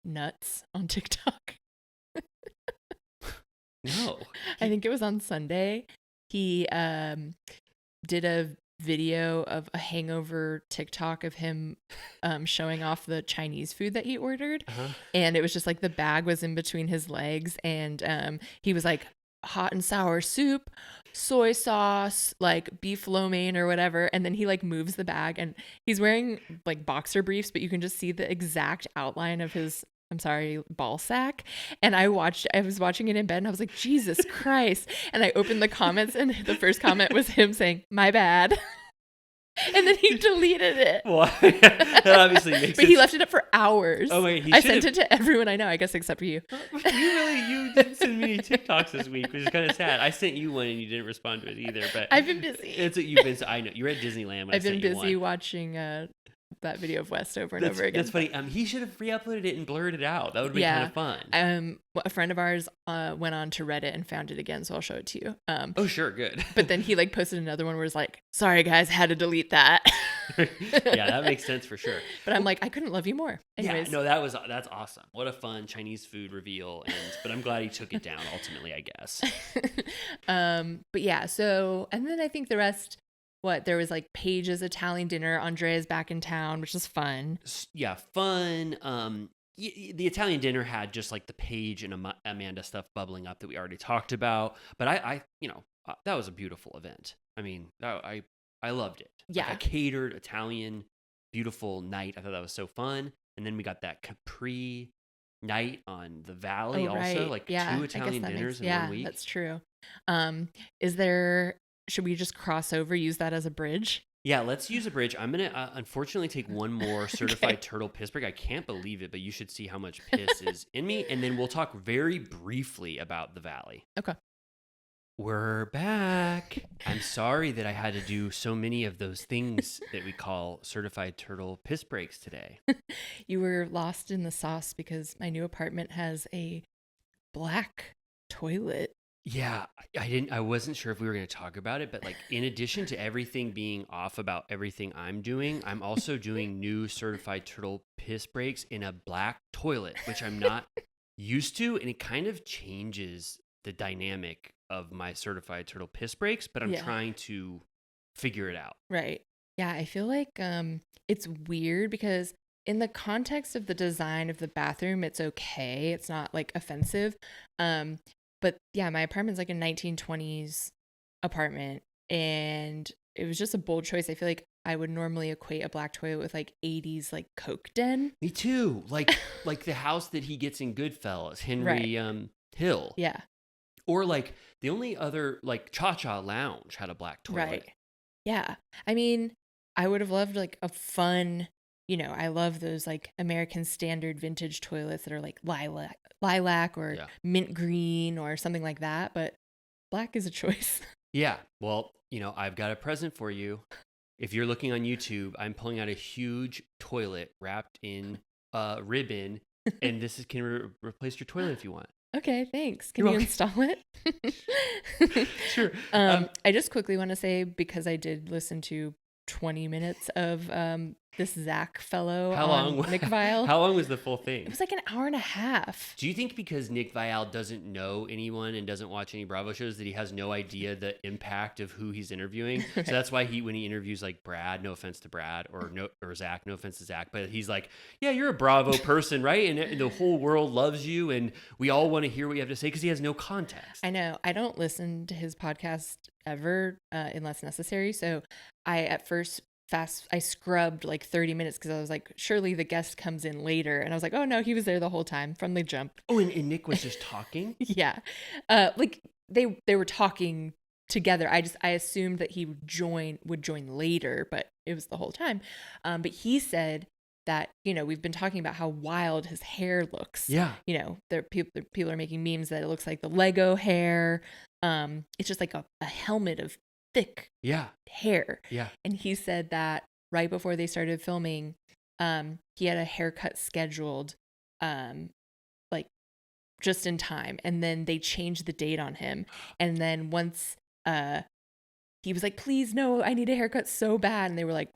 nuts on TikTok? No. I think it was on Sunday. He did a video of a hangover TikTok of him showing off the Chinese food that he ordered. And it was just like the bag was in between his legs, and he was like, hot and sour soup, soy sauce, like beef lo mein or whatever. And then he like moves the bag, and he's wearing like boxer briefs, but you can just see the exact outline of his, I'm sorry, ball sack. And I was watching it in bed, and I was like, Jesus Christ. And I opened the comments, and the first comment was him saying, my bad. And then he deleted it. Well, that obviously makes sense. But he left it up for hours. Oh, wait, I sent it to everyone I know, I guess, except for you. You didn't send me any TikToks this week, which is kind of sad. I sent you one and you didn't respond to it either. But I've been busy. It's what you've been. I know you're at Disneyland. When I've been busy one. watching that video of West over and over again. That's funny. He should have re-uploaded it and blurred it out. That would be kind of fun. A friend of ours went on to Reddit and found it again, so I'll show it to you. Oh, sure, good. But then he like posted another one where it's like, sorry guys, had to delete that. Yeah, that makes sense for sure. But I'm like, I couldn't love you more. Anyways. Yeah, no, that's awesome. What a fun Chinese food reveal. But I'm glad he took it down ultimately, I guess. But yeah, so, and then I think the rest, there was like Paige's Italian dinner. Andrea's back in town, which is fun. Yeah, fun. The Italian dinner had just like the Paige and Amanda stuff bubbling up that we already talked about. But that was a beautiful event. I mean, I loved it. Yeah. Like a catered Italian, beautiful night. I thought that was so fun. And then we got that Capri night on the Valley also. Like 2 Italian dinners in 1 week. Yeah, that's true. Should we just cross over, use that as a bridge? Yeah, let's use a bridge. I'm going to unfortunately take one more certified turtle piss break. I can't believe it, but you should see how much piss is in me. And then we'll talk very briefly about the Valley. Okay. We're back. I'm sorry that I had to do so many of those things that we call certified turtle piss breaks today. You were lost in the sauce because my new apartment has a black toilet. Yeah, I wasn't sure if we were going to talk about it, but like in addition to everything being off about everything I'm doing, I'm also doing new certified turtle piss breaks in a black toilet, which I'm not used to, and it kind of changes the dynamic of my certified turtle piss breaks, but I'm trying to figure it out. Right. Yeah, I feel like it's weird because in the context of the design of the bathroom, it's okay. It's not like offensive. But yeah, my apartment's like a 1920s apartment, and it was just a bold choice. I feel like I would normally equate a black toilet with like 80s like Coke den. Me too. Like the house that he gets in Goodfellas, Henry Hill. Yeah. Or like the only other like Cha-Cha Lounge had a black toilet. Right. Yeah. I mean, I would have loved like a fun, I love those like American standard vintage toilets that are like lilac or mint green or something like that. But black is a choice. Yeah. Well, I've got a present for you. If you're looking on YouTube, I'm pulling out a huge toilet wrapped in ribbon, and this can replace your toilet if you want. Okay, thanks. Can you install it? Sure. I just quickly want to say, because I did listen to 20 minutes of this Zach fellow on Nick Viall. How long was the full thing? It was like an hour and a half. Do you think because Nick Viall doesn't know anyone and doesn't watch any Bravo shows that he has no idea the impact of who he's interviewing? Right. So that's why when he interviews like Brad, no offense to Brad, or Zach, no offense to Zach, but he's like, yeah, you're a Bravo person, right? And the whole world loves you, and we all want to hear what you have to say, because he has no context. I know. I don't listen to his podcast ever unless necessary. So I scrubbed like 30 minutes because I was like, surely the guest comes in later. And I was like, oh no, he was there the whole time from the jump. Oh, and Nick was just talking? Yeah. Like they were talking together. I assumed that he would join later, but it was the whole time. But he said that, we've been talking about how wild his hair looks. Yeah. People are making memes that it looks like the Lego hair. It's just like a helmet of thick Yeah. hair. Yeah. And he said that right before they started filming, he had a haircut scheduled, like just in time. And then they changed the date on him. And then once, he was like, please, no, I need a haircut so bad. And they were like,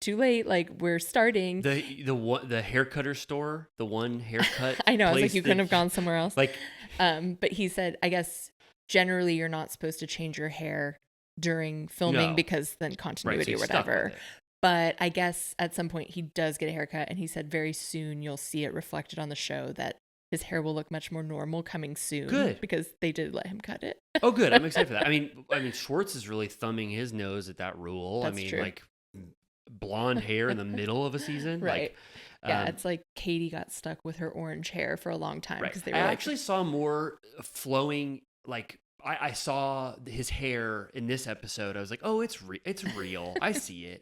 too late. Like, we're starting. The hair cutter store, the one haircut. I know. I was place like, you couldn't have gone somewhere else. Like, but he said, I guess generally you're not supposed to change your hair during filming No. because then right, so continuity he's or stuck whatever. with it. But I guess at some point he does get a haircut, and he said very soon you'll see it reflected on the show that his hair will look much more normal coming soon. Good. Because they did let him cut it. Oh, good. I'm excited for that. I mean, Schwartz is really thumbing his nose at that rule. That's true. Like blonde hair in the middle of a season. Right. Like, Yeah, it's like Katie got stuck with her orange hair for a long time right. because they were I like, actually saw more flowing. Like I saw his hair in this episode. I was like, oh, it's real. I see it.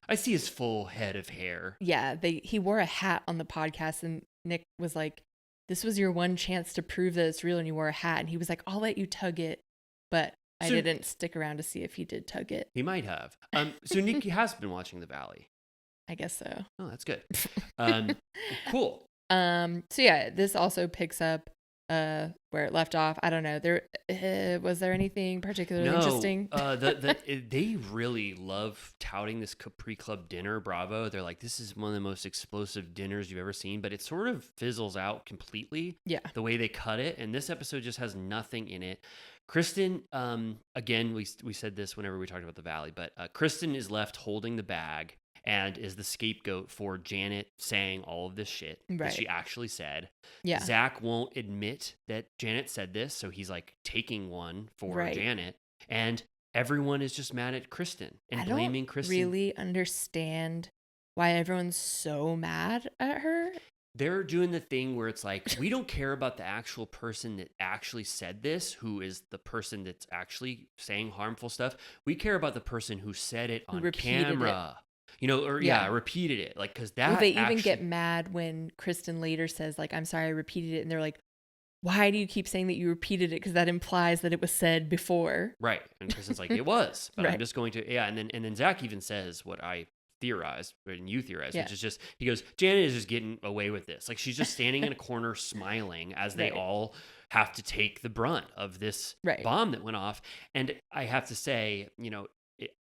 I see his full head of hair. yeah, he wore a hat on the podcast, and Nick was like, this was your one chance to prove that it's real, and you wore a hat. And he was like, I'll let you tug it, but I So- didn't stick around to see if he did tug it. He might have. So Nick has been watching The Valley. I guess so. Oh, that's good. Cool. So yeah, this also picks up where it left off. I don't know. Was there anything particularly interesting? They really love touting this Capri Club dinner. Bravo. They're like, this is one of the most explosive dinners you've ever seen, but it sort of fizzles out completely. Yeah. The way they cut it, and this episode just has nothing in it. Kristen, again, we said this whenever we talked about The Valley, but Kristen is left holding the bag and is the scapegoat for Janet saying all of this shit Right. that she actually said. Yeah. Zach won't admit that Janet said this, so he's like taking one for Right. Janet, and everyone is just mad at Kristen and I blaming don't Kristen. really understand why everyone's so mad at her. They're doing the thing where it's like, we don't care about the actual person that actually said this, who is the person that's actually saying harmful stuff. We care about the person who said it on repeated camera. Repeated it. Like, because that Well, they even actually- get mad when Kristen later says, like, I'm sorry I repeated it. And they're like, why do you keep saying that you repeated it? Because that implies that it was said before. Right. And Kristen's like, it was, but I'm Right. just going to, yeah. And then Zach even says what I theorized, and you theorized, Yeah. which is just, he goes, Janet is just getting away with this. Like, she's just standing in a corner smiling as they Right. all have to take the brunt of this Right. bomb that went off. And I have to say,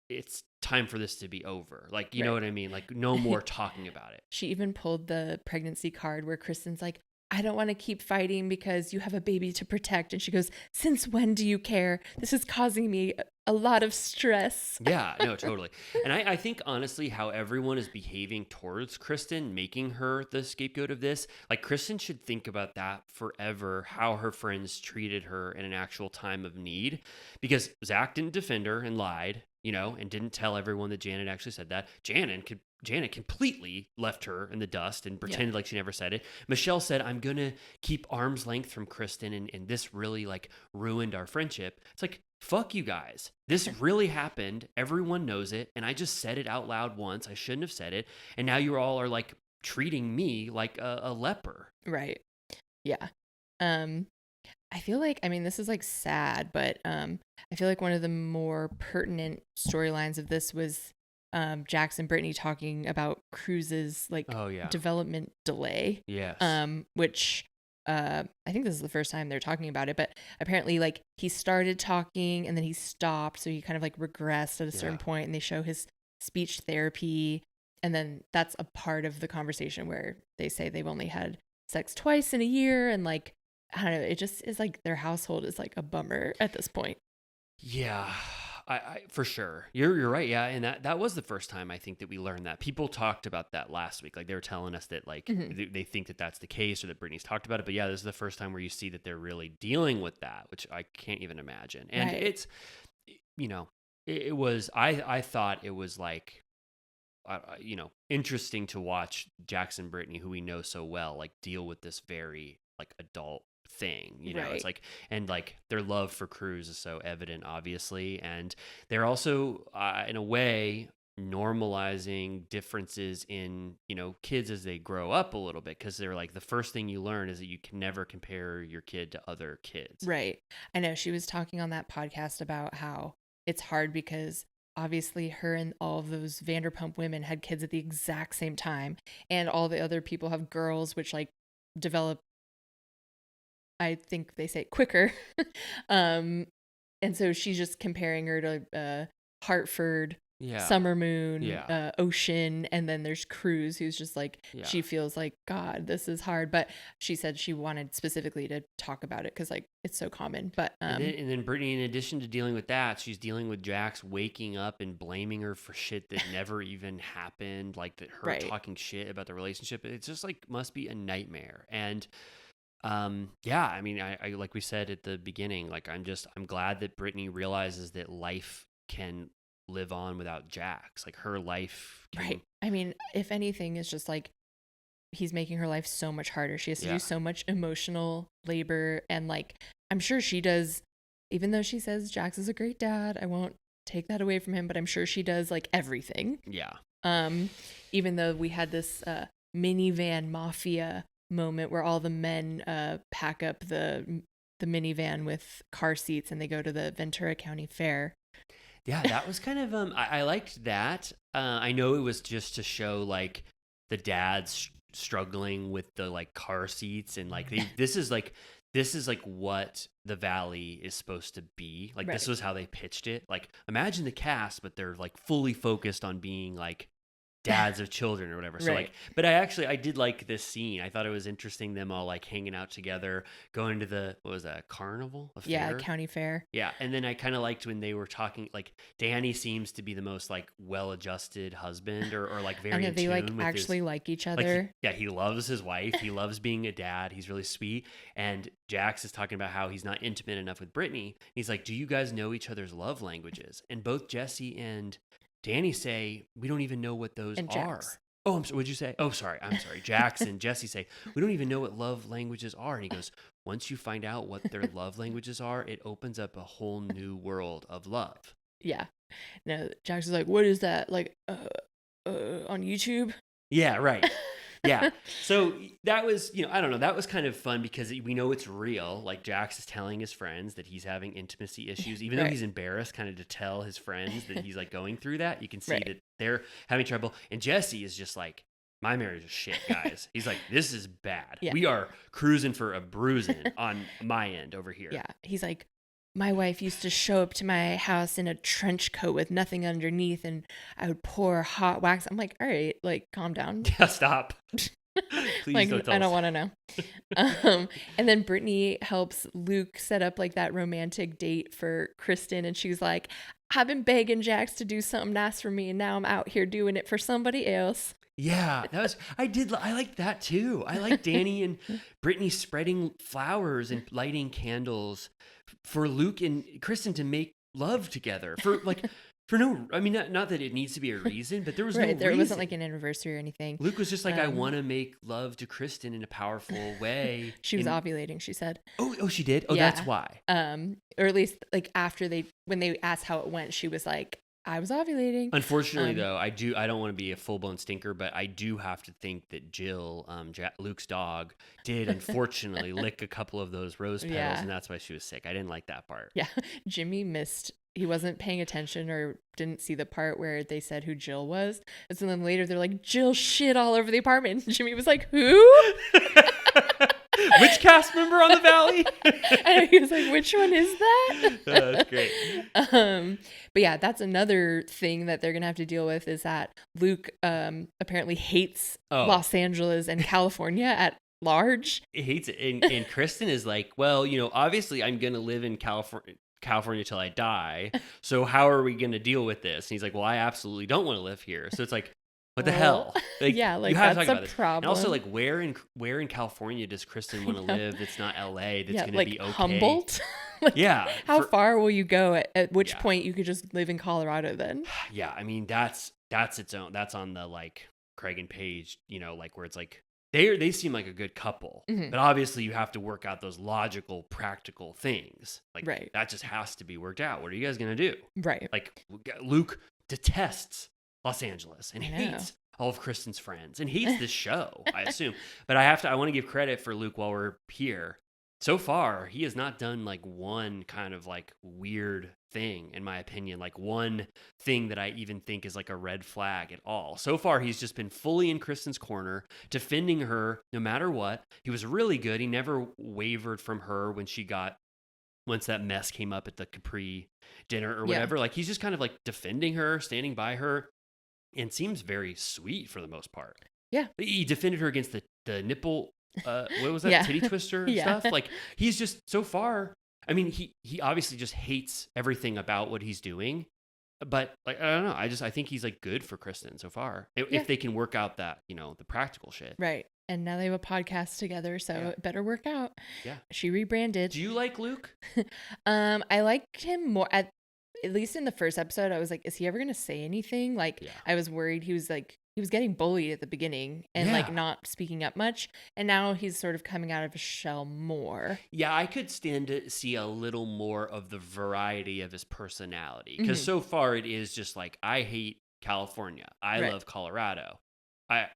it's time for this to be over. Like, you know Right. what I mean? Like, no more talking about it. She even pulled the pregnancy card where Kristen's like, I don't want to keep fighting because you have a baby to protect. And she goes, since when do you care? This is causing me a lot of stress. Yeah, no, totally. And I think, honestly, how everyone is behaving towards Kristen, making her the scapegoat of this, like, Kristen should think about that forever, how her friends treated her in an actual time of need. Because Zach didn't defend her and lied, and didn't tell everyone that Janet actually said that. Janet completely left her in the dust and pretended like she never said it. Michelle said, I'm going to keep arm's length from Kristen, and this really, like, ruined our friendship. It's like, fuck you guys. This really happened. Everyone knows it. And I just said it out loud once. I shouldn't have said it. And now you all are, like, treating me like a leper. Right. Yeah. I feel like, this is like sad, but I feel like one of the more pertinent storylines of this was Jax and Brittany talking about Cruz's Oh, yeah. development delay. Yes. Which I think this is the first time they're talking about it, but apparently, like, he started talking and then he stopped, so he kind of like regressed at a certain point, and they show his speech therapy, and then that's a part of the conversation where they say they've only had sex twice in a year, and like, I don't know, it just is like their household is like a bummer at this point. Yeah, I for sure. You're right. Yeah, and that was the first time I think that we learned that. People talked about that last week. Like, they were telling us that, like, they think that that's the case, or that Brittany's talked about it. But yeah, this is the first time where you see that they're really dealing with that, which I can't even imagine. And Right. it's, it was. I thought it was like, interesting to watch Jax and Brittany, who we know so well, like, deal with this very, like, adult thing. It's Right. like, and like, their love for Cruz is so evident, obviously, and they're also in a way normalizing differences in, kids as they grow up a little bit, because they're like, the first thing you learn is that you can never compare your kid to other kids. Right. I know she was talking on that podcast about how it's hard because obviously her and all of those Vanderpump women had kids at the exact same time, and all the other people have girls, which like develop, I think they say, quicker. And so she's just comparing her to Hartford, Summer Moon, Ocean, and then there's Cruz, who's just like, she feels like, God, this is hard. But she said she wanted specifically to talk about it because like it's so common. But and then Brittany, in addition to dealing with that, she's dealing with Jax waking up and blaming her for shit that never even happened, like that her talking shit about the relationship. It's just like must be a nightmare. And I mean, I like we said at the beginning, like I'm glad that Brittany realizes that life can live on without Jax. Like her life can... Right. I mean, if anything, it's just like he's making her life so much harder. She has to do so much emotional labor, and like I'm sure she does, even though she says Jax is a great dad, I won't take that away from him, but I'm sure she does like everything. Even though we had this minivan mafia moment where all the men pack up the minivan with car seats and they go to the Ventura County Fair. Yeah, that was kind of I liked that. I know it was just to show like the dads struggling with the like car seats, and like this is like what the Valley is supposed to be. Like this was how they pitched it. Like imagine the cast, but they're like fully focused on being like dads of children or whatever. So like, but I did like this scene. I thought it was interesting, them all like hanging out together, going to the, what was that, carnival? County fair. Yeah. And then I kind of liked when they were talking, like Danny seems to be the most like well-adjusted husband, or like very and they like actually like each other. Like, he loves his wife. He loves being a dad. He's really sweet. And Jax is talking about how he's not intimate enough with Brittany. He's like, do you guys know each other's love languages? And both Jesse and Danny say, we don't even know what those are. Oh, I'm sorry. What'd you say? Oh, sorry. I'm sorry. Jax and Jesse say, we don't even know what love languages are. And he goes, once you find out what their love languages are, it opens up a whole new world of love. Yeah. No, Jax is like, what is that? Like, on YouTube? Yeah, right. Yeah. So that was, I don't know, that was kind of fun because we know it's real. Like Jax is telling his friends that he's having intimacy issues, even though he's embarrassed kind of to tell his friends that he's like going through that. You can see that they're having trouble. And Jesse is just like, my marriage is shit, guys. He's like, this is bad. Yeah. We are cruising for a bruising on my end over here. Yeah. He's like, my wife used to show up to my house in a trench coat with nothing underneath, and I would pour hot wax. I'm like, all right, like, calm down. Yeah, stop. Please like, don't tell I don't us. want to know. And then Brittany helps Luke set up like that romantic date for Kristen, and she's like, I've been begging Jax to do something nice for me, and now I'm out here doing it for somebody else. Yeah, I like that too. I like Danny and Brittany spreading flowers and lighting candles for Luke and Kristen to make love together I mean, not that it needs to be a reason, but there was no reason. There wasn't like an anniversary or anything. Luke was just like, I want to make love to Kristen in a powerful way. She was ovulating, she said. Oh, she did? Oh, yeah. That's why. Or at least like when they asked how it went, she was like, I was ovulating. Unfortunately, though, I don't want to be a full-blown stinker, but I do have to think that Jill, Luke's dog, did unfortunately lick a couple of those rose petals, and that's why she was sick. I didn't like that part. Yeah, Jimmy missed. He wasn't paying attention or didn't see the part where they said who Jill was. And so then later they're like, Jill shit all over the apartment. And Jimmy was like, who? Which cast member on the Valley? And he was like, which one is that? That's great. But yeah, that's another thing that they're going to have to deal with, is that Luke apparently hates Los Angeles and California at large. He hates it. And Kristen is like, well, obviously I'm going to live in California till I die. So how are we going to deal with this? And he's like, well, I absolutely don't want to live here. So it's like, what the hell? Like, yeah, like you have that's to talk about a this. problem. And also, like, where in California does Kristen want to live? That's not LA. That's going to like be okay. Humboldt. Like, yeah. How far will you go? At which point you could just live in Colorado then? Yeah, I mean that's its own. That's on the like Craig and Paige. Like where it's like they seem like a good couple, but obviously you have to work out those logical, practical things. Like that just has to be worked out. What are you guys gonna do? Right. Like Luke detests Los Angeles and I know. hates all of Kristen's friends and hates this show, I assume. But I want to give credit for Luke while we're here. So far, he has not done like one kind of like weird thing, in my opinion, like one thing that I even think is like a red flag at all. So far, he's just been fully in Kristen's corner, defending her no matter what. He was really good. He never wavered from her once that mess came up at the Capri dinner or whatever. Like he's just kind of like defending her, standing by her, and seems very sweet for the most part. Yeah. He defended her against the nipple, what was that, Yeah. titty twister Yeah. stuff? Like he's just so far, I mean, he obviously just hates everything about what he's doing. But like, I don't know. I think he's like good for Kristen so far. If they can work out that, the practical shit. Right. And now they have a podcast together, so it better work out. Yeah. She rebranded. Do you like Luke? I liked him more at least in the first episode. I was like, is he ever going to say anything? Like, I was worried he was getting bullied at the beginning and like not speaking up much. And now he's sort of coming out of his shell more. Yeah, I could stand to see a little more of the variety of his personality. Because so far it is just like, I hate California. I love Colorado.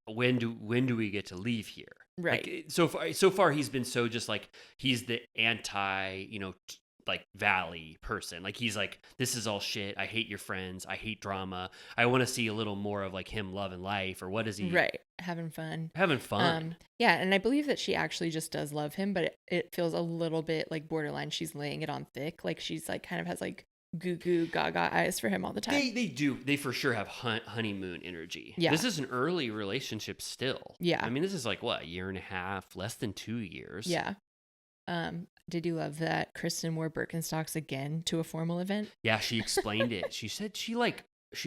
When do we get to leave here? Right. Like, so far he's been so just like, he's the anti, like valley person. Like he's like, this is all shit. I hate your friends. I hate drama. I want to see a little more of like him loving life, or what is he? Right. Having fun. Yeah. And I believe that she actually just does love him, but it feels a little bit like borderline. She's laying it on thick. Like she's like kind of has like goo goo gaga eyes for him all the time. They do. They for sure have honeymoon energy. Yeah. This is an early relationship still. Yeah. I mean, this is like what, a year and a half, less than 2 years. Yeah. Did you love that Kristen wore Birkenstocks again to a formal event? Yeah, she explained it. She said she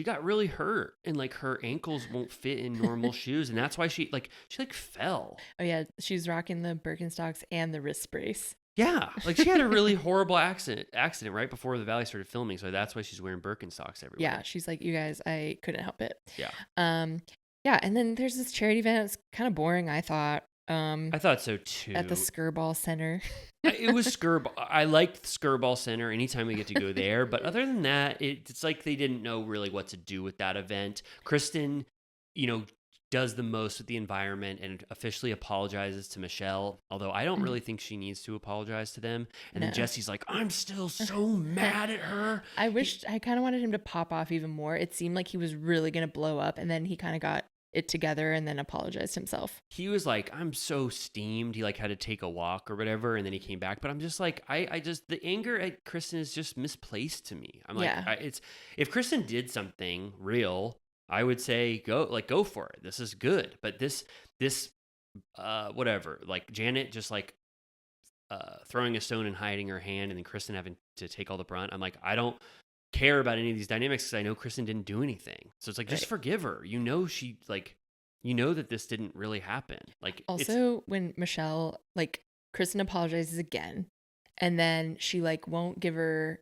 got really hurt and like her ankles won't fit in normal shoes, and that's why she fell. Oh yeah, she's rocking the Birkenstocks and the wrist brace. Yeah, like she had a really horrible accident right before the Valley started filming, so that's why she's wearing Birkenstocks everywhere. Yeah, she's like, you guys, I couldn't help it. Yeah. Yeah, and then there's this charity event. It's kind of boring, I thought. I thought so too. At the Skirball Center. It was Skirball. I liked Skirball Center anytime we get to go there, but other than that, it's like they didn't know really what to do with that event. Kristen, does the most with the environment and officially apologizes to Michelle, although I don't really think she needs to apologize to them. And then Jesse's like, I'm still so mad at her. I kind of wanted him to pop off even more. It seemed like he was really going to blow up, and then he kind of got it together and then apologized himself. He was like, I'm so steamed. He like had to take a walk or whatever, and then he came back. But I'm just like, the anger at Kristen is just misplaced to me. I'm like, if Kristen did something real, I would say go for it. This is good. But this whatever, like Janet just like throwing a stone and hiding her hand, and then Kristen having to take all the brunt. I'm like, I don't care about any of these dynamics because I know Kristen didn't do anything. So it's like, just forgive her. She like, that this didn't really happen. Like also when Michelle, like Kristen apologizes again, and then she like won't give her,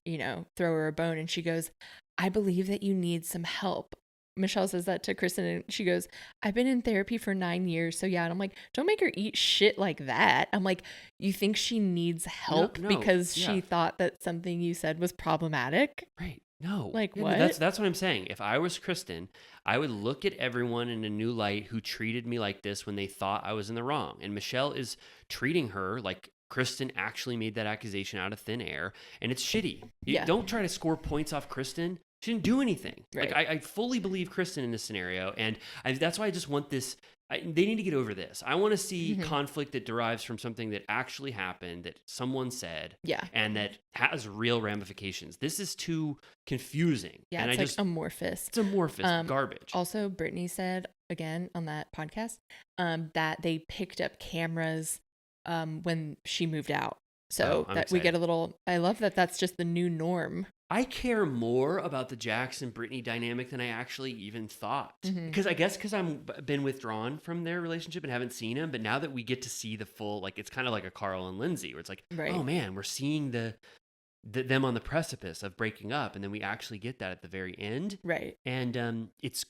throw her a bone, and she goes, I believe that you need some help. Michelle says that to Kristen, and she goes, I've been in therapy for 9 years. So yeah. And I'm like, don't make her eat shit like that. I'm like, you think she needs help because she thought that something you said was problematic? Right. No. Like what? That's what I'm saying. If I was Kristen, I would look at everyone in a new light who treated me like this when they thought I was in the wrong. And Michelle is treating her like Kristen actually made that accusation out of thin air, and it's shitty. Don't try to score points off Kristen. She didn't do anything. Right. Like I fully believe Kristen in this scenario, and that's why I just want this. They need to get over this. I want to see conflict that derives from something that actually happened, that someone said, and that has real ramifications. This is too confusing. Yeah, and it's amorphous. It's amorphous garbage. Also, Brittany said again on that podcast that they picked up cameras when she moved out, so that we get a little. I love that. That's just the new norm. I care more about the Jax and Brittany dynamic than I actually even thought. Because because I've been withdrawn from their relationship and haven't seen them. But now that we get to see the full, like it's kind of like a Carl and Lindsay, where it's like, oh man, we're seeing them on the precipice of breaking up, and then we actually get that at the very end. Right. And it's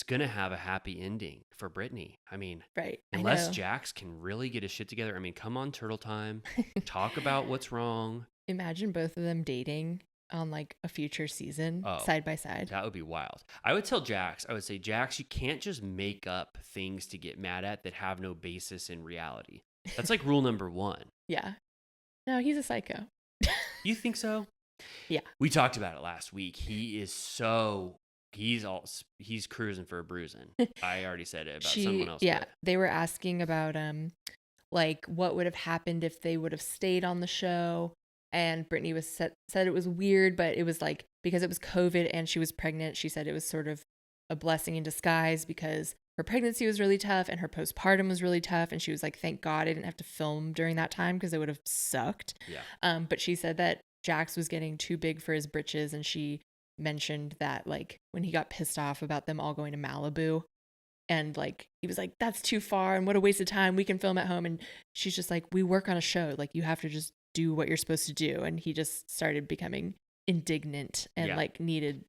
gonna have a happy ending for Brittany. I mean, right. Unless Jax can really get his shit together. I mean, come on, Turtle Time, talk about what's wrong. Imagine both of them dating on like a future season Oh. side by side. That would be wild. I would tell Jax, I would say, Jax, you can't just make up things to get mad at that have no basis in reality. That's like rule number 1. Yeah. No, he's a psycho. You think so? Yeah. We talked about it last week. He is he's cruising for a bruising. I already said it about someone else. Yeah. but- They were asking about like what would have happened if they would have stayed on the show. And Brittany said it was weird, but it was like because it was COVID and she was pregnant, she said it was sort of a blessing in disguise because her pregnancy was really tough and her postpartum was really tough. And she was like, thank God I didn't have to film during that time because it would have sucked. Yeah. But she said that Jax was getting too big for his britches. And she mentioned that like when he got pissed off about them all going to Malibu and like he was like, that's too far and what a waste of time. We can film at home. And she's just like, we work on a show. Like you have to just do what you're supposed to do. And he just started becoming indignant and like needed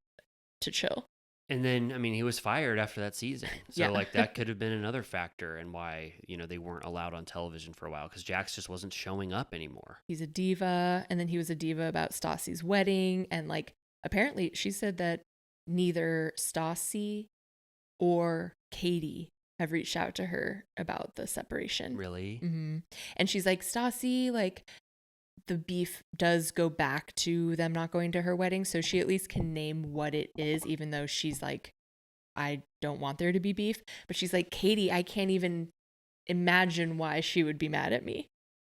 to chill. And then, I mean, he was fired after that season. So, Yeah. like, that could have been another factor in why, they weren't allowed on television for a while because Jax just wasn't showing up anymore. He's a diva. And then he was a diva about Stassi's wedding. And like, apparently she said that neither Stassi or Katie have reached out to her about the separation. Really? Mm-hmm. And she's like, Stassi, like, the beef does go back to them not going to her wedding. So she at least can name what it is, even though she's like, I don't want there to be beef. But she's like, Katie, I can't even imagine why she would be mad at me.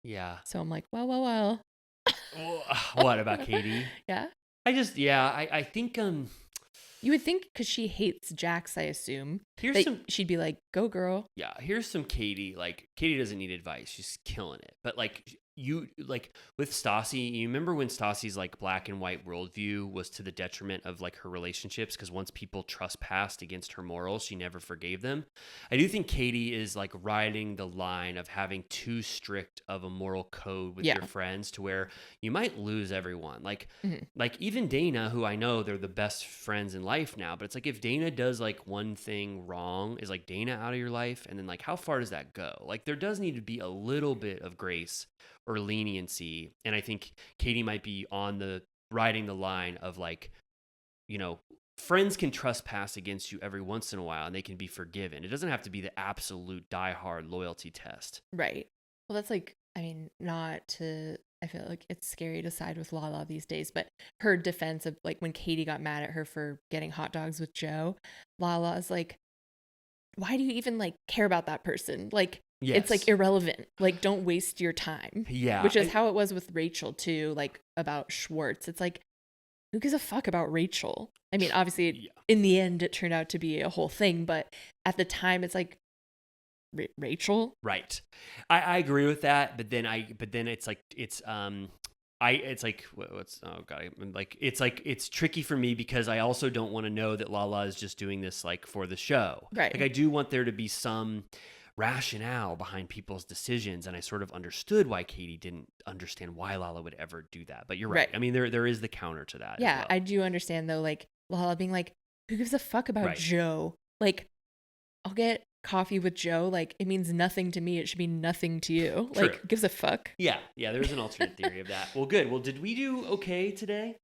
Yeah. So I'm like, well. What about Katie? Yeah. I think, You would think because she hates Jax, I assume, here's that she'd be like, go girl. Yeah, here's some Katie. Like, Katie doesn't need advice. She's killing it. But, with Stassi, you remember when Stassi's, like, black and white worldview was to the detriment of, like, her relationships? Because once people trespassed against her morals, she never forgave them. I do think Katie is, like, riding the line of having too strict of a moral code with your friends to where you might lose everyone. Like, like even Dana, who I know they're the best friends in life now, but it's like if Dana does, like, one thing wrong, is, like, Dana out of your life? And then, like, how far does that go? Like, there does need to be a little bit of grace or leniency. And I think Katie might be riding the line of like, friends can trespass against you every once in a while and they can be forgiven. It doesn't have to be the absolute diehard loyalty test. Right. Well, that's like, I mean, I feel like it's scary to side with Lala these days, but her defense of like when Katie got mad at her for getting hot dogs with Joe, Lala is like, why do you even like care about that person? Like, Yes. It's like irrelevant. Like, don't waste your time. Yeah. Which is how it was with Rachel too, like about Schwartz. It's like, who gives a fuck about Rachel? I mean, obviously in the end it turned out to be a whole thing, but at the time it's like, Rachel? Right. I agree with that, but then it's like it's tricky for me because I also don't want to know that Lala is just doing this like for the show. Right. Like I do want there to be some rationale behind people's decisions, and I sort of understood why Katie didn't understand why Lala would ever do that. But you're right. I mean, there is the counter to that. Yeah, as well. I do understand though, like Lala being like, who gives a fuck about Joe? Like, I'll get coffee with Joe. Like, it means nothing to me. It should be nothing to you. True. Like, gives a fuck. Yeah, there's an alternate theory of that. Well, good. Well, did we do okay today?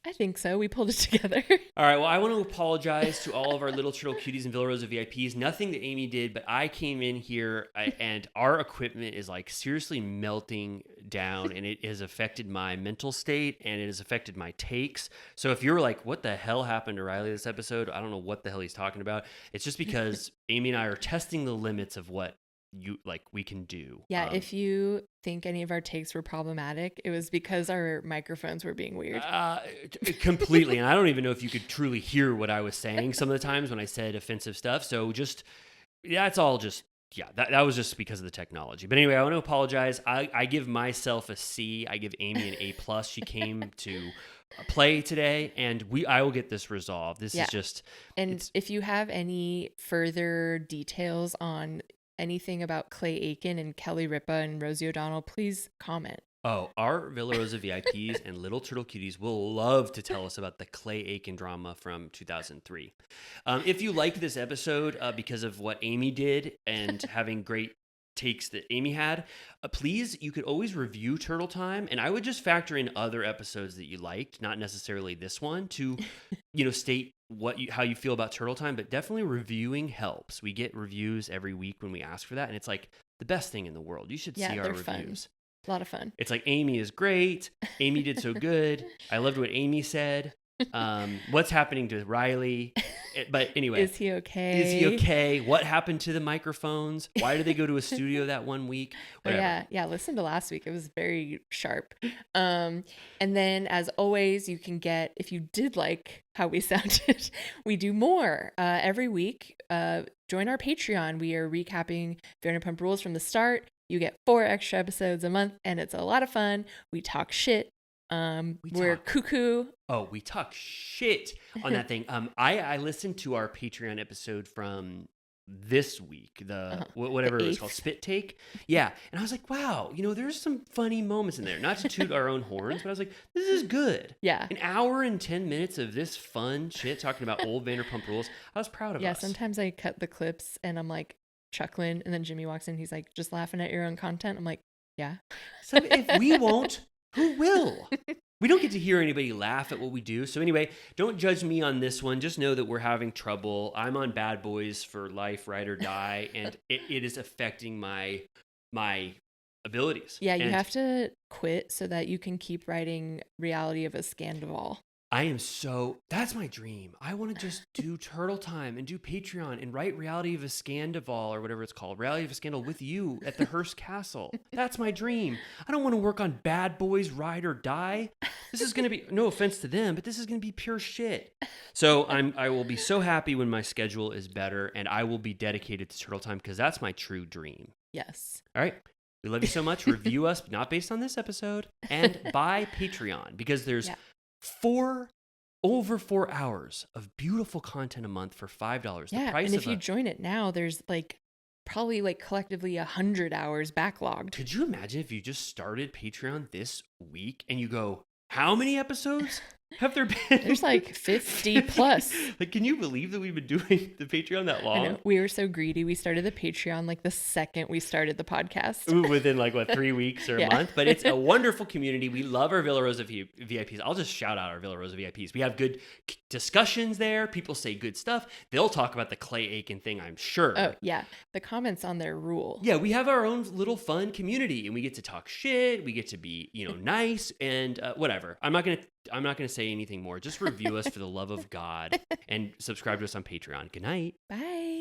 I think so. We pulled it together. All right. Well, I want to apologize to all of our Little Turtle Cuties and Villa Rosa VIPs. Nothing that Amy did, but I came in here and our equipment is like seriously melting down, and it has affected my mental state and it has affected my takes. So if you're like, what the hell happened to Riley this episode? I don't know what the hell he's talking about. It's just because Amy and I are testing the limits of what we can do. Yeah, if you think any of our takes were problematic, it was because our microphones were being weird. Completely. And I don't even know if you could truly hear what I was saying some of the times when I said offensive stuff. So it's all just, that was just because of the technology. But anyway, I want to apologize. I give myself a C. I give Amy an A+. She came to play today, and I will get this resolved. This is just... And if you have any further details on anything about Clay Aiken and Kelly Ripa and Rosie O'Donnell, please comment. Oh, our Villa Rosa VIPs and Little Turtle Cuties will love to tell us about the Clay Aiken drama from 2003. If you liked this episode because of what Amy did and having great takes that Amy had, please, you could always review Turtle Time, and I would just factor in other episodes that you liked, not necessarily this one, to state how you feel about Turtle Time, but definitely reviewing helps. We get reviews every week when we ask for that, and it's like the best thing in the world. You should see our reviews. Fun. A lot of fun. It's like, Amy is great. Amy did so good. I loved what Amy said. What's happening to Riley? But anyway, is he okay? Is he okay? What happened to the microphones? Why did they go to a studio that one week? Whatever. Yeah. Listen to last week. It was very sharp. And then, as always, you can get, if you did like how we sounded, we do more every week. Join our Patreon. We are recapping Vanderpump Rules from the start. You get 4 extra episodes a month, and it's a lot of fun. We talk shit. We're cuckoo. Oh, we talk shit on that thing. I listened to our Patreon episode from this week, whatever it was called, Spit Take. Yeah. And I was like, wow, there's some funny moments in there. Not to toot our own horns, but I was like, this is good. Yeah. An hour and 10 minutes of this fun shit talking about old Vanderpump Rules. I was proud of us. Yeah, sometimes I cut the clips and I'm like chuckling, and then Jimmy walks in, he's like, just laughing at your own content. I'm like, yeah. So if we won't, who will? We don't get to hear anybody laugh at what we do. So anyway, don't judge me on this one. Just know that we're having trouble. I'm on Bad Boys for Life, Ride or Die, and it is affecting my abilities. Yeah, you have to quit so that you can keep writing Reality of a Scandal. That's my dream. I want to just do Turtle Time and do Patreon and write Reality of a Scandal or whatever it's called. Reality of a Scandal with you at the Hearst Castle. That's my dream. I don't want to work on Bad Boys, Ride or Die. This is going to be, no offense to them, but this is going to be pure shit. So I will be so happy when my schedule is better, and I will be dedicated to Turtle Time because that's my true dream. Yes. All right. We love you so much. Review us, not based on this episode, and buy Patreon because there's over 4 hours of beautiful content a month for $5. Yeah, and if you join it now, there's probably collectively 100 hours backlogged. Could you imagine if you just started Patreon this week and you go, how many episodes have there been? There's 50 plus. Can you believe that we've been doing the Patreon that long? I know. We were so greedy. We started the Patreon the second we started the podcast. Ooh, within 3 weeks or a month. But it's a wonderful community. We love our Villa Rosa VIPs. I'll just shout out our Villa Rosa VIPs. We have good discussions there. People say good stuff. They'll talk about the Clay Aiken thing, I'm sure. Oh, yeah. The comments on there rule. Yeah, we have our own little fun community, and we get to talk shit. We get to be, nice and whatever. I'm not gonna say anything more. Just review us for the love of God and subscribe to us on Patreon. Good night. Bye.